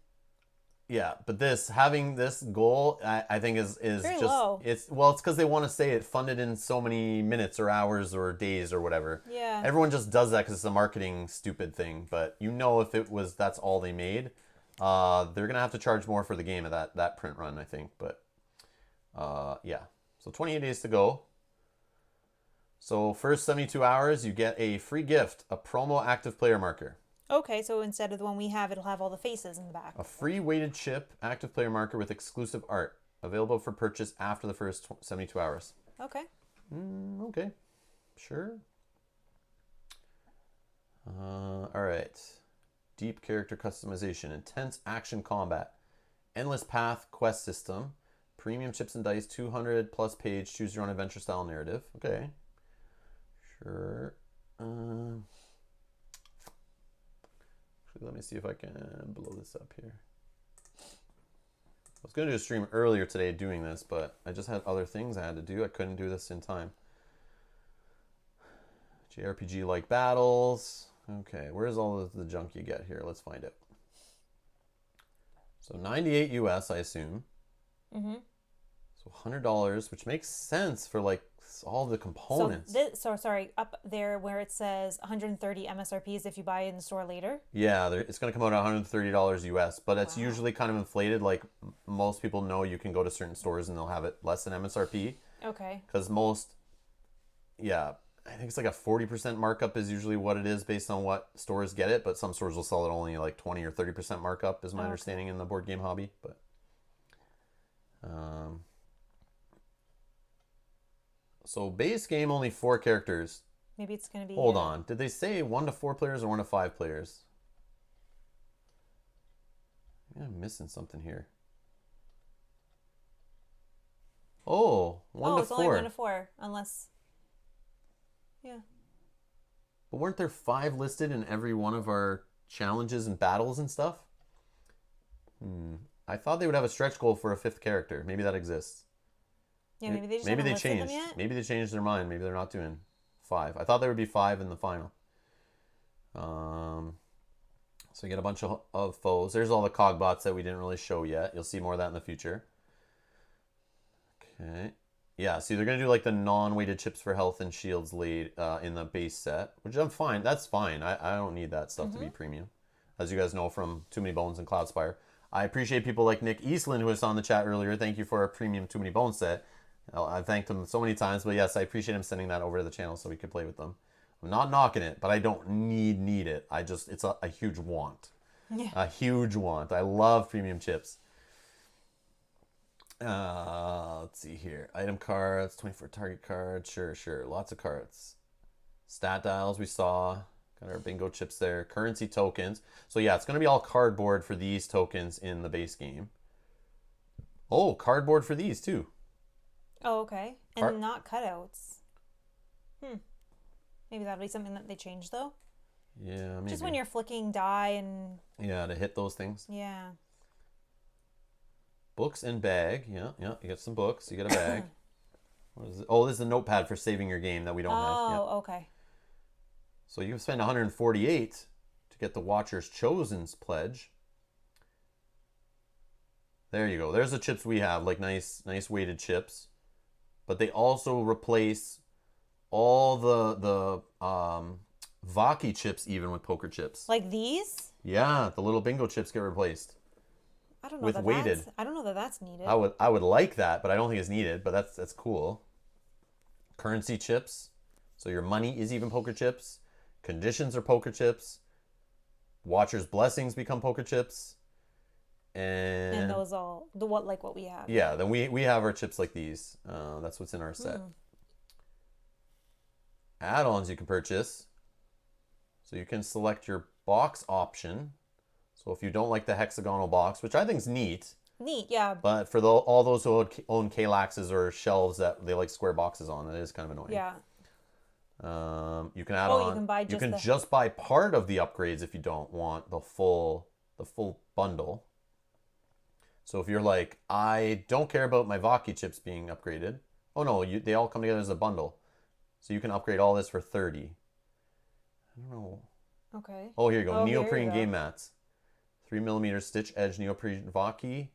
Yeah, but having this goal, I think is very just low. It's because they want to say it funded in so many minutes or hours or days or whatever. Yeah. Everyone just does that because it's a marketing stupid thing. But if that's all they made, they're gonna have to charge more for the game at that print run, I think. But yeah, so 28 days to go. So first 72 hours, you get a free gift, a promo active player marker. Okay, so instead of the one we have, it'll have all the faces in the back. A free weighted chip active player marker with exclusive art. Available for purchase after the first 72 hours. Okay. Okay. Sure. All right. Deep character customization. Intense action combat. Endless path quest system. Premium chips and dice. 200 plus page. Choose your own adventure style narrative. Okay. Sure. Actually, let me see if I can blow this up here. I was going to do a stream earlier today doing this, but I just had other things I had to do. I couldn't do this in time. JRPG-like battles. Okay, where's all of the junk you get here? Let's find it. So 98 US, I assume. Mm-hmm. So $100, which makes sense for like all the components. So sorry, up there where it says 130 MSRPs if you buy it in the store later. Yeah, it's going to come out at $130 US, but it's usually kind of inflated. Like most people know, you can go to certain stores and they'll have it less than MSRP. Okay. Because I think it's like a 40% markup is usually what it is based on what stores get it, but some stores will sell it only like 20 or 30% markup is my understanding in the board game hobby. But so base game, only 4 characters. Maybe it's going to be... Hold on. Did they say 1 to 4 players or 1 to 5 players? Yeah, I'm missing something here. Oh, 1 to 4. It's only 1 to 4, unless... Yeah. But weren't there 5 listed in every one of our challenges and battles and stuff? I thought they would have a stretch goal for a 5th character. Maybe that exists. Yeah, maybe they just haven't listed them yet. Maybe they changed their mind. Maybe they're not doing 5. I thought there would be 5 in the final. So you get a bunch of foes. There's all the cogbots that we didn't really show yet. You'll see more of that in the future. Okay. Yeah, see, they're going to do like the non-weighted chips for health and shields laid in the base set, which I'm fine. That's fine. I don't need that stuff to be premium. As you guys know from Too Many Bones and Cloudspire. I appreciate people like Nick Eastland, who was on the chat earlier. Thank you for a premium Too Many Bones set. I thanked him so many times, but yes, I appreciate him sending that over to the channel so we could play with them. I'm not knocking it, but I don't need it. It's a huge want. Yeah. A huge want. I love premium chips. Let's see here. Item cards, 24 target cards. Sure. Lots of cards. Stat dials we saw. Got our bingo chips there. Currency tokens. So yeah, it's going to be all cardboard for these tokens in the base game. Oh, cardboard for these too. Oh, okay. And not cutouts. Maybe that'll be something that they change though. Yeah, maybe. Just when you're flicking die and... Yeah, to hit those things. Yeah. Books and bag. Yeah. You get some books. You get a bag. What is it? Oh, this is a notepad for saving your game that we don't have. Oh, okay. So you can spend 148 to get the Watcher's Chosen's pledge. There you go. There's the chips we have, like nice weighted chips. But they also replace all the Vaki chips even with poker chips. Like these? Yeah, the little bingo chips get replaced. I don't know with weighted. I don't know that that's needed. I would like that, but I don't think it's needed. But that's cool. Currency chips, so your money is even poker chips. Conditions are poker chips. Watcher's blessings become poker chips, and those all what we have. Yeah, then we have our chips like these. That's what's in our set. Add-ons you can purchase, so you can select your box option. So if you don't like the hexagonal box, which I think is neat. Neat, yeah. But for all those who own Kalaxes or shelves that they like square boxes on, it is kind of annoying. Yeah. You can add on. You can just buy part of the upgrades if you don't want the full bundle. So if you're like, I don't care about my Vaki chips being upgraded. Oh no, they all come together as a bundle. So you can upgrade all this for 30. I don't know. Okay. Oh, here you go. Oh, Neoprene game mats. 3mm stitch edge neoprene Vaki.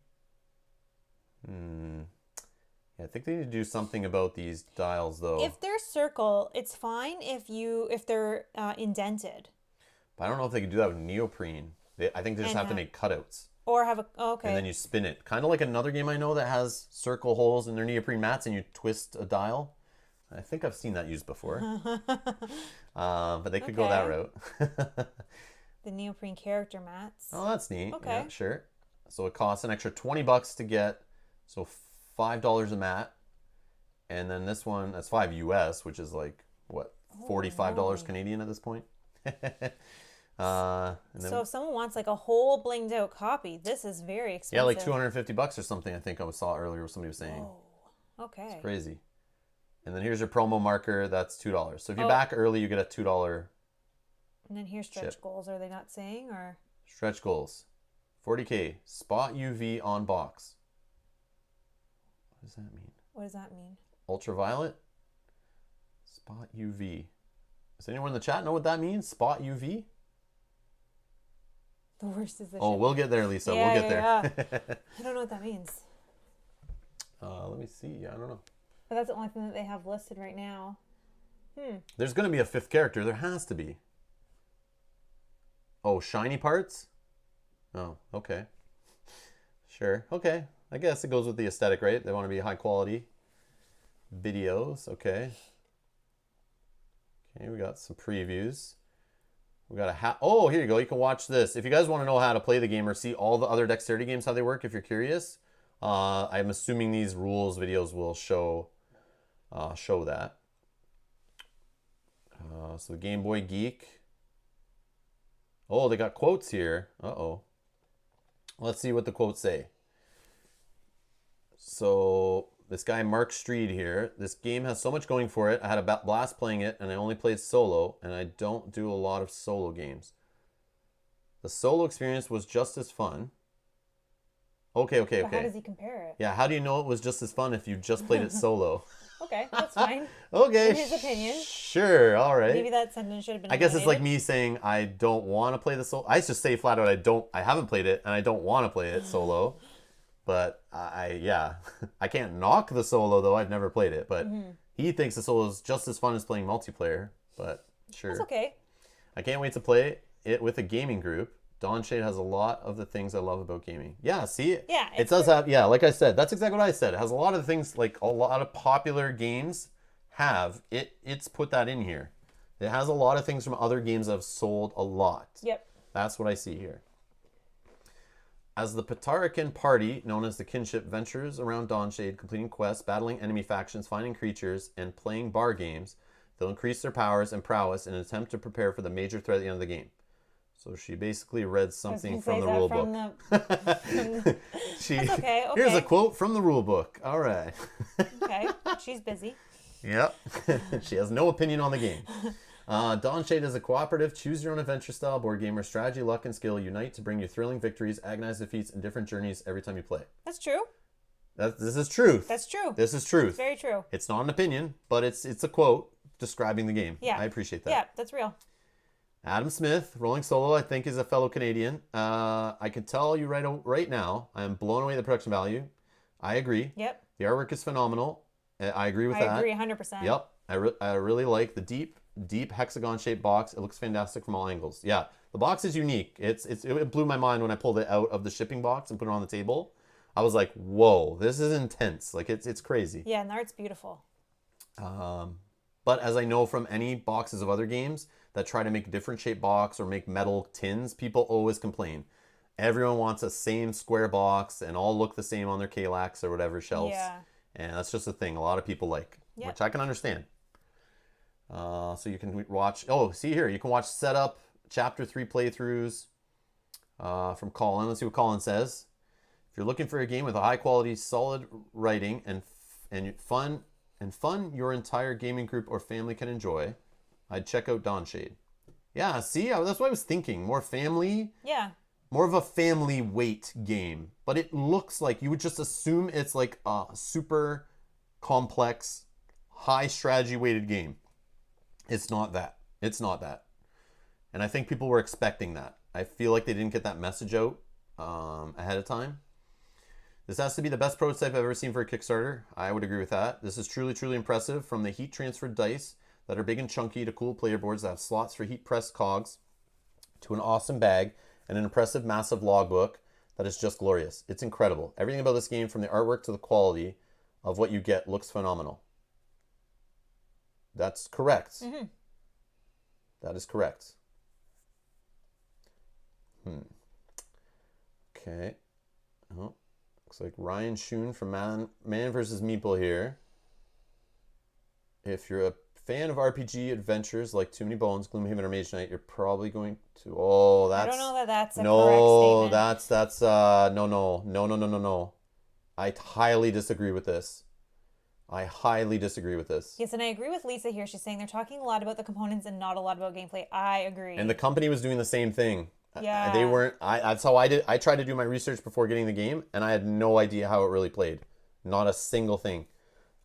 Yeah, I think they need to do something about these dials though. If they're circle, it's fine if they're indented. But I don't know if they can do that with neoprene. I think they just have to make cutouts. Or have okay. And then you spin it. Kind of like another game I know that has circle holes in their neoprene mats and you twist a dial. I think I've seen that used before. But they could go that route. The neoprene character mats. Oh, that's neat. Okay. Yeah, sure. So it costs an extra $20 to get. So $5 a mat. And then this one, that's $5 US, which is like, what, $45 Canadian at this point? So if someone wants like a whole blinged out copy, this is very expensive. Yeah, like $250 or something, I think I saw earlier somebody was saying. Oh, okay. It's crazy. And then here's your promo marker, that's $2. So if you back early, you get a $2. And then here's stretch goals. Are they not saying or? Stretch goals. 40K. Spot UV on box. What does that mean? What does that mean? Ultraviolet. Spot UV. Does anyone in the chat know what that means? Spot UV? The worst is the Oh, we'll get there, Lisa. We'll get there. I don't know what that means. Let me see. I don't know. But that's the only thing that they have listed right now. There's going to be a 5th character. There has to be. Oh, shiny parts? Oh, okay. Sure. Okay. I guess it goes with the aesthetic, right? They want to be high quality videos. Okay. Okay, we got some previews. We got a oh, here you go. You can watch this. If you guys want to know how to play the game or see all the other dexterity games, how they work, if you're curious, I'm assuming these rules videos will show that. So the Game Boy Geek. Oh, they got quotes here. Uh-oh. Let's see what the quotes say. So this guy, Mark Street here. This game has so much going for it. I had a blast playing it, and I only played solo, and I don't do a lot of solo games. The solo experience was just as fun. Okay. But how does he compare it? Yeah, how do you know it was just as fun if you just played it solo? Okay, that's fine. Okay. In his opinion. Sure, all right. Maybe that sentence should have been I guess it's like me saying I don't want to play the solo. I just say flat out I haven't played it and I don't want to play it solo. But I can't knock the solo though. I've never played it, but he thinks the solo is just as fun as playing multiplayer, but sure. That's okay. I can't wait to play it with a gaming group. Dawnshade has a lot of the things I love about gaming. Yeah, see? Yeah. It does have, like I said, that's exactly what I said. It has a lot of the things, like a lot of popular games have. It's put that in here. It has a lot of things from other games that have sold a lot. Yep. That's what I see here. As the Patarican party, known as the Kinship, ventures around Dawnshade, completing quests, battling enemy factions, finding creatures, and playing bar games, they'll increase their powers and prowess in an attempt to prepare for the major threat at the end of the game. So she basically read something from the rule book. That's okay. Here's a quote from the rule book. All right. Okay. She's busy. Yep. She has no opinion on the game. Dawnshade is a cooperative, choose-your-own-adventure style board game where strategy, luck, and skill unite to bring you thrilling victories, agonized defeats, and different journeys every time you play. That's true. This is truth. That's true. This is truth. It's very true. It's not an opinion, but it's a quote describing the game. Yeah. I appreciate that. Yeah, that's real. Adam Smith, Rolling Solo, I think is a fellow Canadian. I can tell you right now, I am blown away at the production value. I agree. Yep. The artwork is phenomenal. I agree with that. I agree 100%. Yep. I really like the deep hexagon-shaped box. It looks fantastic from all angles. Yeah, the box is unique. It blew my mind when I pulled it out of the shipping box and put it on the table. I was like, whoa, this is intense. Like, it's crazy. Yeah, and the art's beautiful. But as I know from any boxes of other games that try to make a different shaped box or make metal tins, people always complain. Everyone wants a same square box and all look the same on their Kallax or whatever shelves. Yeah. And that's just a thing a lot of people like, which I can understand. So you can watch, see here, you can watch Setup, Chapter 3 playthroughs from Colin. Let's see what Colin says. If you're looking for a game with a high quality, solid writing and fun your entire gaming group or family can enjoy, I'd check out Dawnshade. Yeah, see, that's what I was thinking. More family. Yeah. More of a family weight game. But it looks like, you would just assume it's like a super complex, high strategy weighted game. It's not that. It's not that. And I think people were expecting that. I feel like they didn't get that message out ahead of time. This has to be the best prototype I've ever seen for a Kickstarter. I would agree with that. This is truly, truly impressive. From the heat transferred dice that are big and chunky to cool player boards that have slots for heat pressed cogs to an awesome bag and an impressive, massive logbook that is just glorious. It's incredible. Everything about this game, from the artwork to the quality of what you get, looks phenomenal. That's correct. Mm-hmm. That is correct. Okay. Oh, looks like Ryan Schoon from Man vs. Meeple here. If you're a fan of RPG adventures like Too Many Bones, Gloomhaven, or Mage Knight, you're probably going to. Oh, that's. I don't know that that's a correct statement. No. I highly disagree with this. Yes, and I agree with Lisa here. She's saying they're talking a lot about the components and not a lot about gameplay. I agree. And the company was doing the same thing. Yeah. They weren't. That's how I did. I tried to do my research before getting the game, and I had no idea how it really played. Not a single thing.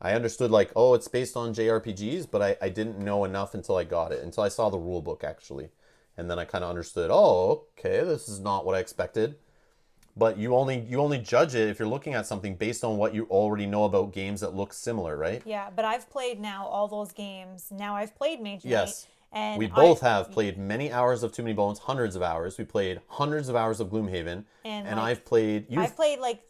I understood like, oh, it's based on JRPGs, but I didn't know enough until I got it, until I saw the rule book actually, and then I kind of understood. Oh, okay, this is not what I expected. But you only judge it if you're looking at something based on what you already know about games that look similar, right? Yeah, but I've played now all those games. Now I've played Mage Knight. Yes. And we both have played many hours of Too Many Bones, hundreds of hours. We played hundreds of hours of Gloomhaven. And like, I've played like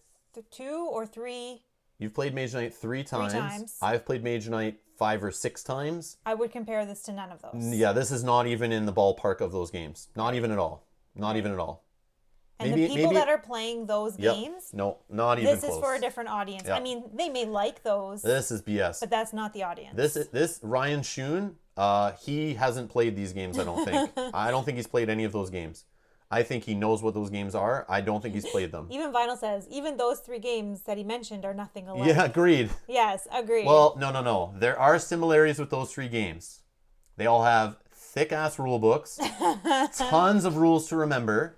2 or 3. You've played Mage Knight 3 times. I've played Mage Knight 5 or 6 times. I would compare this to none of those. Yeah, this is not even in the ballpark of those games. Not even at all. Not even at all. And the people that are playing those games, no, not even close. This is for a different audience. Yep. I mean, they may like those. This is BS. But that's not the audience. This Ryan Schoon, he hasn't played these games, I don't think. I don't think he's played any of those games. I think he knows what those games are. I don't think he's played them. Even Vinyl says, even those 3 games that he mentioned are nothing alike. Yeah, agreed. Yes, agreed. Well, no. There are similarities with those 3 games. They all have thick-ass rule books, tons of rules to remember.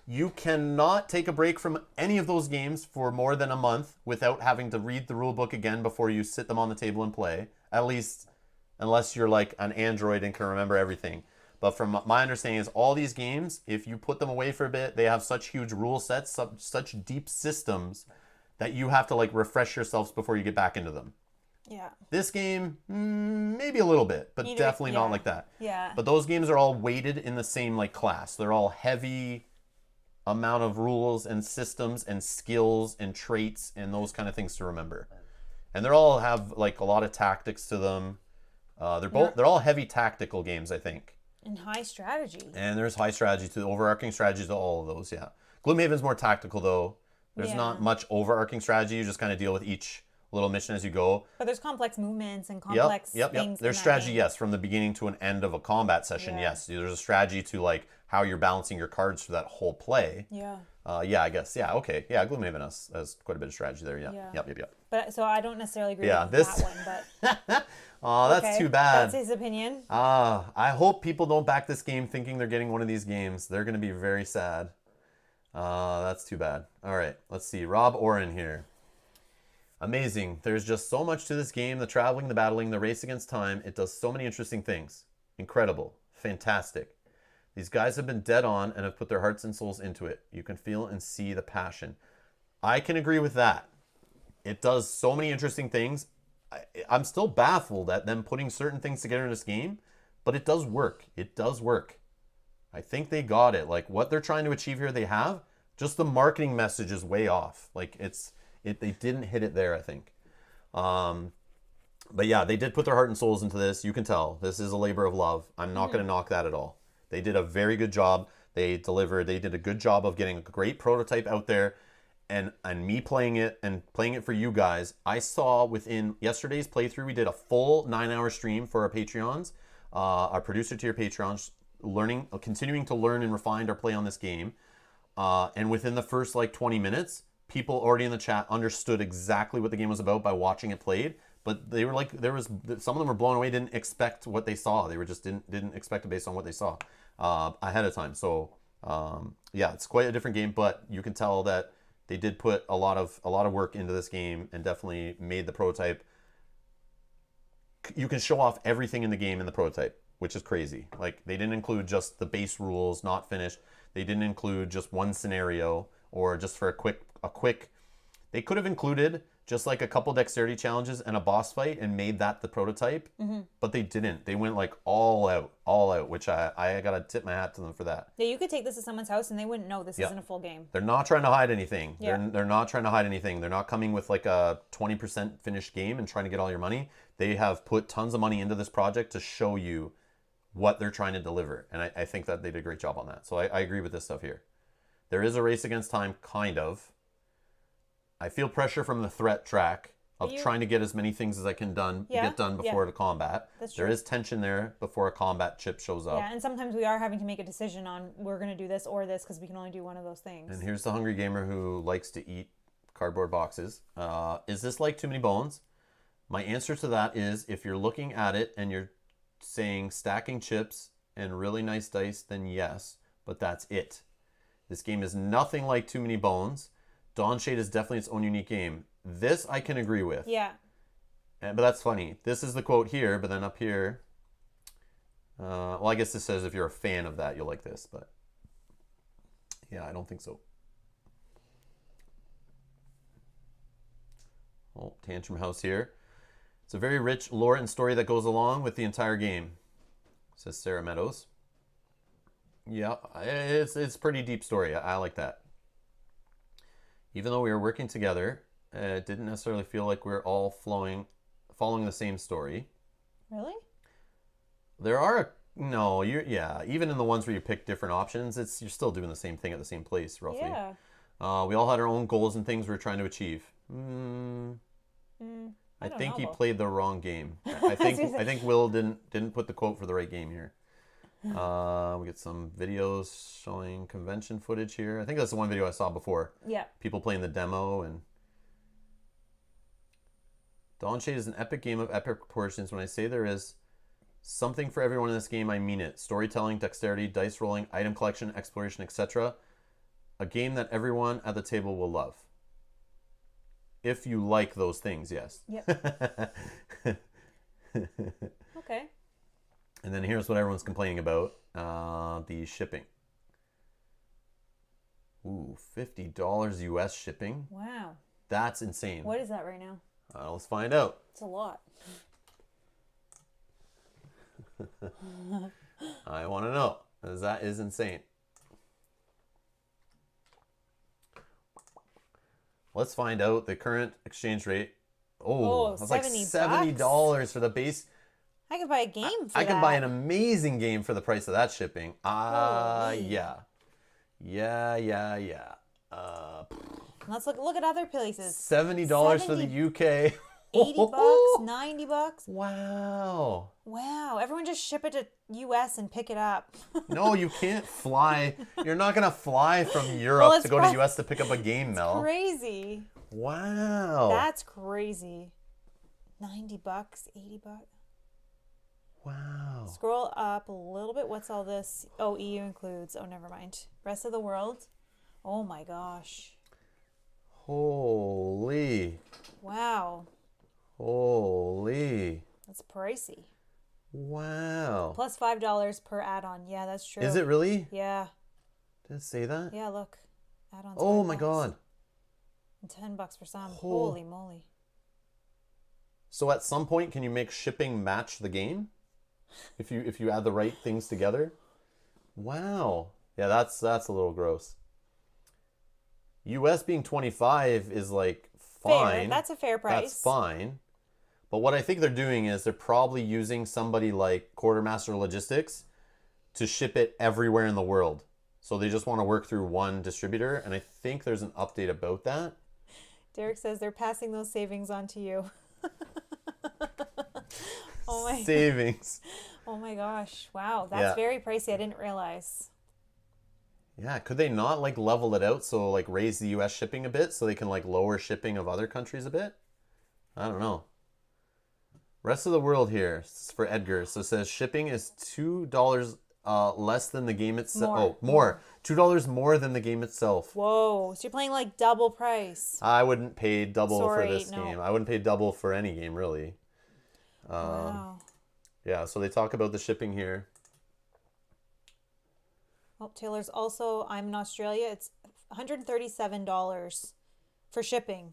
You cannot take a break from any of those games for more than a month without having to read the rule book again before you sit them on the table and play. At least, unless you're like an android and can remember everything. But from my understanding is all these games, if you put them away for a bit, they have such huge rule sets, such deep systems that you have to like refresh yourselves before you get back into them. Yeah. This game, maybe a little bit, but definitely not like that. Yeah. But those games are all weighted in the same like class. They're all heavy amount of rules and systems and skills and traits and those kind of things to remember. And they all have like a lot of tactics to them. They're all heavy tactical games, I think. And high strategy. And there's high strategy to overarching strategy to all of those, yeah. Gloomhaven's more tactical though. There's not much overarching strategy. You just kind of deal with each little mission as you go. But there's complex movements and complex things. There's strategy, yes, from the beginning to an end of a combat session, yes. There's a strategy to like how you're balancing your cards for that whole play. Yeah. I guess. Yeah, okay. Yeah, Gloomhaven has quite a bit of strategy there, yeah. Yep. But so I don't necessarily agree with that one, but oh, that's too bad. That's his opinion. I hope people don't back this game thinking they're getting one of these games. They're going to be very sad. That's too bad. All right, let's see. Rob Oren here. Amazing. There's just so much to this game. The traveling, the battling, the race against time. It does so many interesting things. Incredible. Fantastic. These guys have been dead on and have put their hearts and souls into it. You can feel and see the passion. I can agree with that. It does so many interesting things. I'm still baffled at them putting certain things together in this game, but it does work. It does work. I think they got it. Like what they're trying to achieve here, they have. Just the marketing message is way off. Like they didn't hit it there, I think. But yeah, they did put their heart and souls into this. You can tell this is a labor of love. I'm not going to knock that at all. They did a very good job. They delivered. They did a good job of getting a great prototype out there, and me playing it and playing it for you guys. I saw within yesterday's playthrough, we did a full 9-hour stream for our Patreons, our producer tier Patreons, continuing to learn and refine our play on this game. And within the first like 20 minutes, people already in the chat understood exactly what the game was about by watching it played. But they were like, some of them were blown away, didn't expect what they saw. They were just didn't expect it based on what they saw ahead of time. So yeah, it's quite a different game, but you can tell that they did put a lot of work into this game and definitely made the prototype. You can show off everything in the game in the prototype, which is crazy. Like they didn't include just the base rules, not finished. They didn't include just one scenario or just for a quick. They could have included just like a couple dexterity challenges and a boss fight and made that the prototype. But they didn't. They went like all out, which I got to tip my hat to them for that. Yeah, you could take this to someone's house and they wouldn't know this isn't a full game. They're not trying to hide anything. Yeah. They're not trying to hide anything. They're not coming with like a 20% finished game and trying to get all your money. They have put tons of money into this project to show you what they're trying to deliver. And I think that they did a great job on that. So I agree with this stuff here. There is a race against time, kind of. I feel pressure from the threat track of trying to get as many things as I can get done before the combat. That's true. There is tension there before a combat chip shows up. Yeah, and sometimes we are having to make a decision on we're going to do this or this because we can only do one of those things. And here's the hungry gamer who likes to eat cardboard boxes. Is this like Too Many Bones? My answer to that is if you're looking at it and you're saying stacking chips and really nice dice, then yes, but that's it. This game is nothing like Too Many Bones. Dawnshade is definitely its own unique game. This I can agree with. Yeah. But that's funny. This is the quote here, but then up here, well, I guess this says if you're a fan of that, you'll like this, but yeah, I don't think so. Oh, Tantrum House here. It's a very rich lore and story that goes along with the entire game, says Sarah Meadows. Yeah, it's pretty deep story. I like that. Even though we were working together, it didn't necessarily feel like we were all following the same story. Really? There are even in the ones where you pick different options, you're still doing the same thing at the same place, roughly. Yeah. We all had our own goals and things we were trying to achieve. I think he played the wrong game. I think Will didn't put the quote for the right game here. We get some videos showing convention footage here. I think that's the one video I saw before. Yeah. People playing the demo. And Dawnshade is an epic game of epic proportions. When I say there is something for everyone in this game, I mean it. Storytelling, dexterity, dice rolling, item collection, exploration, etc. A game that everyone at the table will love. If you like those things, yes. Yep. Okay. And then here's what everyone's complaining about. The shipping. Ooh, $50 US shipping. Wow. That's insane. What is that right now? Let's find out. It's a lot. I want to know, because that is insane. Let's find out the current exchange rate. Oh, that's like $70 for the base. I could buy a game for that. I can buy an amazing game for the price of that shipping. Yeah. Let's look at other places. $70 for the UK. $80, $90. Wow. Wow. Everyone just ship it to US and pick it up. No, you can't fly. You're not going to fly from Europe to go to US to pick up a game, Mel. Crazy. Wow. That's crazy. $90, $80. Wow. Scroll up a little bit. What's all this? Oh, EU includes. Oh, never mind. Rest of the world. Oh my gosh. Holy. Wow. Holy. That's pricey. Wow. Plus $5 per add-on. Yeah, that's true. Is it really? Yeah. Did it say that? Yeah, look. Add-ons. Oh my God. And $10 for some. Holy moly. So at some point, can you make shipping match the game? If you add the right things together? Wow. Yeah, that's a little gross. US being 25 is like fine. Fair. That's a fair price. That's fine. But what I think they're doing is they're probably using somebody like Quartermaster Logistics to ship it everywhere in the world. So they just want to work through one distributor, and I think there's an update about that. Derek says they're passing those savings on to you. Oh my savings. Oh my gosh. Wow. That's very pricey. I didn't realize. Yeah, could they not like level it out, so like raise the US shipping a bit so they can like lower shipping of other countries a bit? I don't know. Rest of the world here, this is for Edgar. So it says shipping is $2 less than the game itself. Oh, more. $2 more than the game itself. Whoa. So you're playing like double price. I wouldn't pay double for this game. I wouldn't pay double for any game, really. Wow. Yeah, so they talk about the shipping here. Oh, Taylor's also, I'm in Australia. It's $137 for shipping.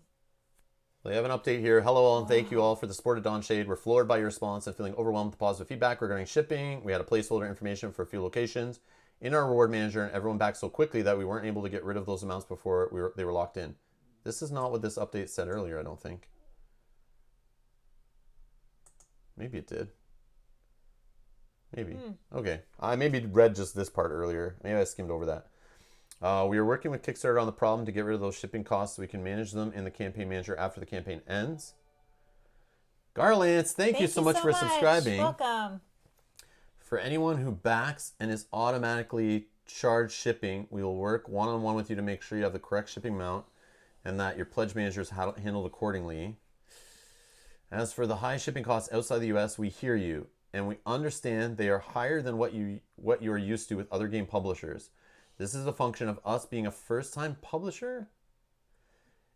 They have an update here. Hello all, and thank you all for the support of Dawnshade. We're floored by your response and feeling overwhelmed with positive feedback regarding shipping. We had a placeholder information for a few locations in our reward manager, and everyone backed so quickly that we weren't able to get rid of those amounts before they were locked in. This is not what this update said earlier, I don't think. Maybe it did. Maybe. Okay. I maybe read just this part earlier. Maybe I skimmed over that. We are working with Kickstarter on the problem to get rid of those shipping costs so we can manage them in the campaign manager after the campaign ends. Garlance, thank you so much for subscribing. Welcome. For anyone who backs and is automatically charged shipping, we will work one-on-one with you to make sure you have the correct shipping amount and that your pledge manager is handled accordingly. As for the high shipping costs outside the US, we hear you, and we understand they are higher than what you are used to with other game publishers. This is a function of us being a first-time publisher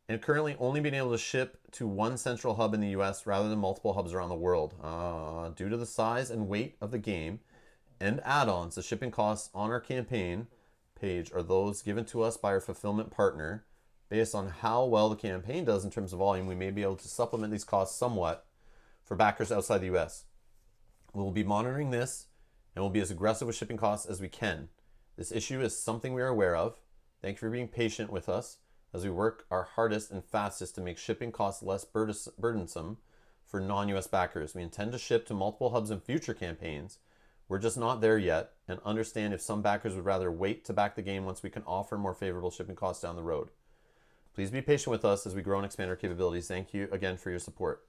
and currently only being able to ship to one central hub in the US rather than multiple hubs around the world. Due to the size and weight of the game and add-ons, the shipping costs on our campaign page are those given to us by our fulfillment partner. Based on how well the campaign does in terms of volume, we may be able to supplement these costs somewhat for backers outside the US. We will be monitoring this and will be as aggressive with shipping costs as we can. This issue is something we are aware of. Thank you for being patient with us as we work our hardest and fastest to make shipping costs less burdensome for non-US backers. We intend to ship to multiple hubs in future campaigns. We're just not there yet and understand if some backers would rather wait to back the game once we can offer more favorable shipping costs down the road. Please be patient with us as we grow and expand our capabilities. Thank you again for your support.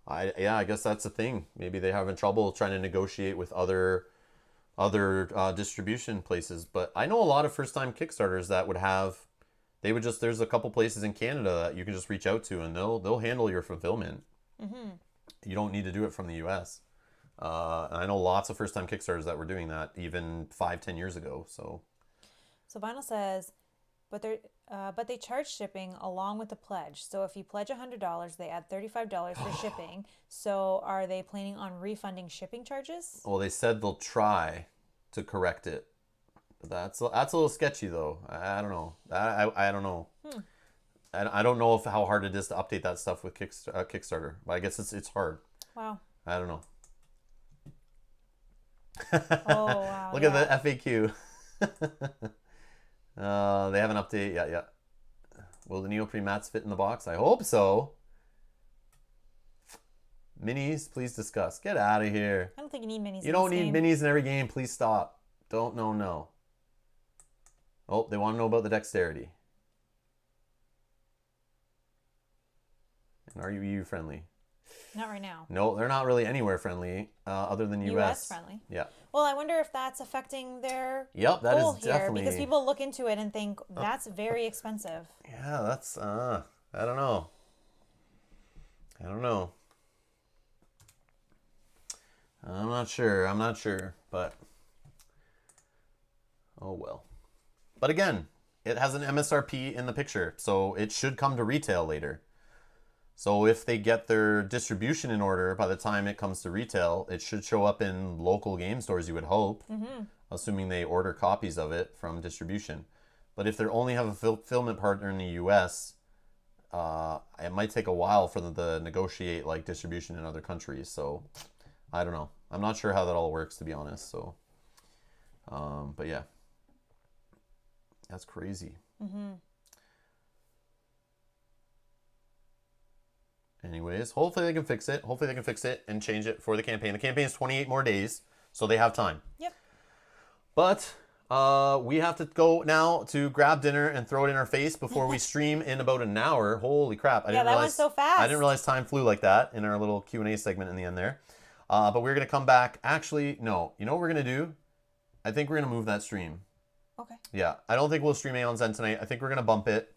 I guess that's the thing. Maybe they're having trouble trying to negotiate with other distribution places, but I know a lot of first-time Kickstarters that would have, there's a couple places in Canada that you can just reach out to and they'll handle your fulfillment. You don't need to do it from the US. And I know lots of first-time Kickstarters that were doing that even 5-10 years ago. So Vinyl says, but they charge shipping along with the pledge. So if you pledge $100, they add $35 for shipping. So are they planning on refunding shipping charges? Well, they said they'll try to correct it. That's a little sketchy, though. I don't know. I don't know. I don't know how hard it is to update that stuff with Kickstarter. But I guess it's hard. Wow. I don't know. Oh, wow. Look at the FAQ. They have an update. Yeah. Will the neoprene mats fit in the box? I hope so. Minis, please discuss. Get out of here. I don't think you need minis. You don't need minis in every game. Please stop. Don't know. No. Oh, they want to know about the dexterity. And are you EU friendly? Not right now. No, they're not really anywhere friendly, other than US. US friendly. Yeah. Well, I wonder if that's affecting their that goal is here, definitely, because people look into it and think that's very expensive. Yeah, that's I don't know. I'm not sure, but oh well. But again, it has an MSRP in the picture, so it should come to retail later. So if they get their distribution in order by the time it comes to retail, it should show up in local game stores, you would hope, assuming they order copies of it from distribution. But if they only have a fulfillment partner in the US, it might take a while for them to negotiate like distribution in other countries. So I don't know. I'm not sure how that all works, to be honest. So, but yeah, that's crazy. Anyways, hopefully they can fix it. Hopefully they can fix it and change it for the campaign. The campaign is 28 more days, so they have time. Yep. But we have to go now to grab dinner and throw it in our face before we stream in about an hour. Holy crap. That went so fast. I didn't realize time flew like that in our little Q&A segment in the end there. But we're going to come back. Actually, no. You know what we're going to do? I think we're going to move that stream. Okay. Yeah. I don't think we'll stream Aeon Zen tonight. I think we're going to bump it.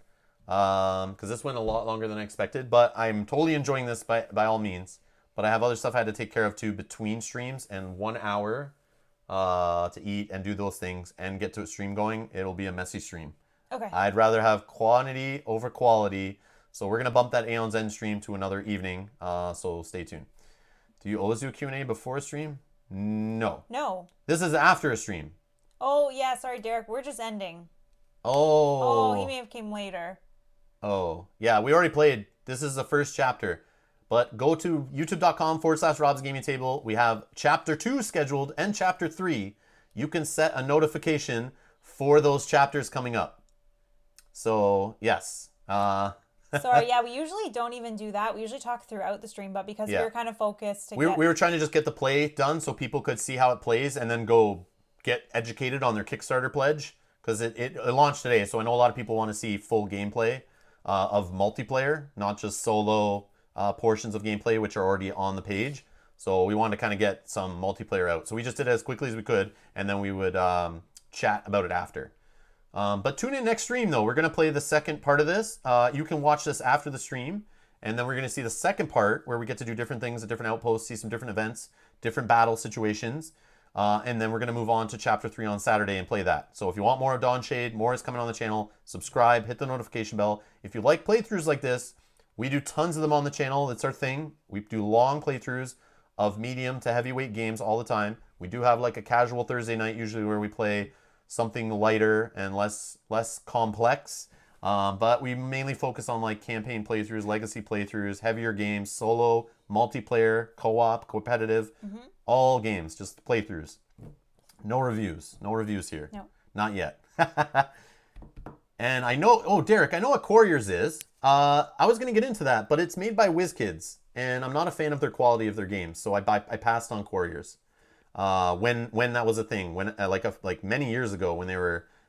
Because this went a lot longer than I expected, but I'm totally enjoying this by all means. But I have other stuff I had to take care of too between streams, and 1 hour to eat and do those things and get to a stream going. It'll be a messy stream. Okay. I'd rather have quantity over quality, so we're gonna bump that Aeon Zen stream to another evening. So stay tuned. Do you always do a Q&A before a stream? No. This is after a stream. Oh yeah, sorry Derek, we're just ending. Oh, he may have came later. Oh, yeah, we already played This is the first chapter. But go to youtube.com/Rob's Gaming Table. We have chapter 2 scheduled and chapter 3. You can set a notification for those chapters coming up. So, yes. Sorry, yeah, we usually don't even do that. We usually talk throughout the stream, but because we were kind of focused. We were trying to just get the play done so people could see how it plays and then go get educated on their Kickstarter pledge. Because it launched today, so I know a lot of people want to see full gameplay of multiplayer, not just solo portions of gameplay, which are already on the page. So we wanted to kind of get some multiplayer out. So we just did it as quickly as we could, and then we would chat about it after. But tune in next stream, though. We're going to play the second part of this. You can watch this after the stream, and then we're going to see the second part where we get to do different things at different outposts, see some different events, different battle situations. And then we're going to move on to Chapter 3 on Saturday and play that. So if you want more of Dawnshade, more is coming on the channel, subscribe, hit the notification bell. If you like playthroughs like this, we do tons of them on the channel. It's our thing. We do long playthroughs of medium to heavyweight games all the time. We do have like a casual Thursday night usually where we play something lighter and less complex. But we mainly focus on like campaign playthroughs, legacy playthroughs, heavier games, solo, multiplayer, co-op, competitive, all games, just playthroughs. No reviews. No reviews here. No. Not yet. And I know, Derek, I know what Couriers is. I was going to get into that, but it's made by WizKids, and I'm not a fan of their quality of their games, so I passed on Couriers. When that was a thing, when like many years ago when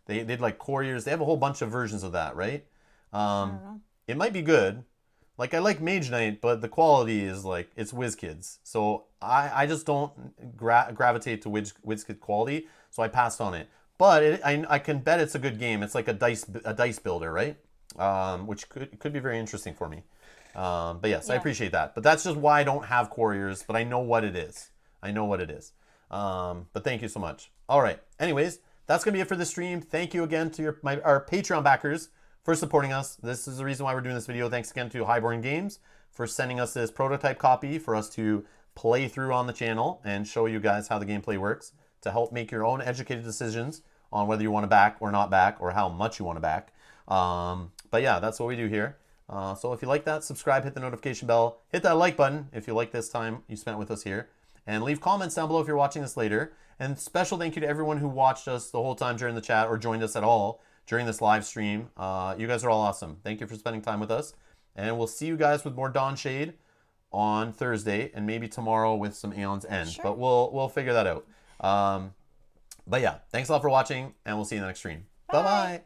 they did like Couriers, they have a whole bunch of versions of that, right? It might be good. Like I like Mage Knight, but the quality is like it's WizKids, so I just don't gravitate to WizKid quality, so I passed on it. But I can bet it's a good game. It's like a dice builder, right? Which could be very interesting for me. But yes, I appreciate that. But that's just why I don't have Couriers, but I know what it is. But thank you so much. All right. Anyways, that's going to be it for the stream. Thank you again to our Patreon backers for supporting us. This is the reason why we're doing this video. Thanks again to Highborne Games for sending us this prototype copy for us to play through on the channel and show you guys how the gameplay works to help make your own educated decisions on whether you want to back or not back or how much you want to back. But yeah, that's what we do here. So if you like that, subscribe, hit the notification bell, hit that like button if you like this time you spent with us here, and leave comments down below if you're watching this later. And special thank you to everyone who watched us the whole time during the chat or joined us at all during this live stream. You guys are all awesome. Thank you for spending time with us. And we'll see you guys with more Dawnshade on Thursday and maybe tomorrow with some Aeon's End. Sure. But we'll figure that out. But yeah, thanks a lot for watching, and we'll see you in the next stream. Bye-bye.